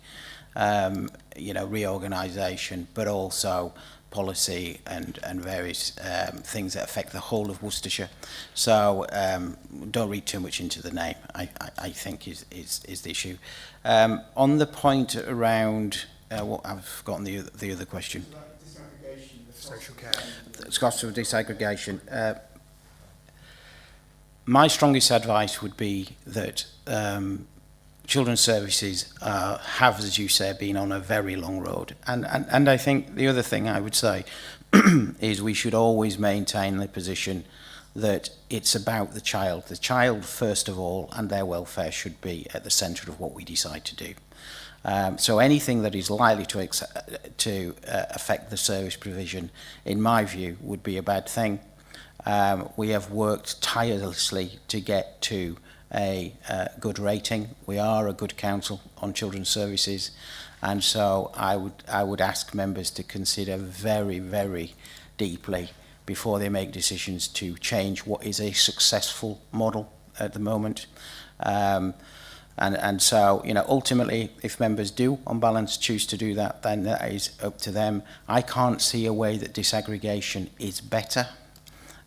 reorganisation, but also policy and various things that affect the whole of Worcestershire. So don't read too much into the name, I think is the issue. On the point around I've forgotten the other question. Social care. The cost of desegregation. My strongest advice would be that children's services have, as you say, been on a very long road. And I think the other thing I would say is we should always maintain the position that it's about the child. The child, first of all, and their welfare should be at the centre of what we decide to do. So anything that is likely to affect the service provision, in my view, would be a bad thing. We have worked tirelessly to get to a good rating. We are a good council on children's services, and so I would ask members to consider very, very deeply before they make decisions to change what is a successful model at the moment. And so, you know, ultimately, if members do, on balance, choose to do that, then that is up to them. I can't see a way that disaggregation is better.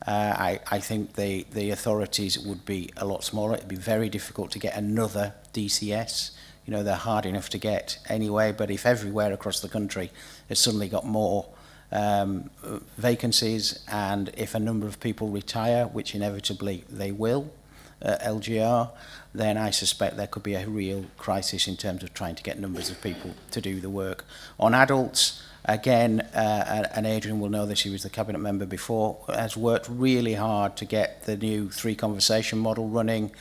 I think the authorities would be a lot smaller. It'd be very difficult to get another DCS. You know, they're hard enough to get anyway, but if everywhere across the country has suddenly got more vacancies, and if a number of people retire, which inevitably they will, LGR, then I suspect there could be a real crisis in terms of trying to get numbers of people to do the work. On adults, again, and Adrian will know this, he was the cabinet member before, has worked really hard to get the new 3 conversation model running,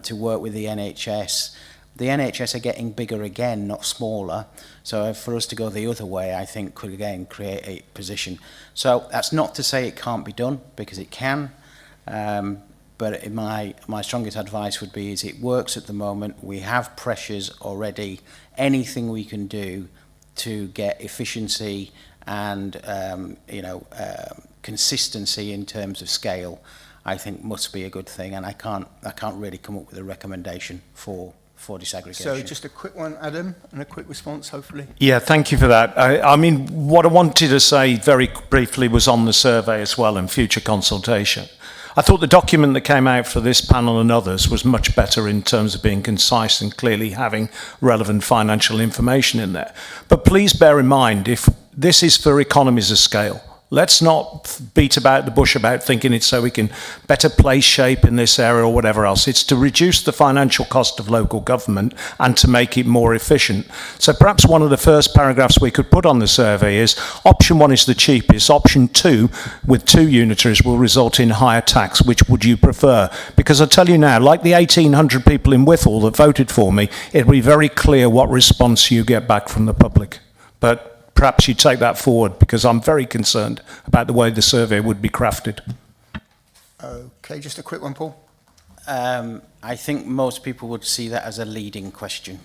to work with the NHS. The NHS are getting bigger again, not smaller. So for us to go the other way, I think could again create a position. So that's not to say it can't be done, because it can. But my strongest advice would be is it works at the moment. We have pressures already. Anything we can do to get efficiency and consistency in terms of scale, I think must be a good thing. And I can't really come up with a recommendation for disaggregation. So just a quick one, Adam, and a quick response, hopefully. Yeah, thank you for that. I mean, what I wanted to say very briefly was on the survey as well and future consultation. I thought the document that came out for this panel and others was much better in terms of being concise and clearly having relevant financial information in there. But please bear in mind, if this is for economies of scale, let's not beat about the bush about thinking it's so we can better place shape in this area or whatever else. It's to reduce the financial cost of local government and to make it more efficient. So perhaps one of the first paragraphs we could put on the survey is option 1 is the cheapest. Option 2 with 2 unitaries will result in higher tax. Which would you prefer? Because I tell you now, like the 1,800 people in Withall that voted for me, it'll be very clear what response you get back from the public. But perhaps you take that forward, because I'm very concerned about the way the survey would be crafted. Okay, just a quick one, Paul. I think most people would see that as a leading question.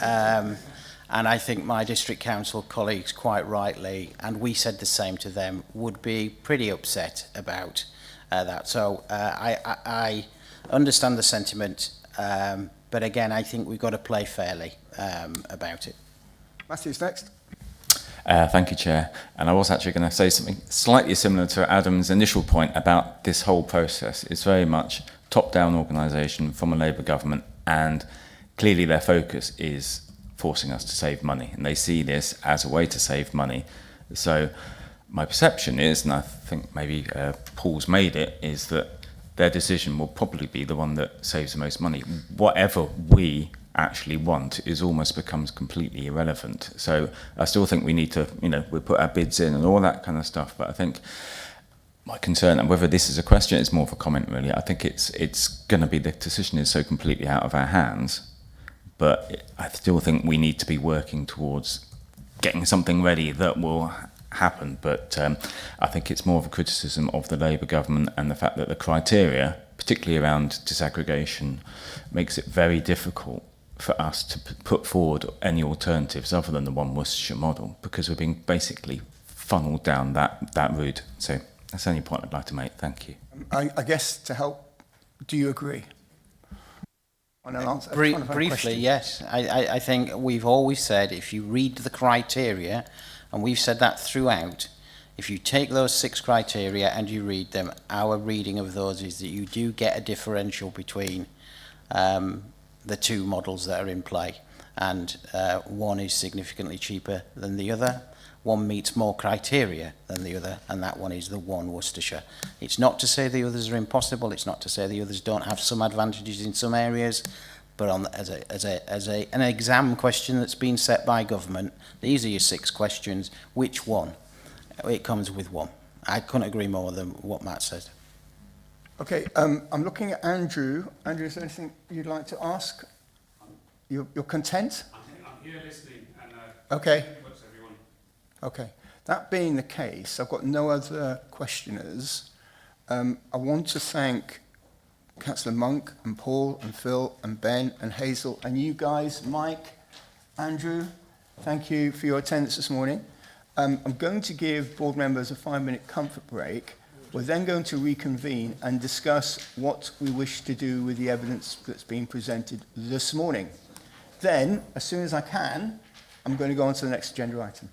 And I think my district council colleagues, quite rightly, and we said the same to them, would be pretty upset about that. So I understand the sentiment, but again, I think we've got to play fairly about it. Matthew's next. Thank you, Chair. And I was actually going to say something slightly similar to Adam's initial point about this whole process. It's very much top-down organisation from a Labour government, and clearly their focus is forcing us to save money, and they see this as a way to save money. So my perception is, and I think maybe Paul's made it, is that their decision will probably be the one that saves the most money. Whatever we actually want is almost becomes completely irrelevant. So I still think we need to, we put our bids in and all that kind of stuff, but I think my concern, and whether this is a question, it's more of a comment really, I think it's going to be the decision is so completely out of our hands, but I still think we need to be working towards getting something ready that will happen. But I think it's more of a criticism of the Labour government and the fact that the criteria, particularly around disaggregation, makes it very difficult for us to put forward any alternatives other than the one Worcestershire model, because we're being basically funneled down that route. So that's the only point I'd like to make. Thank you. I guess to help, do you agree? Briefly, yes. I think we've always said if you read the criteria, and we've said that throughout, if you take those 6 criteria and you read them, our reading of those is that you do get a differential between the 2 models that are in play, and one is significantly cheaper than the other. One meets more criteria than the other, and that one is the one Worcestershire. It's not to say the others are impossible, it's not to say the others don't have some advantages in some areas, but an exam question that's been set by government. These are your 6 questions. Which one? It comes with one. I couldn't agree more than what Matt said. Okay, I'm looking at Andrew. Andrew, is there anything you'd like to ask? You're content? I'm here listening. And, okay. Everyone. Okay. That being the case, I've got no other questioners. I want to thank Councillor Monk and Paul and Phil and Ben and Hazel and you guys, Mike, Andrew, thank you for your attendance this morning. I'm going to give board members a 5-minute comfort break. We're then going to reconvene and discuss what we wish to do with the evidence that's been presented this morning. Then, as soon as I can, I'm going to go on to the next agenda item.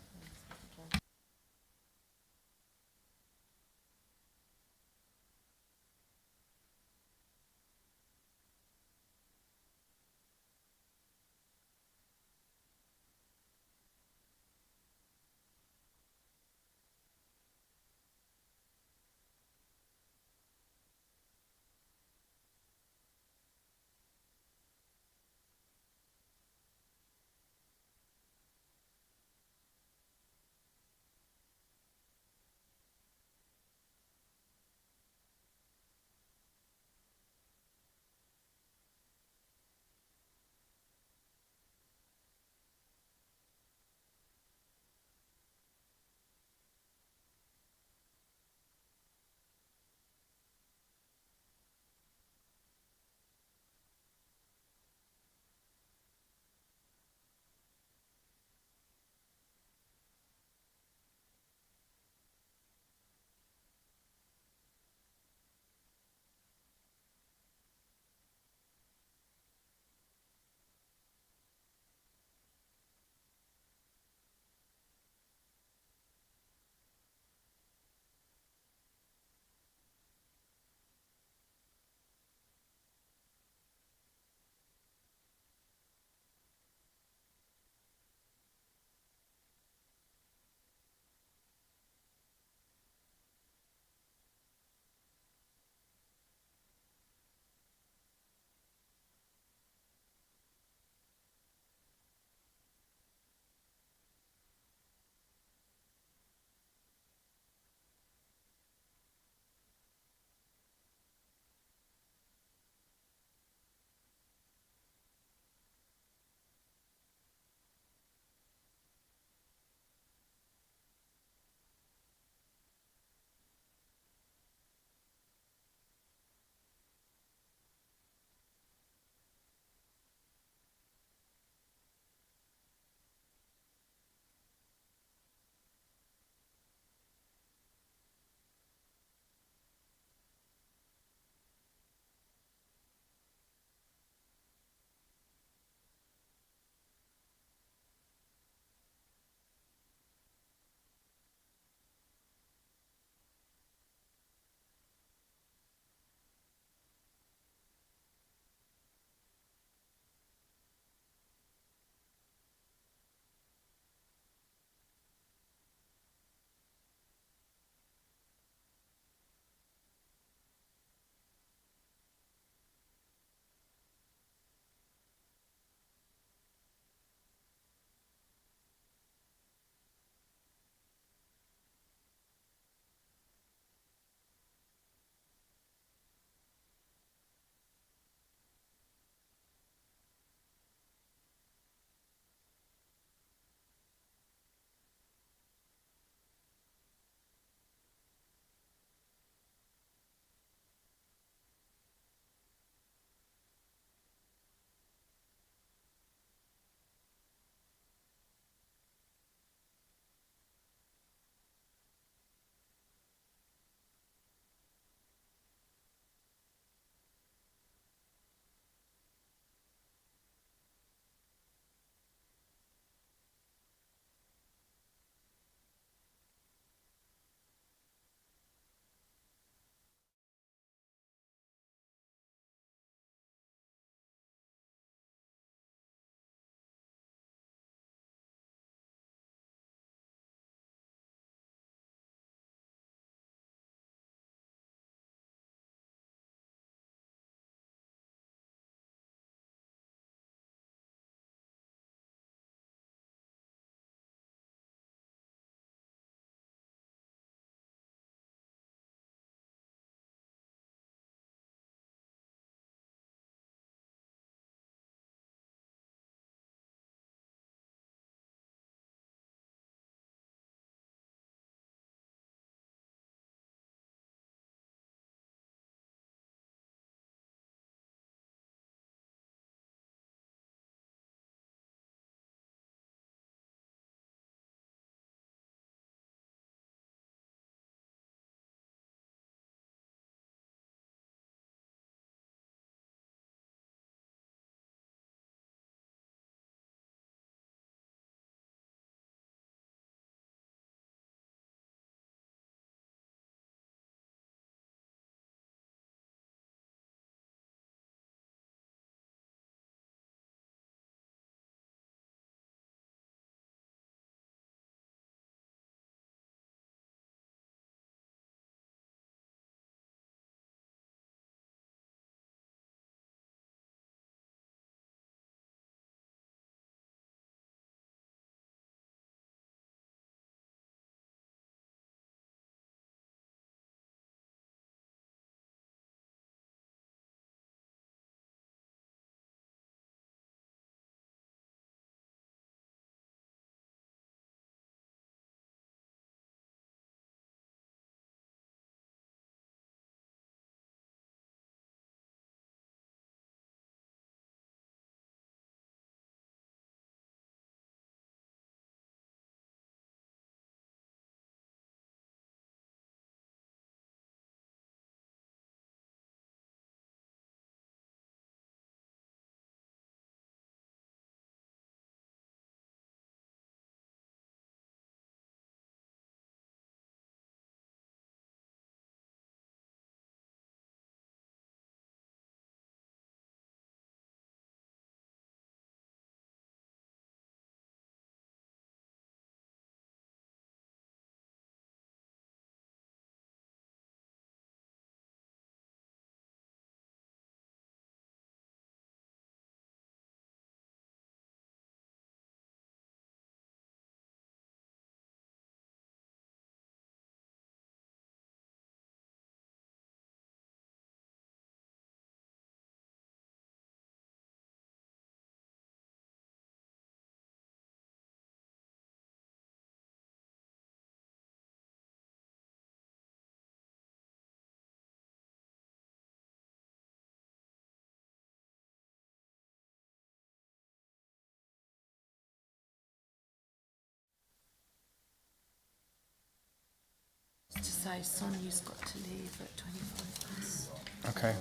say Sonia's got to leave at 25 past. Okay.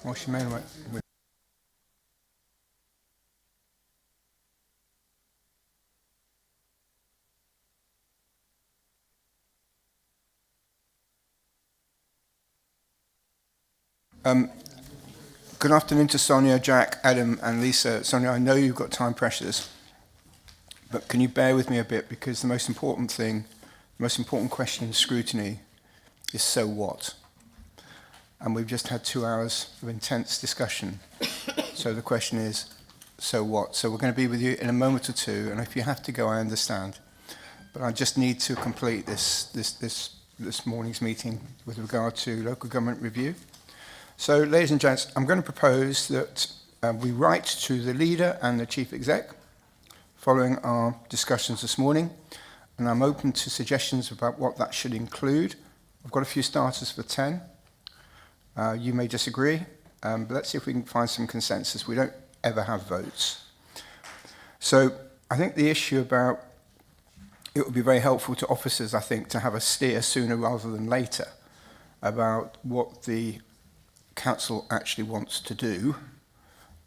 Well, she may wait. Good afternoon to Sonia, Jack, Adam and Lisa. Sonia, I know you've got time pressures, but can you bear with me a bit, because the most important thing, the most important question in scrutiny is so what? And we've just had 2 hours of intense discussion. So the question is, so what? So we're going to be with you in a moment or two, and if you have to go, I understand. But I just need to complete this morning's meeting with regard to local government review. So, ladies and gents, I'm going to propose that we write to the leader and the chief exec following our discussions this morning, and I'm open to suggestions about what that should include. I've got a few starters for 10. You may disagree, but let's see if we can find some consensus. We don't ever have votes. So I think the issue about it would be very helpful to officers, I think, to have a steer sooner rather than later about what the council actually wants to do,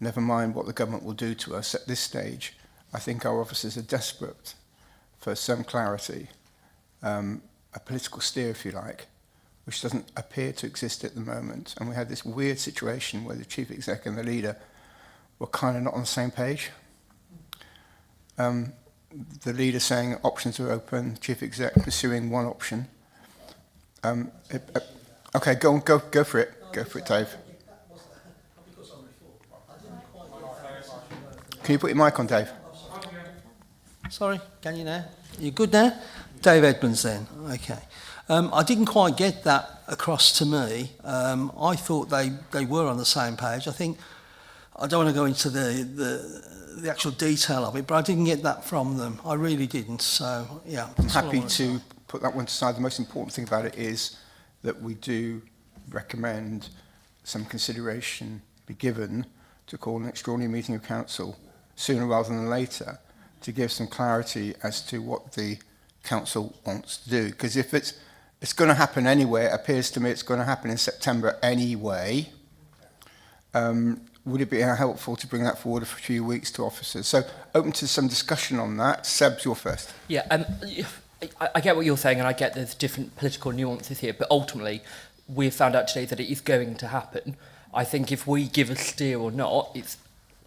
never mind what the government will do to us at this stage. I think our officers are desperate for some clarity, a political steer, if you like, which doesn't appear to exist at the moment. And we had this weird situation where the chief exec and the leader were kind of not on the same page. The leader saying options are open, chief exec pursuing one option. Okay, go for it. Go for it, Dave. Can you put your mic on, Dave? Sorry, can you now? You good now? Dave Edmonds then, okay. I didn't quite get that across to me. I thought they were on the same page. I think, I don't want to go into the actual detail of it, but I didn't get that from them. I really didn't, so yeah. I'm happy to put that one aside. The most important thing about it is that we do recommend some consideration be given to call an extraordinary meeting of council sooner rather than later to give some clarity as to what the council wants to do. Because if it's going to happen anyway, it appears to me it's going to happen in September anyway, would it be helpful to bring that forward a few weeks to officers? So open to some discussion on that. Seb's, you're first. Yeah, I get what you're saying, and I get there's different political nuances here, but ultimately, we've found out today that it is going to happen. I think if we give a steer or not, it's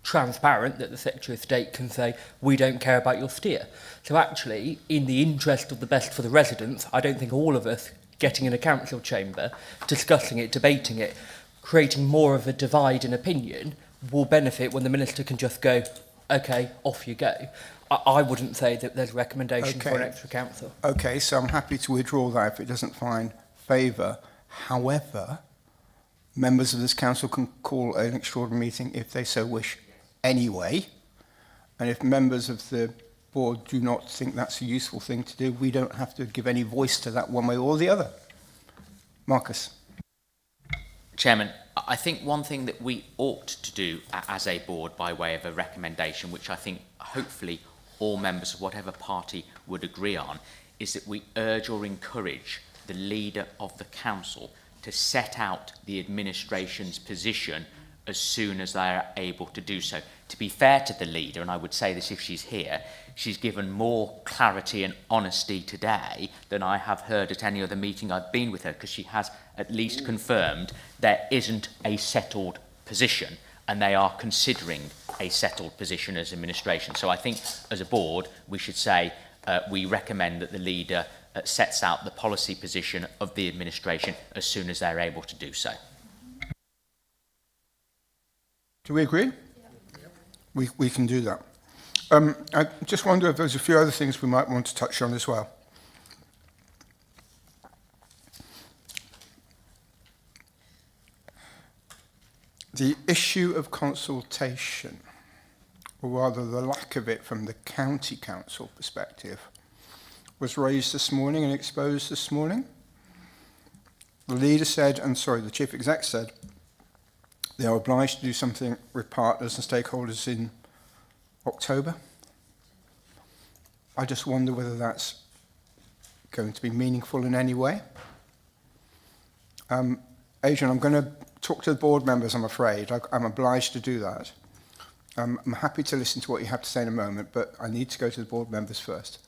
transparent that the Secretary of State can say, we don't care about your steer. So actually, in the interest of the best for the residents, I don't think all of us getting in a council chamber, discussing it, debating it, creating more of a divide in opinion will benefit when the Minister can just go, OK, off you go. I wouldn't say that there's a recommendation for an extra council. OK, so I'm happy to withdraw that if it doesn't find favour. However, members of this council can call an extraordinary meeting if they so wish anyway. And if members of the board do not think that's a useful thing to do, we don't have to give any voice to that one way or the other. Marcus. Chairman, I think one thing that we ought to do as a board by way of a recommendation, which I think hopefully all members of whatever party would agree on, is that we urge or encourage the leader of the council to set out the administration's position as soon as they are able to do so. To be fair to the leader, and I would say this if she's here, she's given more clarity and honesty today than I have heard at any other meeting I've been with her, because she has at least confirmed there isn't a settled position, and they are considering a settled position as administration. So I think as a board we should say we recommend that the leader sets out the policy position of the administration as soon as they're able to do so. Do we agree? Yeah. We can do that. I just wonder if there's a few other things we might want to touch on as well. The issue of consultation, or rather the lack of it from the county council perspective, was raised this morning and exposed this morning. The leader said, the chief exec said, they are obliged to do something with partners and stakeholders in October. I just wonder whether that's going to be meaningful in any way. Adrian, I'm going to talk to the board members, I'm afraid. I'm obliged to do that. I'm happy to listen to what you have to say in a moment, but I need to go to the board members first.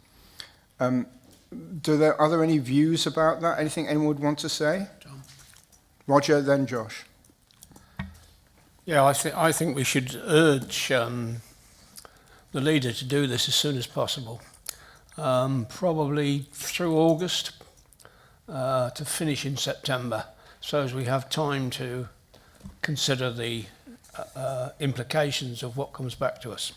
Are there any views about that? Anything anyone would want to say? John. Roger, then Josh. Yeah, I think we should urge the leader to do this as soon as possible. Probably through August to finish in September, so as we have time to consider the implications of what comes back to us.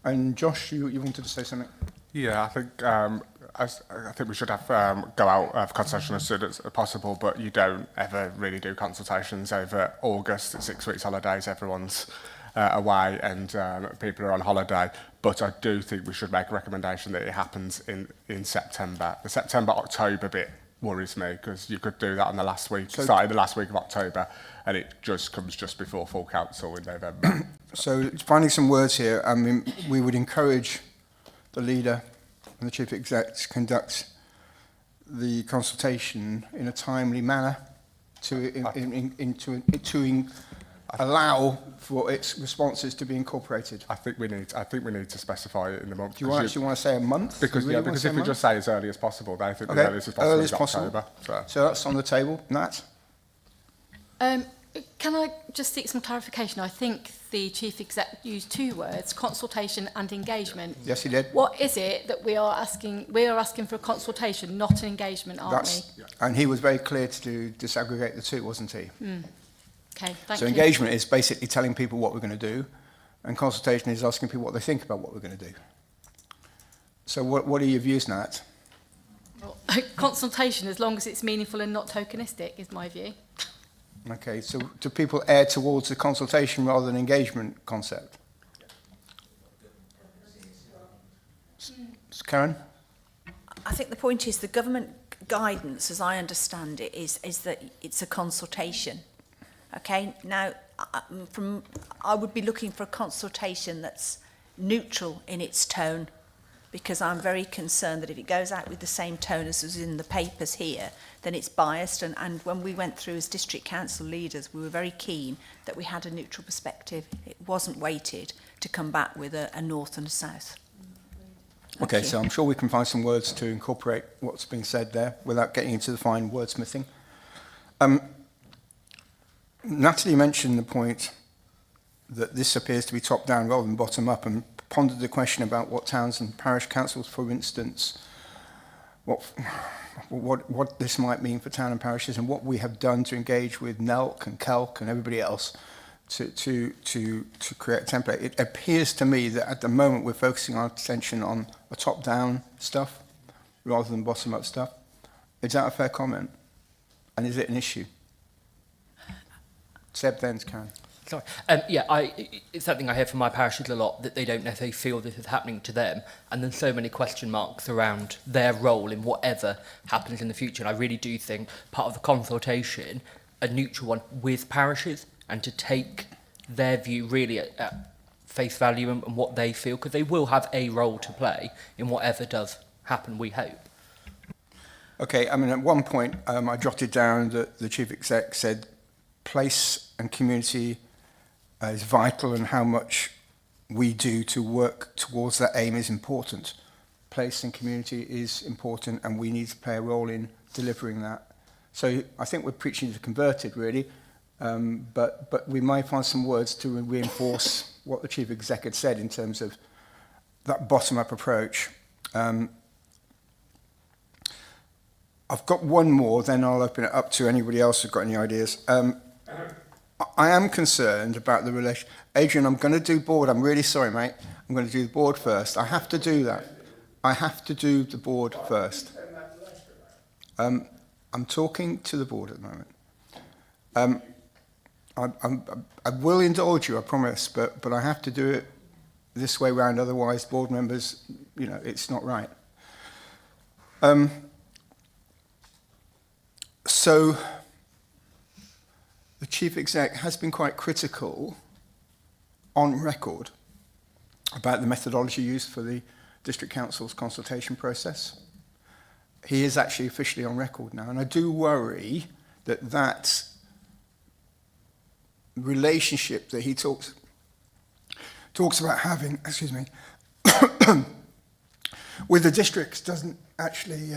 And Josh, you wanted to say something? Yeah, I think we should have go out of consultation as soon as possible, but you don't ever really do consultations over August. It's 6 weeks holidays, everyone's away and people are on holiday. But I do think we should make a recommendation that it happens in September. The September-October bit worries me, because you could do that on the last week, starting the last week of October, and it just comes just before full council in November. So finding some words here, I mean, we would encourage the leader and the chief exec to conduct the consultation in a timely manner to allow for its responses to be incorporated. I think we need to specify it in the month. Do you actually want to say a month? Because if we just say as early as possible, then I think the earliest as possible is October. So that's on the table. Nat? Can I just seek some clarification? I think the chief exec used two words, consultation and engagement. Yes, he did. What is it that we are asking? We are asking for a consultation, not an engagement, aren't we? And he was very clear to disaggregate the two, wasn't he? Okay, thank you. So engagement is basically telling people what we're going to do, and consultation is asking people what they think about what we're going to do. So what are your views, Nat? Well, consultation, as long as it's meaningful and not tokenistic, is my view. Okay, so do people err towards the consultation rather than engagement concept? Karen? I think the point is the government guidance, as I understand it, is that it's a consultation. Okay, now I would be looking for a consultation that's neutral in its tone, because I'm very concerned that if it goes out with the same tone as was in the papers here, then it's biased. And when we went through as district council leaders, we were very keen that we had a neutral perspective. It wasn't weighted to come back with a north and a south. Okay, so I'm sure we can find some words to incorporate what's being said there without getting into the fine wordsmithing. Natalie mentioned the point that this appears to be top-down rather than bottom-up, and pondered the question about what towns and parish councils, for instance, what this might mean for town and parishes, and what we have done to engage with NELC and KELC and everybody else to create a template. It appears to me that at the moment we're focusing our attention on the top-down stuff rather than bottom-up stuff. Is that a fair comment? And is it an issue? Seb, then Karen. Sorry. It's something I hear from my parishes a lot, that they don't necessarily feel this is happening to them, and there's so many question marks around their role in whatever happens in the future. And I really do think part of the consultation, a neutral one with parishes, and to take their view really at face value and what they feel, because they will have a role to play in whatever does happen, we hope. Okay, I mean, at one point I jotted down that the chief exec said place and community is vital, and how much we do to work towards that aim is important. Place and community is important, and we need to play a role in delivering that. So I think we're preaching to the converted, really, but we might find some words to reinforce what the chief exec had said in terms of that bottom-up approach. I've got one more, then I'll open it up to anybody else who's got any ideas. I am concerned about the relation. Adrian, I'm going to do board. I'm really sorry, mate. I'm going to do the board first. I have to do that. I have to do the board first. I'm talking to the board at the moment. I will indulge you, I promise, but I have to do it this way round. Otherwise, board members, it's not right. So the chief exec has been quite critical on record about the methodology used for the district council's consultation process. he is actually officially on record now. And I do worry that that relationship that he talks about having, excuse me, with the districts doesn't actually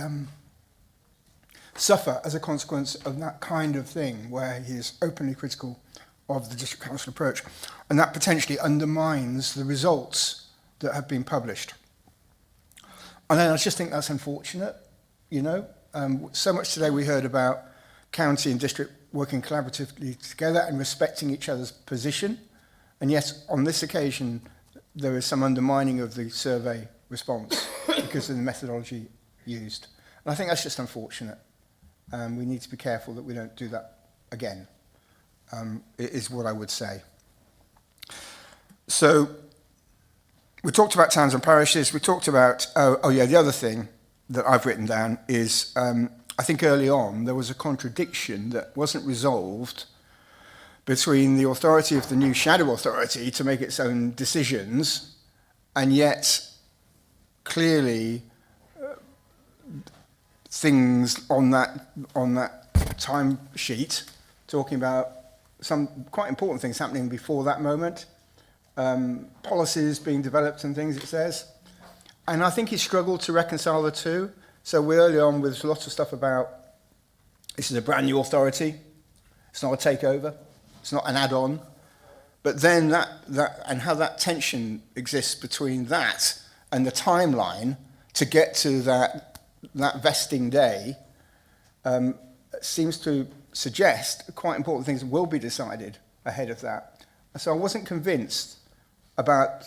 suffer as a consequence of that kind of thing, where he is openly critical of the district council approach, and that potentially undermines the results that have been published. And then I just think that's unfortunate, you know. So much today we heard about county and district working collaboratively together and respecting each other's position, and yet on this occasion there is some undermining of the survey response because of the methodology used. And I think that's just unfortunate. We need to be careful that we don't do that again, is what I would say. So we talked about towns and parishes. We talked about, the other thing that I've written down is, I think early on there was a contradiction that wasn't resolved between the authority of the new shadow authority to make its own decisions, and yet clearly things on that time sheet talking about some quite important things happening before that moment, policies being developed and things, it says. And I think he struggled to reconcile the two. So we're early on with a lot of stuff about this is a brand new authority, it's not a takeover, it's not an add-on. But then that and how that tension exists between that and the timeline to get to that vesting day seems to suggest quite important things will be decided ahead of that. So I wasn't convinced about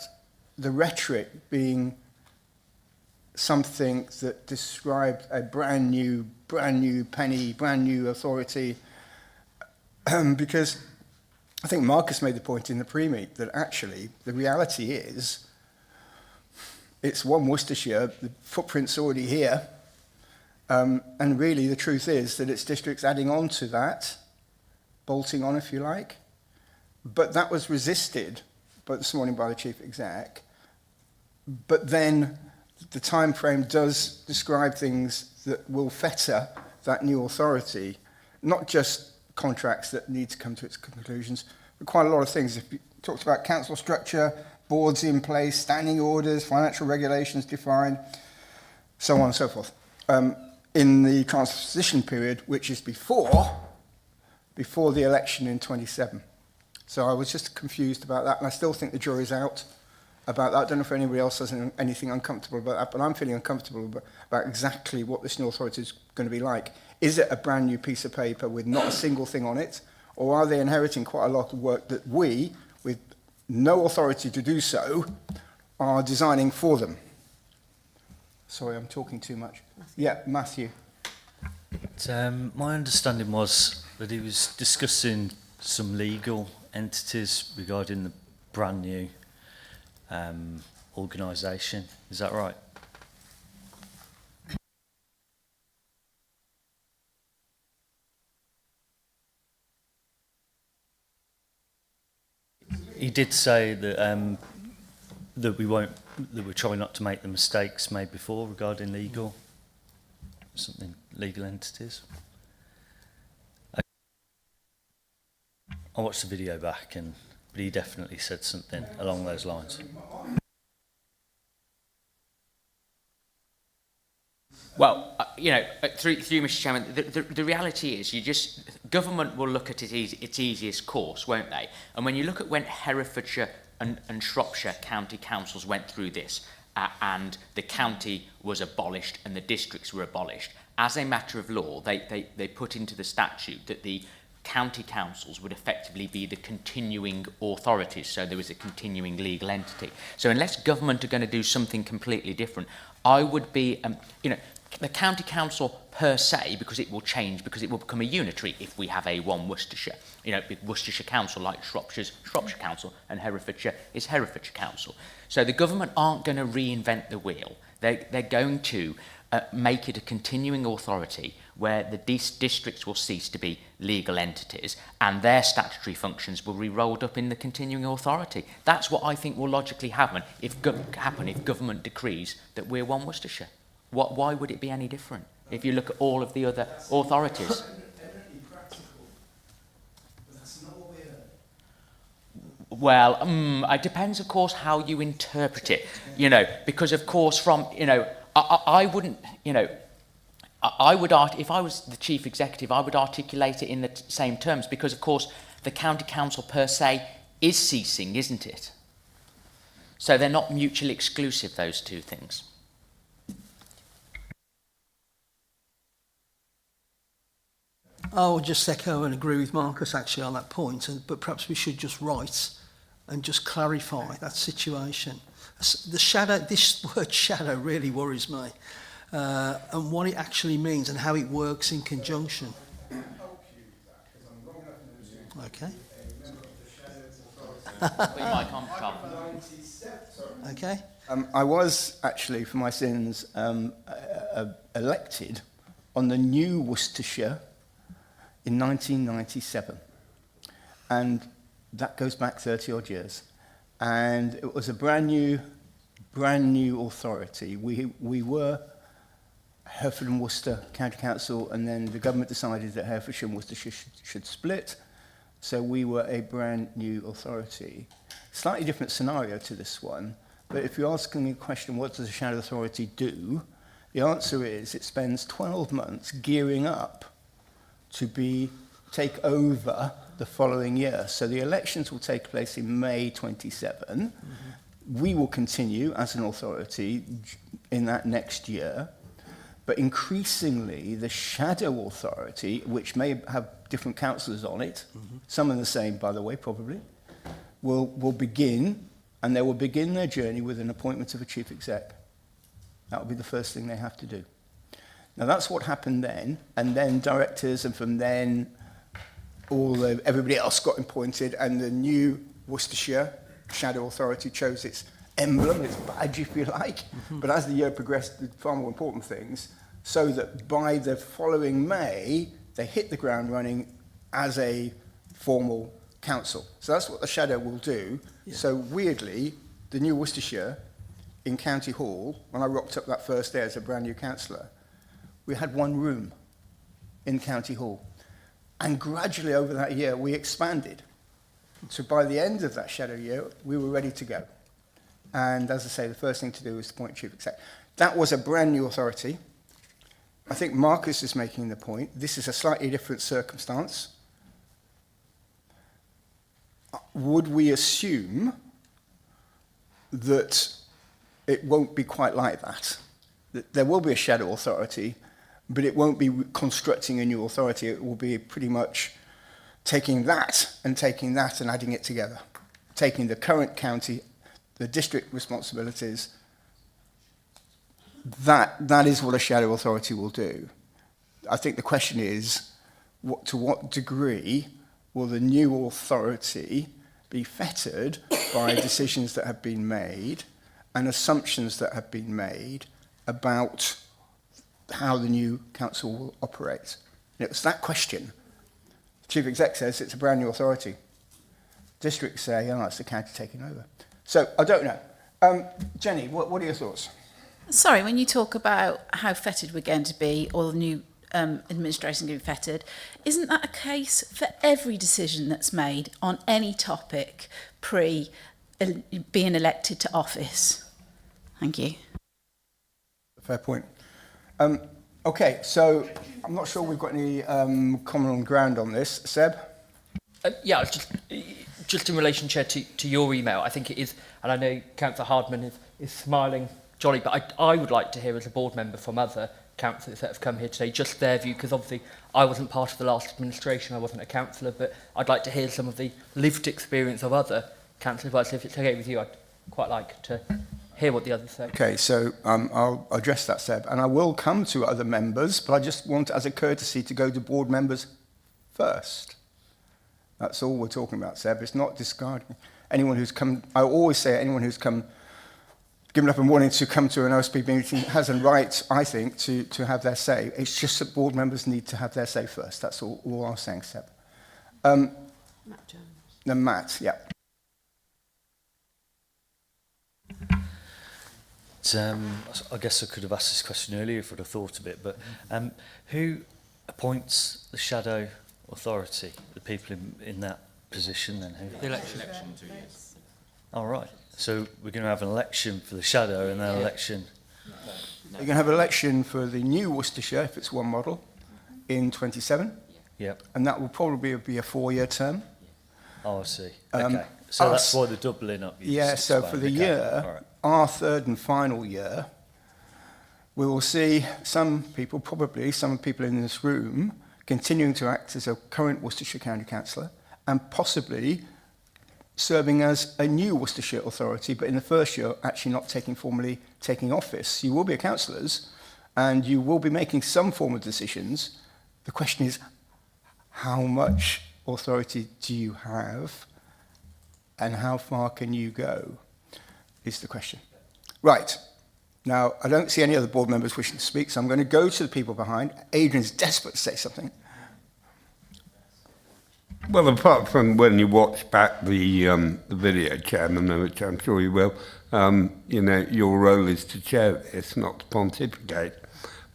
the rhetoric being something that described a brand new penny, brand new authority, because I think Marcus made the point in the pre-meet that actually the reality is it's one Worcestershire, the footprint's already here, and really the truth is that it's districts adding on to that, bolting on if you like, but that was resisted this morning by the chief exec. But then the time frame does describe things that will fetter that new authority, not just contracts that need to come to its conclusions, but quite a lot of things. If you talked about council structure, boards in place, standing orders, financial regulations defined, so on and so forth. In the transition period, which is before the election in 27. So I was just confused about that, and I still think the jury's out about that. I don't know if anybody else has anything uncomfortable about that, but I'm feeling uncomfortable about exactly what this new authority is going to be like. Is it a brand new piece of paper with not a single thing on it, or are they inheriting quite a lot of work that we, with no authority to do so, are designing for them? Sorry, I'm talking too much. Yeah, Matthew. My understanding was that he was discussing some legal entities regarding the brand new organisation. Is that right? He did say that that we're trying not to make the mistakes made before regarding legal entities. I watched the video back, but he definitely said something along those lines. Well, through Mr. Chairman, the reality is government will look at its easiest course, won't they? And when you look at when Herefordshire and Shropshire county councils went through this, and the county was abolished and the districts were abolished, as a matter of law, they put into the statute that the county councils would effectively be the continuing authorities, so there was a continuing legal entity. So unless government are going to do something completely different, I would be, the county council per se, because it will change, because it will become a unitary if we have a one Worcestershire. Worcestershire Council, like Shropshire's Shropshire Council, and Herefordshire is Herefordshire Council. So the government aren't going to reinvent the wheel. They're going to make it a continuing authority where the districts will cease to be legal entities and their statutory functions will be rolled up in the continuing authority. That's what I think will logically happen if government decrees that we're one Worcestershire. Why would it be any different? if you look at all of the other authorities. Well, it depends, of course, how you interpret it, you know, because, of course, from, you know, I wouldn't, you know, I would, if I was the chief executive, I would articulate it in the same terms, because, of course, the county council per se is ceasing, isn't it? So they're not mutually exclusive, those two things. I'll just echo and agree with Marcus actually on that point, but perhaps we should just write and just clarify that situation. The shadow, this word shadow really worries me, and what it actually means and how it works in conjunction. Okay. Okay. I was actually, for my sins, elected on the new Worcestershire in 1997. And that goes back 30 odd years. And it was a brand new authority. We were Hereford and Worcester County Council, and then the government decided that Herefordshire and Worcestershire should split. So we were a brand new authority. Slightly different scenario to this one, but if you're asking me a question, what does a shadow authority do? The answer is it spends 12 months gearing up to take over the following year. So the elections will take place in May 27. We will continue as an authority in that next year. But increasingly, the shadow authority, which may have different councillors on it, some are the same, by the way, probably, will begin, and they will begin their journey with an appointment of a chief exec. That will be the first thing they have to do. Now, that's what happened then, and then directors, and from then, everybody else got appointed, and the new Worcestershire Shadow Authority chose its emblem, its badge, if you like. But as the year progressed, the far more important things, so that by the following May, they hit the ground running as a formal council. So that's what the Shadow will do. Yeah. So weirdly, the new Worcestershire in County Hall, when I rocked up that first day as a brand new councillor, we had one room in County Hall. And gradually over that year, we expanded. So by the end of that shadow year, we were ready to go. And as I say, the first thing to do was to appoint chief exec. That was a brand new authority. I think Marcus is making the point. This is a slightly different circumstance. Would we assume that it won't be quite like that? That there will be a shadow authority, but it won't be constructing a new authority. It will be pretty much taking that and adding it together. Taking the current county, the district responsibilities. That is what a shadow authority will do. I think the question is, to what degree will the new authority be fettered by decisions that have been made and assumptions that have been made about how the new council will operate? And it's that question. The chief exec says it's a brand new authority. Districts say, oh, it's the county taking over. So I don't know. Jenny, what are your thoughts? Sorry, when you talk about how fettered we're going to be, or the new administration going to be fettered, isn't that a case for every decision that's made on any topic pre being elected to office? Thank you. Fair point. Okay, so I'm not sure we've got any common ground on this. Seb? Yeah, just in relation, Chair, to your email, I think it is, and I know Councillor Hardman is smiling jolly, but I would like to hear as a board member from other councillors that have come here today, just their view, because obviously I wasn't part of the last administration, I wasn't a councillor, but I'd like to hear some of the lived experience of other councillors. If it's okay with you, I'd quite like to hear what the others say. Okay, so I'll address that, Seb, and I will come to other members, but I just want, as a courtesy, to go to board members first. That's all we're talking about, Seb. It's not discarding anyone who's come. I always say anyone who's come, given up and wanting to come to an OSP meeting has a right, I think, to have their say. It's just that board members need to have their say first. That's all I was saying, Seb. Matt Jones. Then Matt, yeah. I guess I could have asked this question earlier if I'd have thought of it, but who appoints the shadow authority, the people in that position then? Who? The election. All right. So we're going to have an election for the shadow and then an election... You're going to have an election for the new Worcestershire, if it's one model, in 27. Yep. And that will probably be a 4-year term. Oh, I see. Okay. So that's why the doubling up. Yeah, so for the year, our third and final year, we will see some people, probably some people in this room, continuing to act as a current Worcestershire County Councillor and possibly serving as a new Worcestershire authority, but in the first year actually not formally taking office. You will be councillors and you will be making some form of decisions. The question is, how much authority do you have and how far can you go, is the question. Right. Now, I don't see any other board members wishing to speak, so I'm going to go to the people behind. Adrian's desperate to say something. Well, apart from when you watch back the video, Chairman, which I'm sure you will, you know, your role is to chair this, not to pontificate.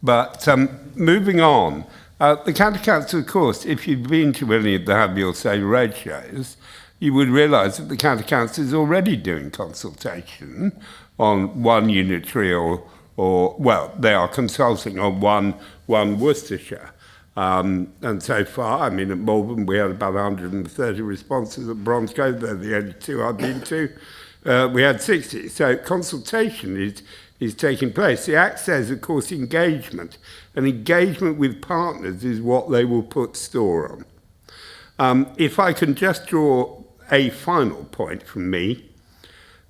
But moving on, the County Council, of course, if you've been to any of the Have Your Say road shows, you would realise that the County Council is already doing consultation on one unitary or well, they are consulting on one Worcestershire. And so far, I mean, at Malvern, we had about 130 responses. At Bromsgrove, they're the only two I've been to. We had 60. So consultation is taking place. The Act says, of course, engagement. And engagement with partners is what they will put store on. If I can just draw a final point from me,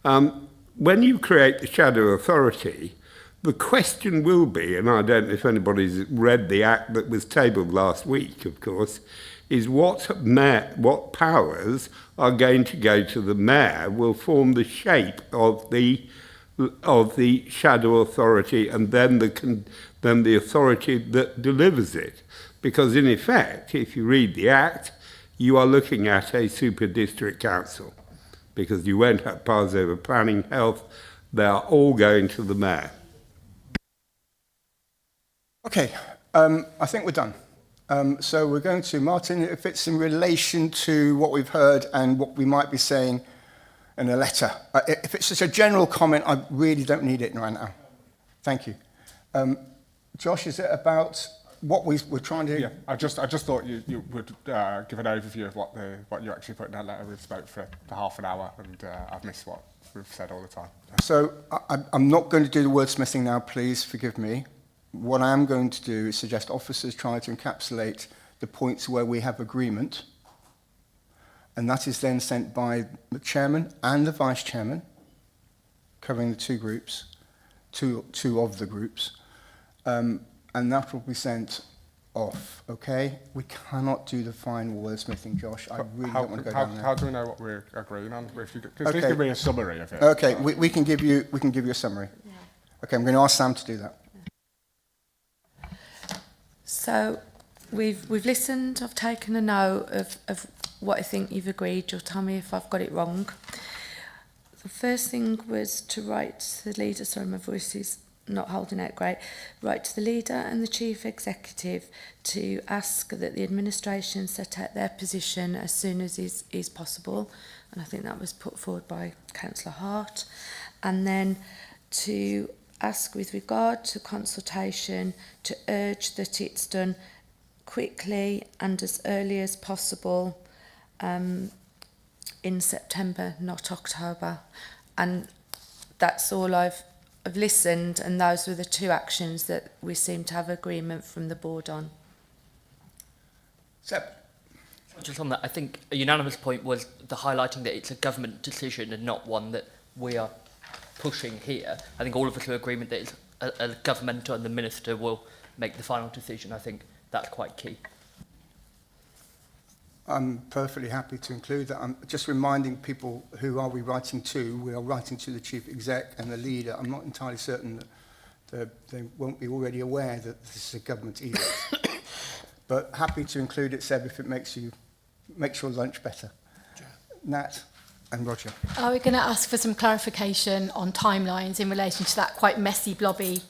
when you create the shadow authority, the question will be, and I don't know if anybody's read the Act that was tabled last week, of course, is what powers are going to go to the mayor will form the shape of the shadow authority and then the authority that delivers it. Because in effect, if you read the Act, you are looking at a super district council because you won't have powers over planning, health, they are all going to the mayor. Okay, I think we're done. So we're going to, Martin, if it's in relation to what we've heard and what we might be saying in a letter. If it's just a general comment, I really don't need it right now. Thank you. Josh, is it about what we're trying to... Yeah, I just thought you would give an overview of what you actually put in that letter. We've spoke for half an hour and I've missed what we've said all the time. So I'm not going to do the wordsmithing now, please forgive me. What I am going to do is suggest officers try to encapsulate the points where we have agreement, and that is then sent by the chairman and the vice chairman, covering the two groups, two of the groups, and that will be sent off, okay? We cannot do the final wordsmithing, Josh. I really don't want to go down there. How do we know what we're agreeing on? Because please give me a summary of it. Okay, we can give you a summary. Yeah. Okay, I'm going to ask Sam to do that. So we've listened, I've taken a note of what I think you've agreed. You'll tell me if I've got it wrong. The first thing was to write to the leader, sorry, my voice is not holding out great, write to the leader and the chief executive to ask that the administration set out their position as soon as is possible. And I think that was put forward by Councillor Hart. And then to ask with regard to consultation to urge that it's done quickly and as early as possible in September, not October. And that's all I've listened, and those were the two actions that we seem to have agreement from the board on. Seb. Just on that, I think a unanimous point was the highlighting that it's a government decision and not one that we are pushing here. I think all of us are in agreement that it's a governmental and the minister will make the final decision. I think that's quite key. I'm perfectly happy to include that. I'm just reminding people, who are we writing to? We are writing to the chief exec and the leader. I'm not entirely certain that they won't be already aware that this is a government edict. But happy to include it, Seb, if it makes your lunch better. Sure. Nat, and Roger. Are we going to ask for some clarification on timelines in relation to that quite messy, blobby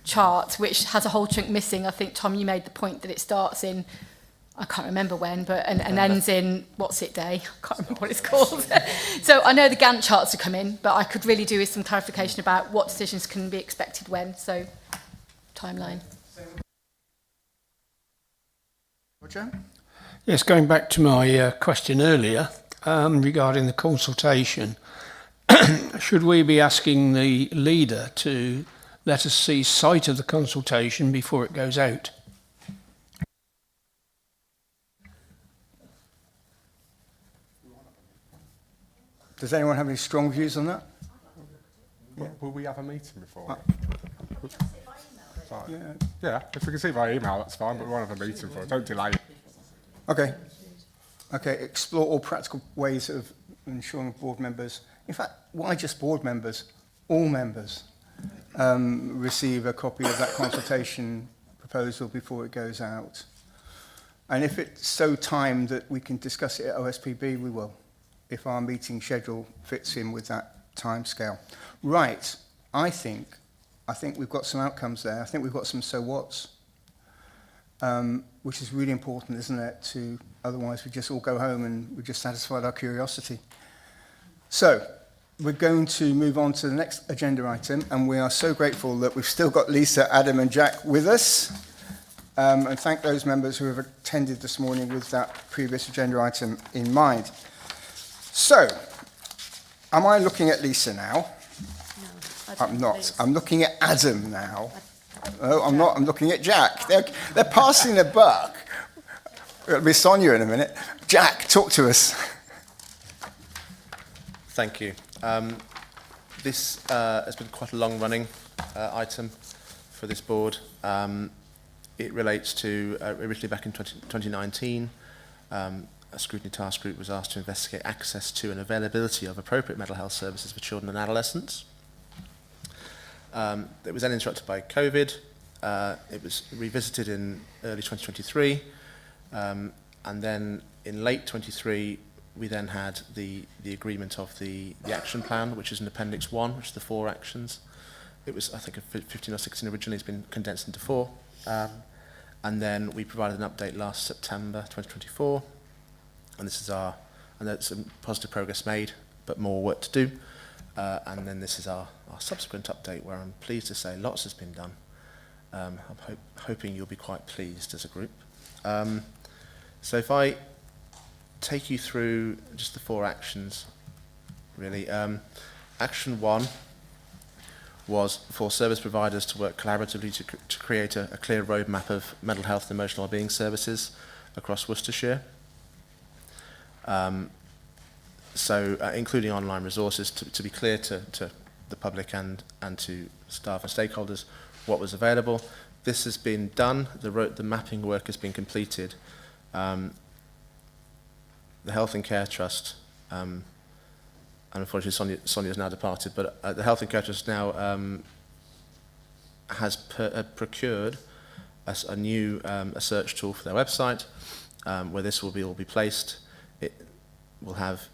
chart, which has a whole chunk missing? I think, Tom, you made the point that it starts in, I can't remember when, but and ends in, what's it day? I can't remember what it's called. So I know the Gantt charts are coming, but I could really do with some clarification about what decisions can be expected when. So, timeline. Roger? Yes, going back to my question earlier regarding the consultation, should we be asking the leader to let us see sight of the consultation before it goes out? Does anyone have any strong views on that? Will we have a meeting before? Yeah, if we can see by email, that's fine, but we won't have a meeting for it. Don't delay it. Okay. Okay, explore all practical ways of ensuring board members, in fact, why just board members? All members receive a copy of that consultation proposal before it goes out. And if it's so timed that we can discuss it at OSPB, we will, if our meeting schedule fits in with that time scale. Right, I think we've got some outcomes there. I think we've got some so whats, which is really important, isn't it? Otherwise, we just all go home and we just satisfied our curiosity. So, we're going to move on to the next agenda item, and we are so grateful that we've still got Lisa, Adam and Jack with us. And thank those members who have attended this morning with that previous agenda item in mind. So, am I looking at Lisa now? No, I'm not. Please. I'm looking at Adam now. Oh, I'm not. I'm looking at Jack. They're passing the buck. It'll be Sonia in a minute. Jack, talk to us. Thank you. This has been quite a long-running item for this board. It relates to, originally back in 2019, a scrutiny task group was asked to investigate access to and availability of appropriate mental health services for children and adolescents. It was then interrupted by COVID. It was revisited in early 2023. And then in late 23, we then had the agreement of the action plan, which is in Appendix 1, which is the 4 actions. It was, I think, 15 or 16 originally. It's been condensed into 4. And then we provided an update last September 2024. And this is and there's some positive progress made, but more work to do. And then this is our subsequent update, where I'm pleased to say lots has been done. I'm hoping you'll be quite pleased as a group. So if I take you through just the 4 actions, really. Action 1 was for service providers to work collaboratively to create a clear roadmap of mental health and emotional wellbeing services across Worcestershire. Including online resources to be clear to the public and to staff and stakeholders what was available. This has been done. The mapping work has been completed. The Health and Care Trust, and unfortunately Sonia has now departed, but the Health and Care Trust now has procured a new a search tool for their website, where this will all be placed. It will have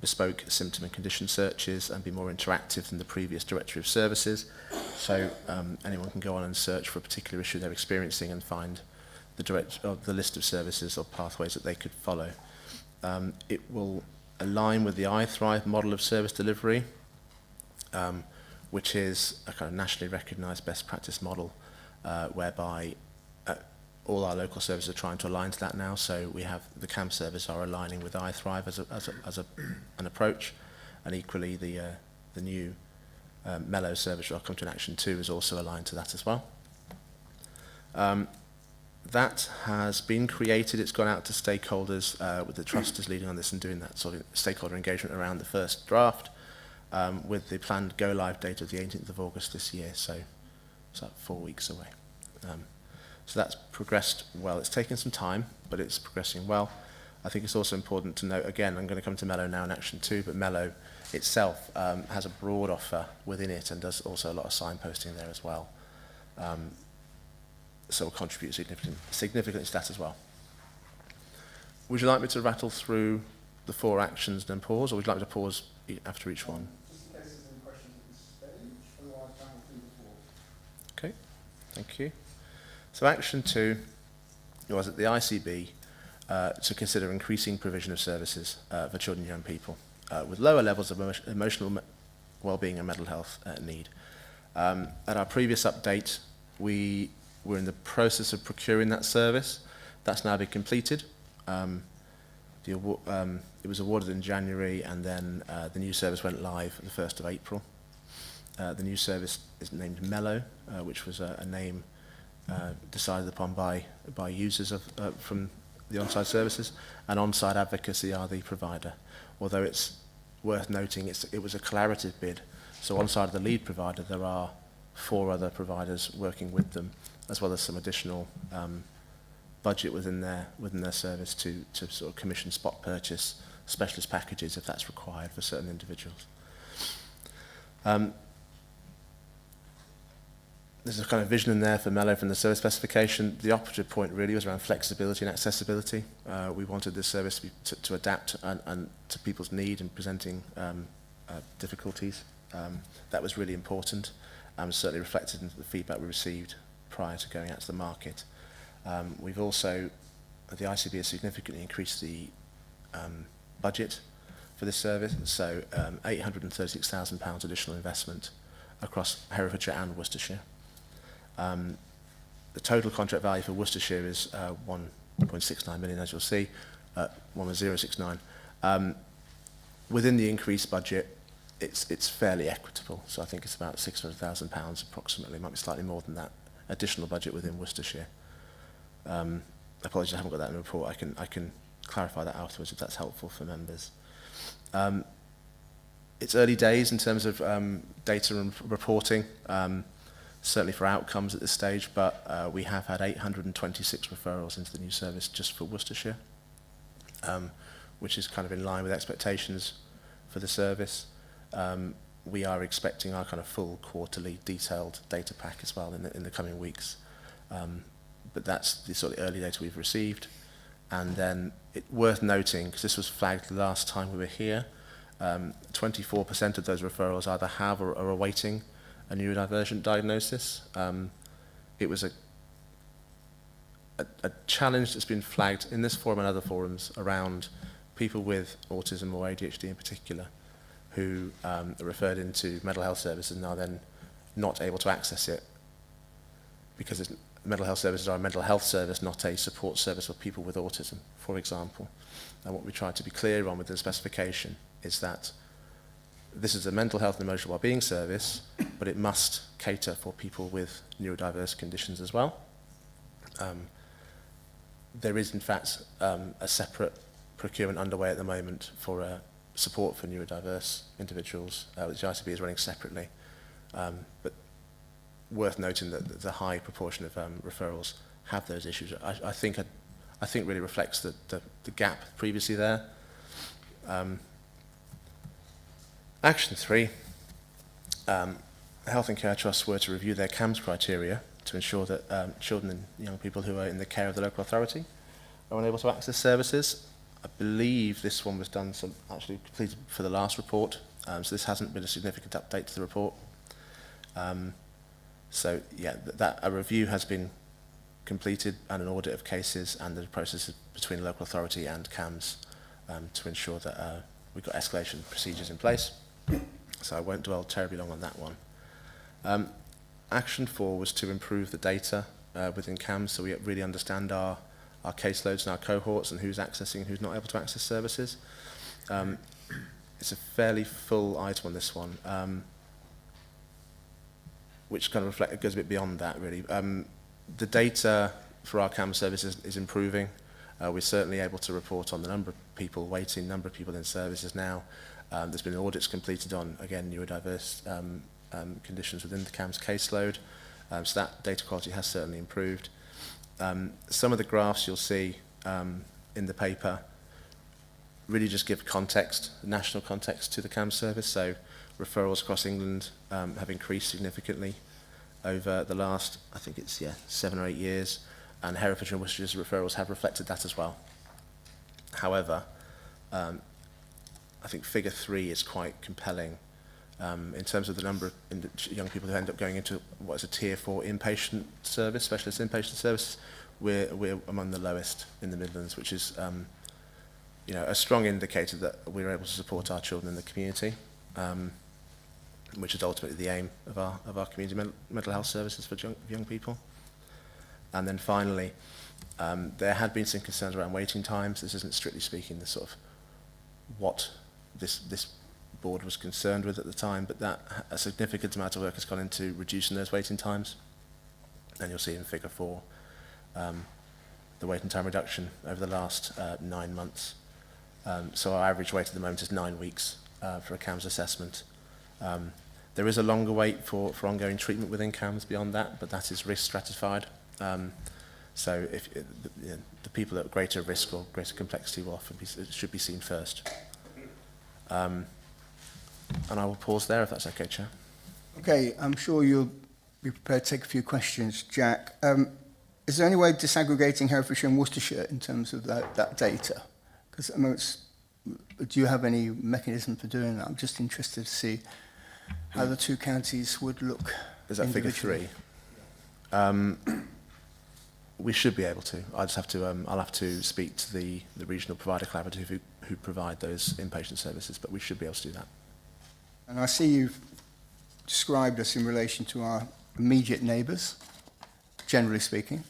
bespoke symptom and condition searches and be more interactive than the previous directory of services. So anyone can go on and search for a particular issue they're experiencing and find the list of services or pathways that they could follow. It will align with the iThrive model of service delivery, which is a kind of nationally recognised best practice model, whereby all our local services are trying to align to that now. So we have the CAM service are aligning with iThrive as an approach, and equally the new Mellow service, which I'll come to in Action 2, is also aligned to that as well. That has been created. It's gone out to stakeholders, with the trusters leading on this and doing that sort of stakeholder engagement around the first draft, with the planned go-live date of the 18th of August this year, so it's like 4 weeks away. So that's progressed well. It's taken some time, but it's progressing well. I think it's also important to note, again, I'm going to come to Mellow now in Action 2, but Mellow itself has a broad offer within it and does also a lot of signposting there as well. So will contribute significantly to that as well. Would you like me to rattle through the 4 actions and then pause, or would you like me to pause after each one? Okay, thank you. So action 2 was at the ICB to consider increasing provision of services for children and young people with lower levels of emotional well-being and mental health need. At our previous update, we were in the process of procuring that service. That's now been completed. It was awarded in January, and then the new service went live the 1st of April. The new service is named Mellow, which was a name decided upon by users from the on-site services, and On-Site Advocacy are the provider. Although it's worth noting it was a collaborative bid, so on side of the lead provider there are 4 other providers working with them, as well as some additional budget within their service to sort of commission spot purchase specialist packages if that's required for certain individuals. There's a kind of vision in there for Mellow from the service specification. The operative point really was around flexibility and accessibility. We wanted this service to adapt and to people's need in presenting difficulties. That was really important and certainly reflected in the feedback we received prior to going out to the market. We've also, the ICB has significantly increased the budget for this service, so £836,000 additional investment across Herefordshire and Worcestershire. The total contract value for Worcestershire is 1.69 million, as you'll see, 1.069. Within the increased budget, it's fairly equitable, so I think it's about £600,000 approximately, might be slightly more than that, additional budget within Worcestershire. Apologies, I haven't got that in the report. I can clarify that afterwards if that's helpful for members. It's early days in terms of data and reporting, certainly for outcomes at this stage, but we have had 826 referrals into the new service just for Worcestershire, which is kind of in line with expectations for the service. We are expecting our kind of full quarterly detailed data pack as well in the coming weeks. But that's the sort of early data we've received. And then worth noting, because this was flagged the last time we were here, 24% of those referrals either have or are awaiting a neurodivergent diagnosis. It was a challenge that's been flagged in this forum and other forums around people with autism or ADHD in particular who are referred into mental health services and are then not able to access it because mental health services are a mental health service, not a support service for people with autism, for example. And what we try to be clear on with the specification is that this is a mental health and emotional wellbeing service, but it must cater for people with neurodiverse conditions as well. There is, in fact, a separate procurement underway at the moment for support for neurodiverse individuals, which the ICB is running separately. But worth noting that the high proportion of referrals have those issues. I think really reflects the gap previously there. Action 3, Health and Care Trusts were to review their CAMS criteria to ensure that children and young people who are in the care of the local authority are unable to access services. I believe this one was done, actually completed for the last report, so this hasn't been a significant update to the report. So yeah, a review has been completed and an audit of cases and the processes between the local authority and CAMS to ensure that we've got escalation procedures in place. So I won't dwell terribly long on that one. Action 4 was to improve the data within CAMS so we really understand our caseloads and our cohorts and who's accessing and who's not able to access services. It's a fairly full item on this one, which kind of goes a bit beyond that really. The data for our CAMS services is improving. We're certainly able to report on the number of people waiting, number of people in services now. There's been audits completed on, again, neurodiverse conditions within the CAMS caseload. So that data quality has certainly improved. Some of the graphs you'll see in the paper really just give context, national context to the CAMS service. So referrals across England have increased significantly over the last, I think it's 7 or 8 years, and Herefordshire and Worcestershire's referrals have reflected that as well. However, I think figure 3 is quite compelling in terms of the number of young people who end up going into what is a tier 4 inpatient service, specialist inpatient service. We're among the lowest in the Midlands, which is you know, a strong indicator that we're able to support our children in the community, which is ultimately the aim of our community mental health services for young people. And then finally, there had been some concerns around waiting times. This isn't strictly speaking the sort of what this board was concerned with at the time, but that a significant amount of work has gone into reducing those waiting times. And you'll see in figure 4 the waiting time reduction over the last 9 months. So our average wait at the moment is 9 weeks for a CAMHS assessment. There is a longer wait for ongoing treatment within CAMHS beyond that, but that is risk stratified. So if the people at greater risk or greater complexity will often should be seen first. And I will pause there if that's okay, Chair. Okay, I'm sure you'll be prepared to take a few questions, Jack. Is there any way of disaggregating Herefordshire and Worcestershire in terms of that data? Because I mean, do you have any mechanism for doing that? I'm just interested to see how the two counties would look. Is that figure 3? We should be able to. I just have to. I'll have to speak to the regional provider collaborative who provide those inpatient services, but we should be able to do that. And I see you've described us in relation to our immediate neighbours, generally speaking.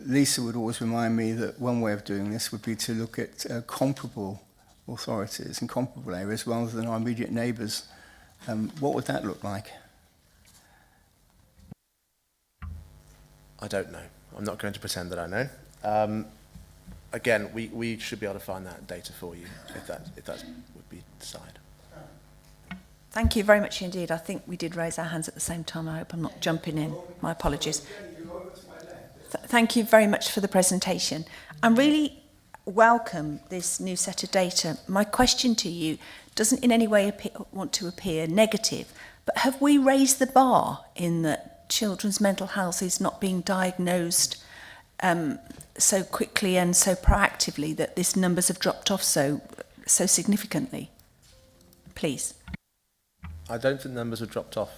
Lisa would always remind me that one way of doing this would be to look at comparable authorities in comparable areas rather than our immediate neighbours. What would that look like? I don't know. I'm not going to pretend that I know. Again, we should be able to find that data for you if that would be desired. Thank you very much indeed. I think we did raise our hands at the same time. I hope I'm not jumping in. My apologies. Thank you very much for the presentation. I really welcome this new set of data. My question to you doesn't in any way want to appear negative, but have we raised the bar in that children's mental health is not being diagnosed so quickly and so proactively that these numbers have dropped off so significantly? Please. I don't think numbers have dropped off.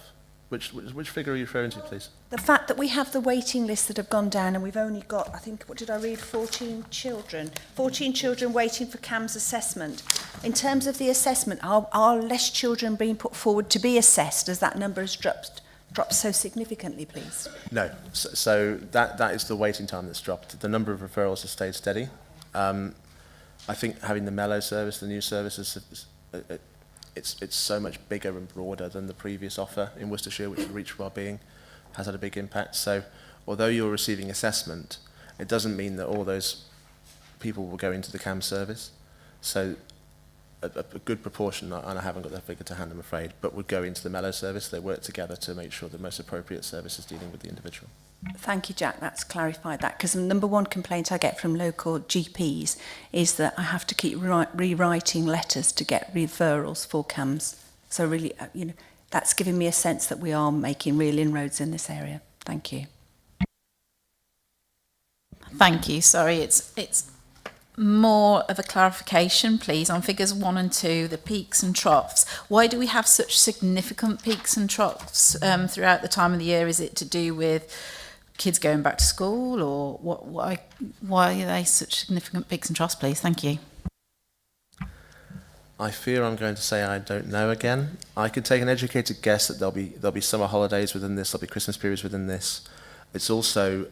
Which figure are you referring to, please? The fact that we have the waiting list that have gone down and we've only got, I think, what did I read, 14 children waiting for CAMHS assessment. In terms of the assessment, are less children being put forward to be assessed as that number has dropped so significantly, please? No. So that is the waiting time that's dropped. The number of referrals has stayed steady. I think having the Mellow service, the new service, it's so much bigger and broader than the previous offer in Worcestershire, which was Reach Wellbeing, has had a big impact. So although you're receiving assessment, it doesn't mean that all those people will go into the CAMHS service. So a good proportion, and I haven't got that figure to hand, I'm afraid, but would go into the Mellow service. They work together to make sure the most appropriate service is dealing with the individual. Thank you, Jack. That's clarified that, because the number one complaint I get from local GPs is that I have to keep rewriting letters to get referrals for CAMHS. So really, that's giving me a sense that we are making real inroads in this area. Thank you. Thank you. Sorry, it's more of a clarification, please, on figures 1 and 2, the peaks and troughs. Why do we have such significant peaks and troughs throughout the time of the year? Is it to do with kids going back to school, or why are they such significant peaks and troughs, please? Thank you. I fear I'm going to say I don't know again. I could take an educated guess that there'll be summer holidays within this, there'll be Christmas periods within this. It's also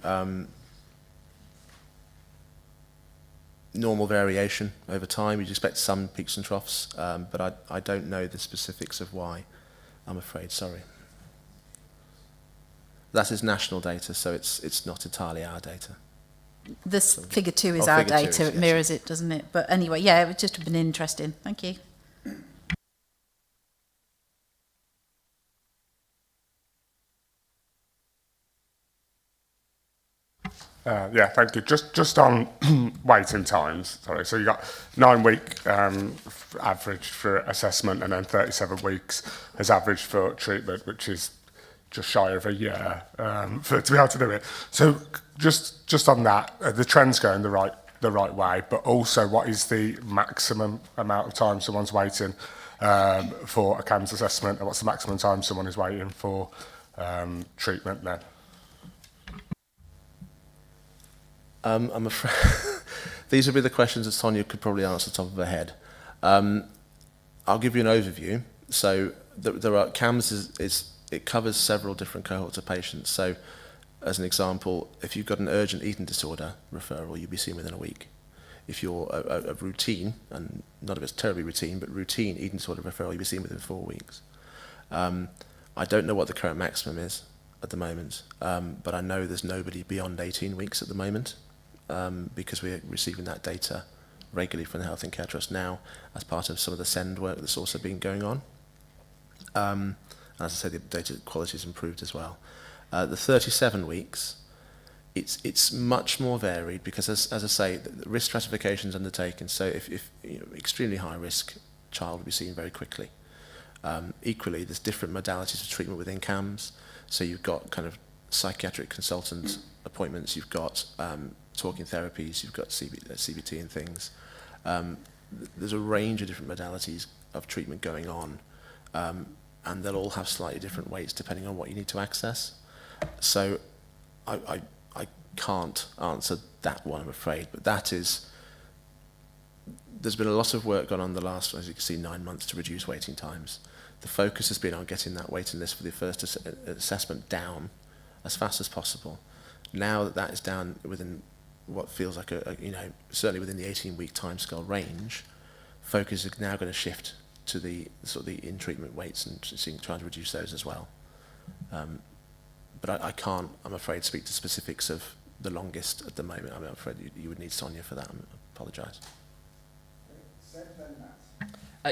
normal variation over time. You'd expect some peaks and troughs, but I don't know the specifics of why, I'm afraid. Sorry. That is national data, so it's not entirely our data. This figure 2 is our data. It mirrors it, doesn't it? But anyway, yeah, it would just have been interesting. Thank you. Yeah, thank you. Just on waiting times, sorry. So you got 9-week average for assessment, and then 37 weeks as average for treatment, which is just shy of a year to be able to do it. So just on that, the trends go in the the right way, but also what is the maximum amount of time someone's waiting for a CAMHS assessment, and what's the maximum time someone is waiting for treatment then? I'm afraid these would be the questions that Sonia could probably answer off the top of her head. I'll give you an overview. So there are CAMHS it covers several different cohorts of patients. So as an example, if you've got an urgent eating disorder referral, you'll be seen within a week. If you're a routine, and none of it's terribly routine, but routine eating disorder referral, you'll be seen within 4 weeks. I don't know what the current maximum is at the moment, but I know there's nobody beyond 18 weeks at the moment, because we're receiving that data regularly from the Health and Care Trust now as part of some of the SEND work that's also been going on. And as I said, the data quality has improved as well. The 37 weeks, it's much more varied because, as I say, the risk stratification is undertaken. So if you know, extremely high risk child will be seen very quickly. Equally, there's different modalities of treatment within CAMHS. So you've got kind of psychiatric consultant appointments, you've got talking therapies, you've got CBT and things. There's a range of different modalities of treatment going on, and they'll all have slightly different weights depending on what you need to access. So I can't answer that one, I'm afraid, but there's been a lot of work gone on the last, as you can see, 9 months to reduce waiting times. The focus has been on getting that waiting list for the first assessment down as fast as possible. Now that is down within what feels like certainly within the 18-week timescale range, focus is now going to shift to the sort of the in-treatment weights and trying to reduce those as well. But I can't, I'm afraid, speak to specifics of the longest at the moment. I'm afraid you would need Sonia for that. I apologise.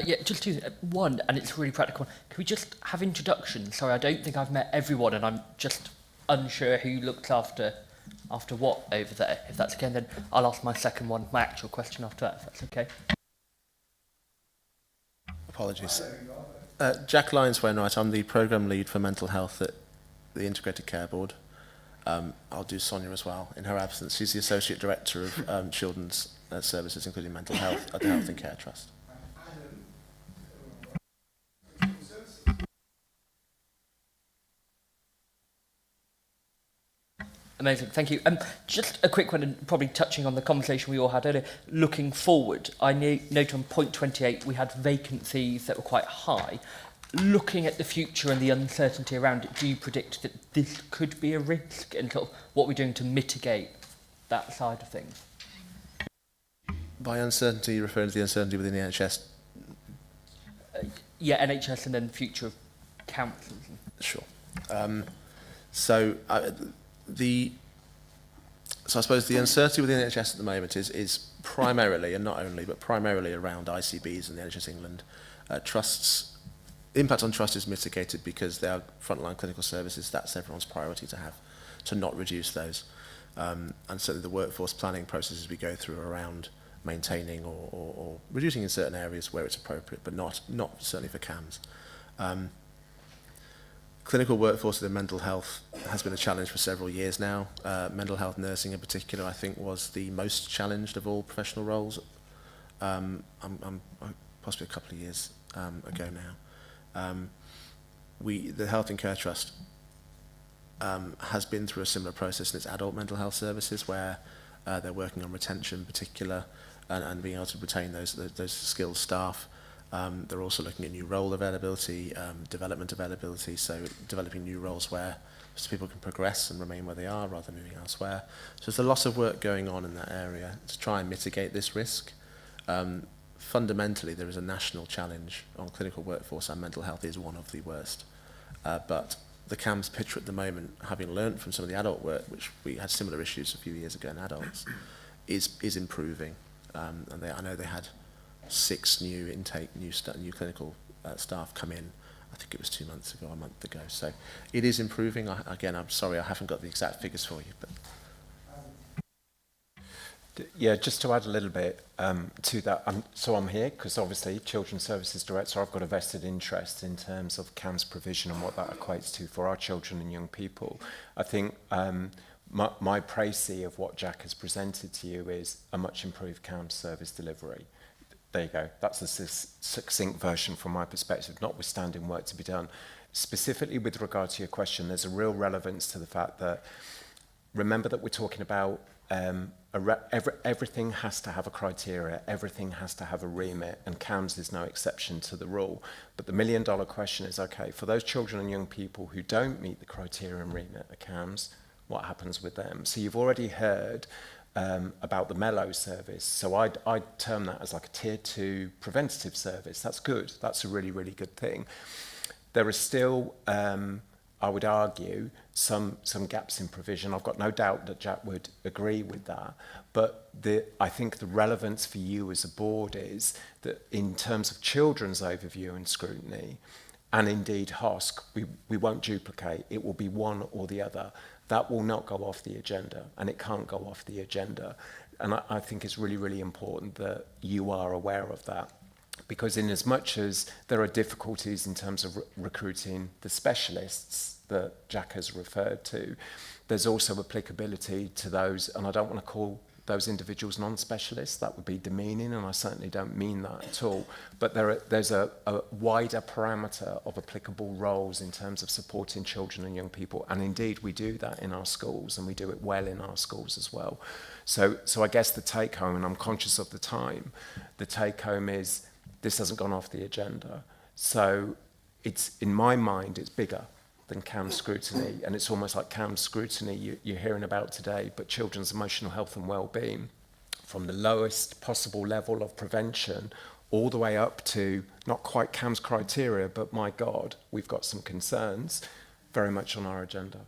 Yeah, just one, and it's really practical. Can we just have introductions? Sorry, I don't think I've met everyone, and I'm just unsure who looks after what over there. If that's okay, then I'll ask my second one, my actual question after that, if that's okay. Apologies. Jack Lyons Wainwright, I'm the programme lead for mental health at the Integrated Care Board. I'll do Sonia as well in her absence. She's the Associate Director of Children's Services, including mental health, at the Health and Care Trust. Amazing, thank you. Just a quick one, and probably touching on the conversation we all had earlier. Looking forward, I note on point 28 we had vacancies that were quite high. Looking at the future and the uncertainty around it, do you predict that this could be a risk, and sort of what we're doing to mitigate that side of things? By uncertainty, you're referring to the uncertainty within the NHS? Yeah, NHS and then the future of councils. Sure. So I suppose the uncertainty within the NHS at the moment is primarily, and not only, but primarily around ICBs and the NHS England. Trusts, impact on trust is mitigated because they are frontline clinical services. That's everyone's priority to have, to not reduce those. And certainly the workforce planning processes we go through around maintaining or reducing in certain areas where it's appropriate, but not certainly for CAMHS. Clinical workforce within mental health has been a challenge for several years now. Mental health nursing in particular, I think, was the most challenged of all professional roles. Possibly a couple of years ago now. The Health and Care Trust has been through a similar process in its adult mental health services, where they're working on retention in particular and being able to retain those skilled staff. They're also looking at new role availability, development availability, so developing new roles where people can progress and remain where they are rather than moving elsewhere. So there's a lot of work going on in that area to try and mitigate this risk. Fundamentally, there is a national challenge on clinical workforce, and mental health is one of the worst. But the CAMHS picture at the moment, having learned from some of the adult work, which we had similar issues a few years ago in adults, is improving. And I know they had 6 new clinical staff come in. I think it was 2 months ago, a month ago. So it is improving. Again, I'm sorry I haven't got the exact figures for you, but. Yeah, just to add a little bit to that. So I'm here because obviously Children's Services Director, I've got a vested interest in terms of CAMHS provision and what that equates to for our children and young people. I think my précis of what Jack has presented to you is a much improved CAMS service delivery. There you go. That's a succinct version from my perspective, notwithstanding work to be done. Specifically with regard to your question, there's a real relevance to the fact that, remember that we're talking about everything has to have a criteria, everything has to have a remit, and CAMS is no exception to the rule. But the million-dollar question is, okay, for those children and young people who don't meet the criteria and remit of CAMS, what happens with them? So you've already heard about the Mellow service. So I'd term that as like a tier 2 preventative service. That's good. That's a really, really good thing. There are still, I would argue, some gaps in provision. I've got no doubt that Jack would agree with that. But I think the relevance for you as a board is that in terms of children's overview and scrutiny, and indeed HOSC, we won't duplicate. It will be one or the other. That will not go off the agenda, and it can't go off the agenda. And I think it's really, really important that you are aware of that. Because in as much as there are difficulties in terms of recruiting the specialists that Jack has referred to, there's also applicability to those, and I don't want to call those individuals non-specialists. That would be demeaning, and I certainly don't mean that at all. But there's a wider parameter of applicable roles in terms of supporting children and young people, and indeed we do that in our schools, and we do it well in our schools as well. So I guess the take-home, and I'm conscious of the time, the take-home is this hasn't gone off the agenda. So it's, in my mind, it's bigger than CAMS scrutiny, and it's almost like CAMS scrutiny you're hearing about today, but children's emotional health and well-being, from the lowest possible level of prevention all the way up to not quite CAMS criteria, but my God, we've got some concerns very much on our agenda.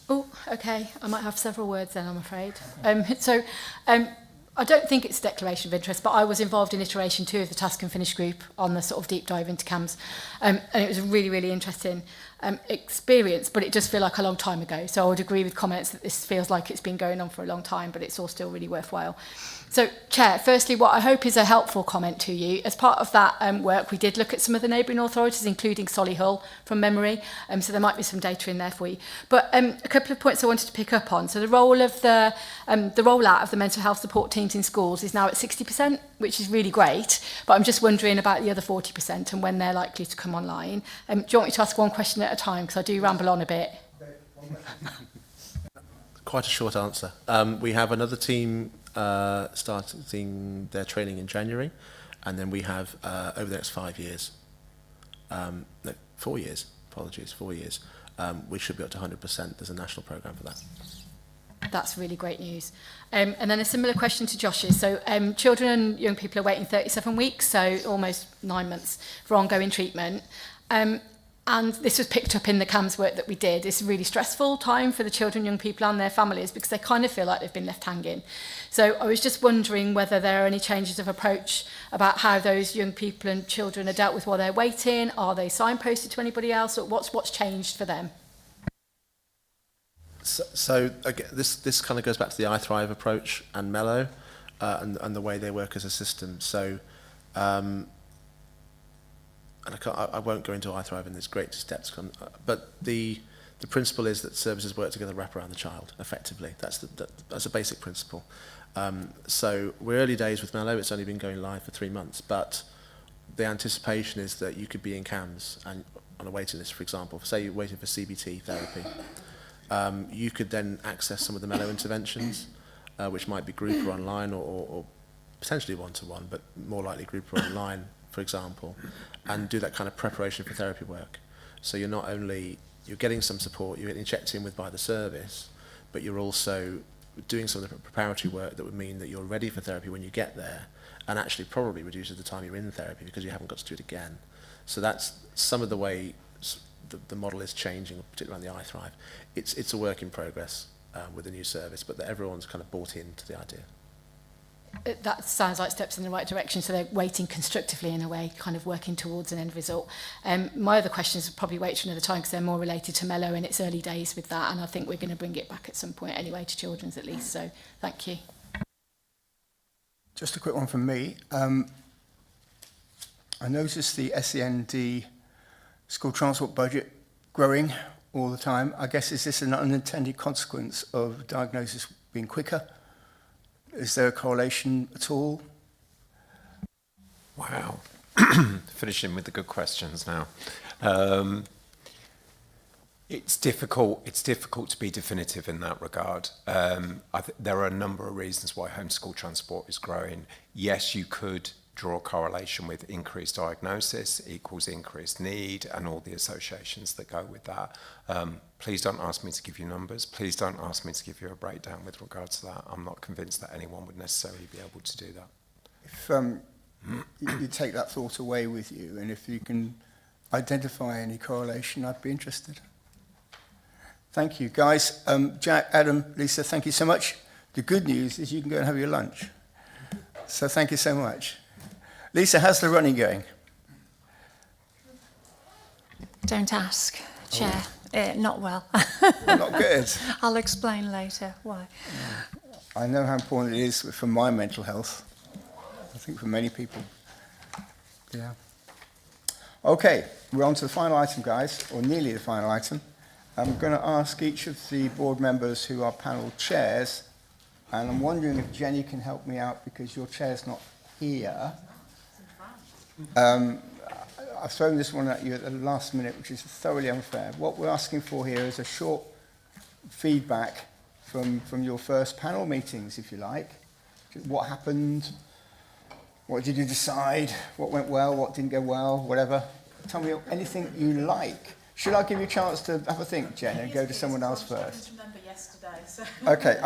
Oh, okay. I might have several words then, I'm afraid. I don't think it's a declaration of interest, but I was involved in iteration 2 of the Task and Finish group on the sort of deep dive into CAMS. And it was a really, really interesting experience, but it does feel like a long time ago. So I would agree with comments that this feels like it's been going on for a long time, but it's all still really worthwhile. So, Chair, firstly, what I hope is a helpful comment to you. As part of that work, we did look at some of the neighbouring authorities, including Solihull, from memory. So there might be some data in there for you. But a couple of points I wanted to pick up on. So the role of the rollout of the mental health support teams in schools is now at 60%, which is really great. But I'm just wondering about the other 40% and when they're likely to come online. Do you want me to ask one question at a time? Because I do ramble on a bit. Quite a short answer. We have another team starting their training in January, and then we have over the next 5 years, no, 4 years, apologies, 4 years, we should be up to 100%. There's a national programme for that. That's really great news. And then a similar question to Josh's. So children and young people are waiting 37 weeks, so almost 9 months for ongoing treatment. And this was picked up in the CAMS work that we did. It's a really stressful time for the children, young people and their families because they kind of feel like they've been left hanging. So I was just wondering whether there are any changes of approach about how those young people and children are dealt with while they're waiting. Are they signposted to anybody else, or what's changed for them? So again, this kind of goes back to the iThrive approach and Mellow and the way they work as a system. So and I won't go into iThrive in this great steps, but the principle is that services work together, wrap around the child effectively. That's a basic principle. So we're early days with Mellow. It's only been going live for 3 months, but the anticipation is that you could be in CAMS and on a waiting list, for example. Say you're waiting for CBT therapy. You could then access some of the Mellow interventions, which might be group or online, or potentially one-to-one, but more likely group or online, for example, and do that kind of preparation for therapy work. So you're not only, you're getting some support, you're getting checked in with by the service, but you're also doing some of the preparatory work that would mean that you're ready for therapy when you get there, and actually probably reduces the time you're in therapy because you haven't got to do it again. So that's some of the way the model is changing, particularly around the iThrive. It's a work in progress with the new service, but that everyone's kind of bought into the idea. That sounds like steps in the right direction, so they're waiting constructively in a way, kind of working towards an end result. My other questions will probably wait for another time because they're more related to Mellow and its early days with that, and I think we're going to bring it back at some point anyway to children's at least, so thank you. Just a quick one from me. I noticed the SEND school transport budget growing all the time. I guess, is this an unintended consequence of diagnosis being quicker? Is there a correlation at all? Wow. Finishing with the good questions now. It's difficult to be definitive in that regard. There are a number of reasons why homeschool transport is growing. Yes, you could draw a correlation with increased diagnosis equals increased need and all the associations that go with that. Please don't ask me to give you numbers. Please don't ask me to give you a breakdown with regards to that. I'm not convinced that anyone would necessarily be able to do that. If you take that thought away with you, and if you can identify any correlation, I'd be interested. Thank you, guys. Jack, Adam, Lisa, thank you so much. The good news is you can go and have your lunch. So thank you so much. Lisa, how's the running going? Don't ask, Chair. Not well. Not good. I'll explain later why. I know how important it is for my mental health. I think for many people. Yeah. Okay, we're on to the final item, guys, or nearly the final item. I'm going to ask each of the board members who are panel chairs, and I'm wondering if Jenny can help me out because your chair's not here. I've thrown this one at you at the last minute, which is thoroughly unfair. What we're asking for here is a short feedback from your first panel meetings, if you like. What happened? What did you decide? What went well? What didn't go well? Whatever. Tell me anything you like. Should I give you a chance to have a think, Jen, and go to someone else first? Remember yesterday, so. Okay,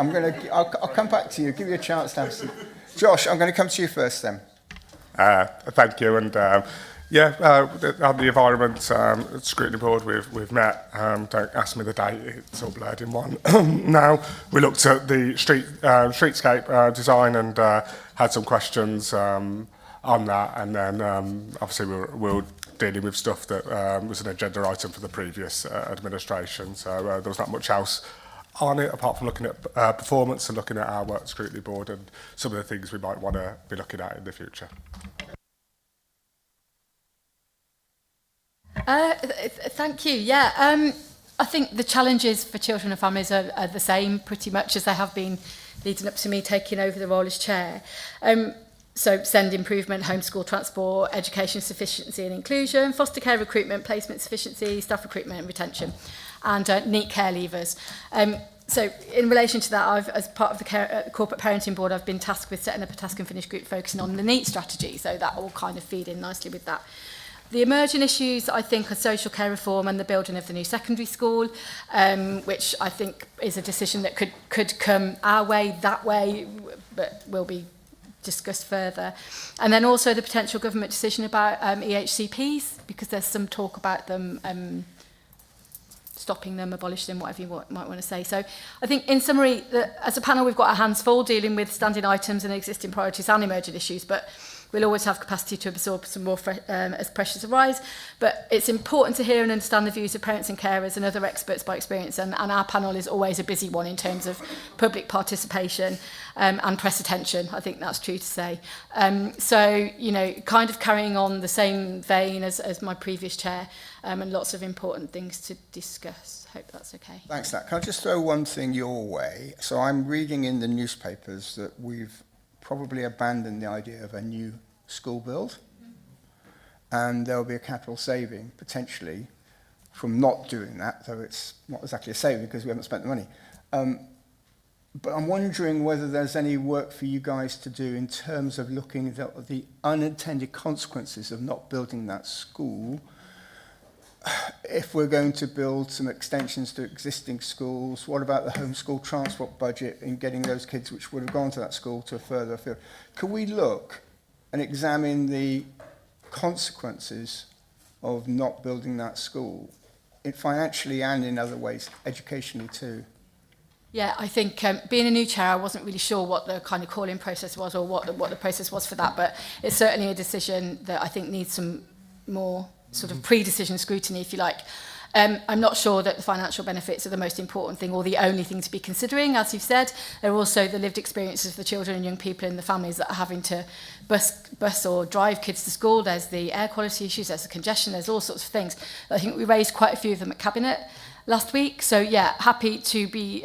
I'll come back to you. Give you a chance to have some. Josh, I'm going to come to you first then. Thank you. And on the Environment Scrutiny Board, we've met. Don't ask me the date, it's all blurred in one. Now, we looked at the streetscape design and had some questions on that. And then, obviously, we're dealing with stuff that was an agenda item for the previous administration. So there was not much else on it, apart from looking at performance and looking at our work scrutiny board and some of the things we might want to be looking at in the future. Thank you. Yeah, I think the challenges for children and families are the same pretty much as they have been leading up to me taking over the role as chair. So SEND improvement, homeschool transport, education sufficiency and inclusion, foster care recruitment, placement sufficiency, staff recruitment and retention, and NEET care leavers. So in relation to that, as part of the corporate parenting board, I've been tasked with setting up a task and finish group focusing on the NEET strategy, so that will kind of feed in nicely with that. The emerging issues, I think, are social care reform and the building of the new secondary school, which I think is a decision that could come our way, that way, but will be discussed further. And then also the potential government decision about EHCPs, because there's some talk about them stopping them, abolishing them, whatever you might want to say. So I think in summary, as a panel, we've got our hands full dealing with standing items and existing priorities and emerging issues, but we'll always have capacity to absorb some more as pressures arise. But it's important to hear and understand the views of parents and carers and other experts by experience. And our panel is always a busy one in terms of public participation and press attention. I think that's true to say. So, you know, kind of carrying on the same vein as my previous chair and lots of important things to discuss. Hope that's okay. Thanks, Nat. Can I just throw one thing your way? So I'm reading in the newspapers that we've probably abandoned the idea of a new school build, and there'll be a capital saving potentially from not doing that, though it's not exactly a saving because we haven't spent the money. But I'm wondering whether there's any work for you guys to do in terms of looking at the unintended consequences of not building that school. If we're going to build some extensions to existing schools, what about the homeschool transport budget in getting those kids which would have gone to that school to a further afield? Can we look and examine the consequences of not building that school, financially and in other ways, educationally too? Yeah, I think being a new chair, I wasn't really sure what the kind of calling process was or what the process was for that, but it's certainly a decision that I think needs some more sort of pre-decision scrutiny, if you like. I'm not sure that the financial benefits are the most important thing or the only thing to be considering, as you've said. There are also the lived experiences of the children and young people in the families that are having to bus or drive kids to school. There's the air quality issues, there's the congestion, there's all sorts of things. I think we raised quite a few of them at Cabinet last week. So yeah, happy to be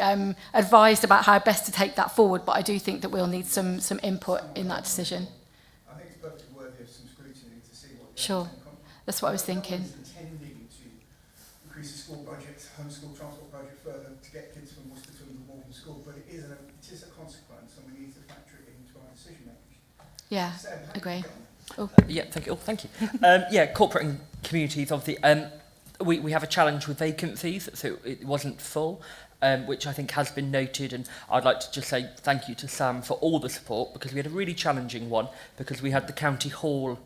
advised about how best to take that forward, but I do think that we'll need some input in that decision. I think it's perfectly worthy of some scrutiny to see what Sure, that's what I was thinking. Intending to increase the school budget, homeschool transport budget further to get kids from Worcester to the Waltham school, but it is a consequence, and we need to factor it into our decision making. Yeah, agree. Oh. Yeah, thank you. Oh, thank you. Yeah, corporate and communities, obviously. We have a challenge with vacancies, so it wasn't full, which I think has been noted, and I'd like to just say thank you to Sam for all the support, because we had a really challenging one, because we had the County Hall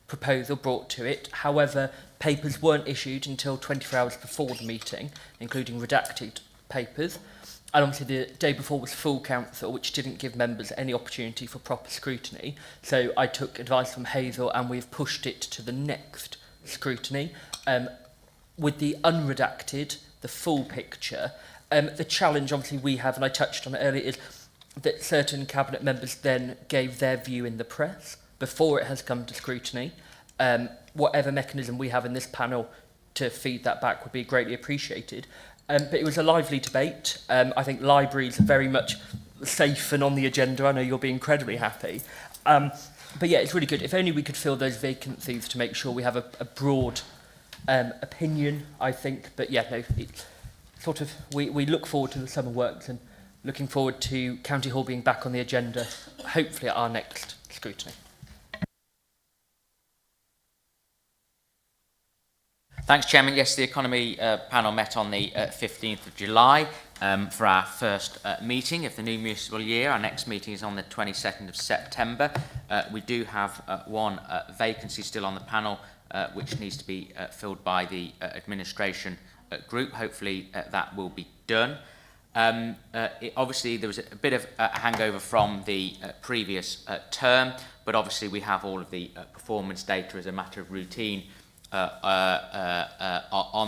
proposal brought to it. However, papers weren't issued until 24 hours before the meeting, including redacted papers. And obviously the day before was full council, which didn't give members any opportunity for proper scrutiny. So I took advice from Hazel and we've pushed it to the next scrutiny. With the unredacted, the full picture, the challenge obviously we have, and I touched on it earlier, is that certain cabinet members then gave their view in the press before it has come to scrutiny. Whatever mechanism we have in this panel to feed that back would be greatly appreciated. But it was a lively debate. I think libraries are very much safe and on the agenda. I know you'll be incredibly happy. But yeah, it's really good. If only we could fill those vacancies to make sure we have a broad opinion, I think. But yeah, no, it's sort of, we look forward to the summer works and looking forward to County Hall being back on the agenda, hopefully at our next scrutiny. Thanks, Chairman. Yes, the Economy panel met on the 15th of July for our first meeting of the new municipal year. Our next meeting is on the 22nd of September. We do have one vacancy still on the panel, which needs to be filled by the administration group. Hopefully that will be done. Obviously, there was a bit of a hangover from the previous term, but obviously we have all of the performance data as a matter of routine on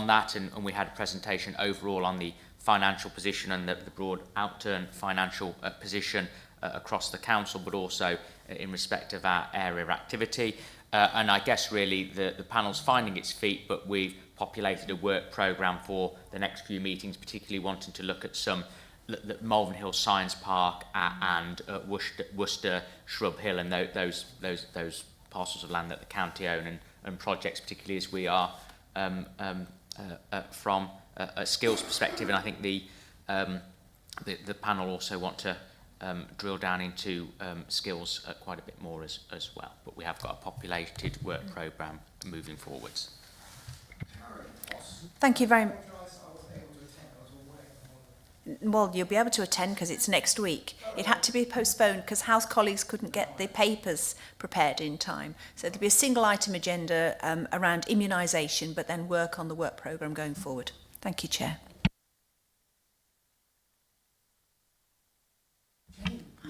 that, and we had a presentation overall on the financial position and the broad outturn financial position across the council, but also in respect of our area of activity. And I guess really the panel's finding its feet, but we've populated a work programme for the next few meetings, particularly wanting to look at some Malvern Hill Science Park and Worcester Shrub Hill, and those parcels of land that the county own, and projects, particularly as we are from a skills perspective. And I think the panel also want to drill down into skills quite a bit more as well. But we have got a populated work programme moving forwards. Thank you very much. Well, you'll be able to attend because it's next week. It had to be postponed because House colleagues couldn't get the papers prepared in time. So there'll be a single item agenda around immunisation, but then work on the work programme going forward. Thank you, Chair.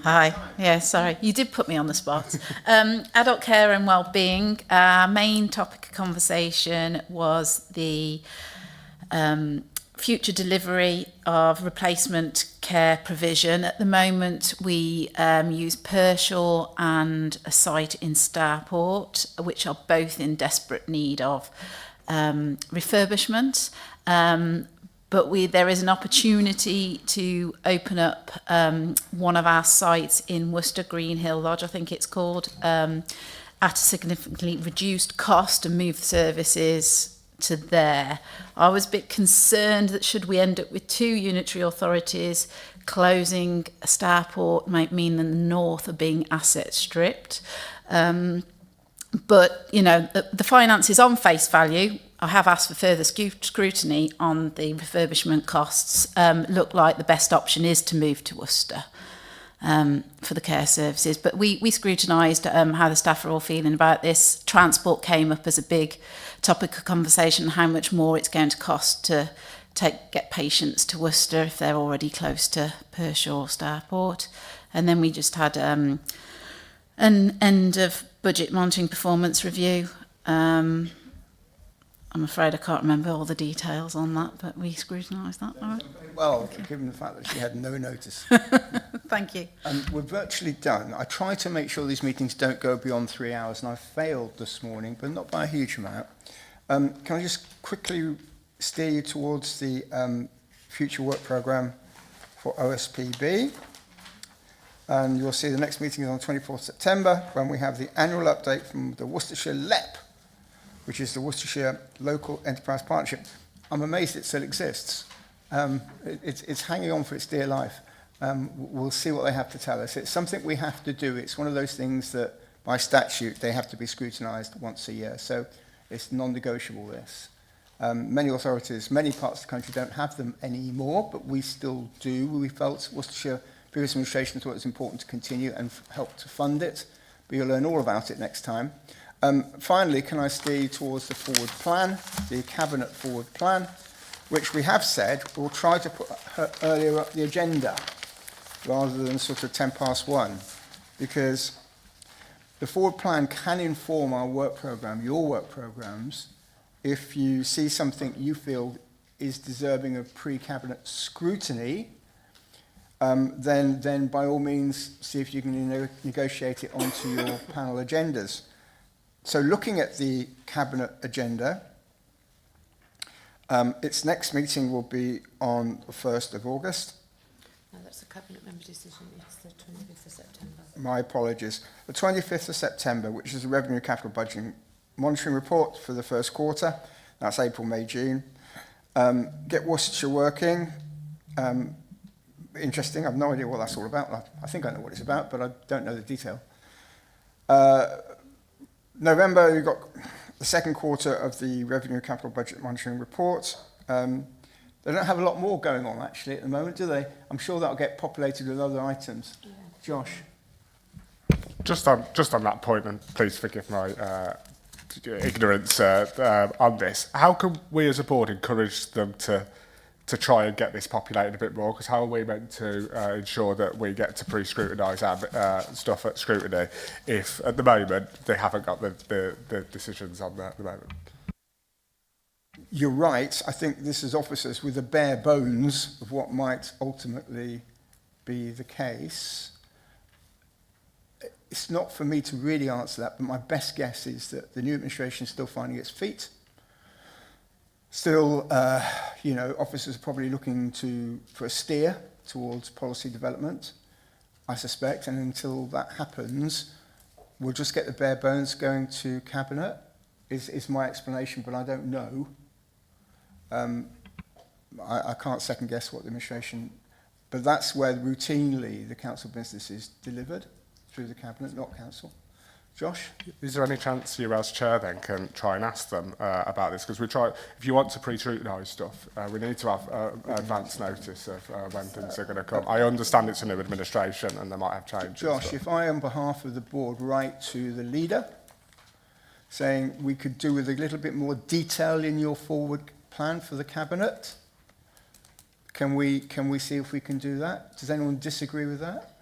Hi. Yeah, sorry. You did put me on the spot. Adult care and wellbeing. Our main topic of conversation was the future delivery of replacement care provision. At the moment, we use Pershore and a site in Starport, which are both in desperate need of refurbishment. But there is an opportunity to open up one of our sites in Worcester, Green Hill Lodge, I think it's called, at a significantly reduced cost and move services to there. I was a bit concerned that should we end up with two unitary authorities, closing Starport might mean that the north are being asset stripped. But, you know, the finances on face value, I have asked for further scrutiny on the refurbishment costs, look like the best option is to move to Worcester for the care services. But we scrutinised how the staff are all feeling about this. Transport came up as a big topic of conversation, how much more it's going to cost to get patients to Worcester if they're already close to Pershore, Starport. And then we just had an end of budget monitoring performance review. I'm afraid I can't remember all the details on that, but we scrutinised that, all right? Well, given the fact that she had no notice. Thank you. We're virtually done. I try to make sure these meetings don't go beyond 3 hours, and I failed this morning, but not by a huge amount. Can I just quickly steer you towards the future work programme for OSPB? And you'll see the next meeting is on the 24th September, when we have the annual update from the Worcestershire LEP, which is the Worcestershire Local Enterprise Partnership. I'm amazed it still exists. It's hanging on for its dear life. We'll see what they have to tell us. It's something we have to do. It's one of those things that, by statute, they have to be scrutinised once a year. So it's non-negotiable, this. Many authorities, many parts of the country don't have them anymore, but we still do. We felt Worcestershire previous administration thought it was important to continue and help to fund it. But you'll learn all about it next time. Finally, can I steer you towards the forward plan, the Cabinet forward plan, which we have said we'll try to put earlier up the agenda rather than sort of 1:10, because the forward plan can inform our work programme, your work programmes. If you see something you feel is deserving of pre-Cabinet scrutiny, then by all means see if you can negotiate it onto your panel agendas. So looking at the Cabinet agenda, its next meeting will be on the 1st of August. No, that's a Cabinet member decision. It's the 25th of September. My apologies. The 25th of September, which is the Revenue Capital Budgeting Monitoring Report for the first quarter. That's April, May, June. Get Worcestershire working. Interesting. I've no idea what that's all about. I think I know what it's about, but I don't know the detail. November, you've got the second quarter of the Revenue Capital Budget Monitoring Report. They don't have a lot more going on, actually, at the moment, do they? I'm sure that'll get populated with other items. Yeah. Josh? Just on that point, and please forgive my ignorance on this, how can we as a board encourage them to try and get this populated a bit more? Because how are we meant to ensure that we get to pre-scrutinise our stuff at scrutiny if at the moment they haven't got the decisions on there at the moment? You're right. I think this is officers with the bare bones of what might ultimately be the case. It's not for me to really answer that, but my best guess is that the new administration is still finding its feet. Still, officers are probably looking for a steer towards policy development, I suspect, and until that happens, we'll just get the bare bones going to Cabinet, is my explanation, but I don't know. I can't second guess what the administration, but that's where routinely the council business is delivered, through the Cabinet, not council. Josh? Is there any chance you as chair then can try and ask them about this? Because if you want to pre-scrutinise stuff, we need to have advance notice of when things are going to come. I understand it's a new administration and they might have changes. Josh, if I, on behalf of the board, write to the leader saying we could do with a little bit more detail in your forward plan for the Cabinet, can we see if we can do that? Does anyone disagree with that?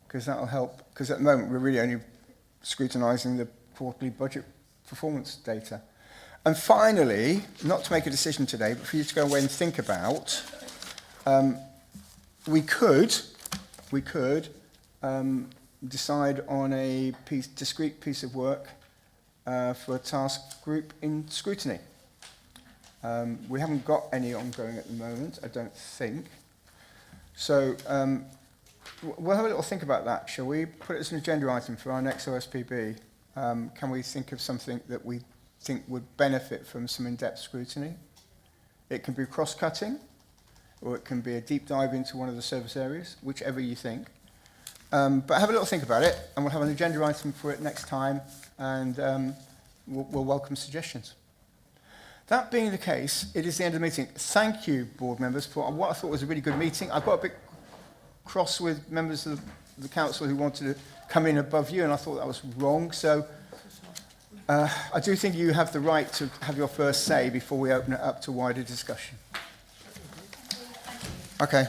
Because that'll help. Because at the moment we're really only scrutinising the quarterly budget performance data. And finally, not to make a decision today, but for you to go away and think about, we could decide on a discrete piece of work for a task group in scrutiny. We haven't got any ongoing at the moment, I don't think. So we'll have a little think about that, shall we? Put it as an agenda item for our next OSPB. Can we think of something that we think would benefit from some in-depth scrutiny? It can be cross-cutting, or it can be a deep dive into one of the service areas, whichever you think. But have a little think about it, and we'll have an agenda item for it next time, and we'll welcome suggestions. That being the case, it is the end of the meeting. Thank you, board members, for what I thought was a really good meeting. I've got a bit cross with members of the council who wanted to come in above you, and I thought that was wrong. So I do think you have the right to have your first say before we open it up to wider discussion. Okay.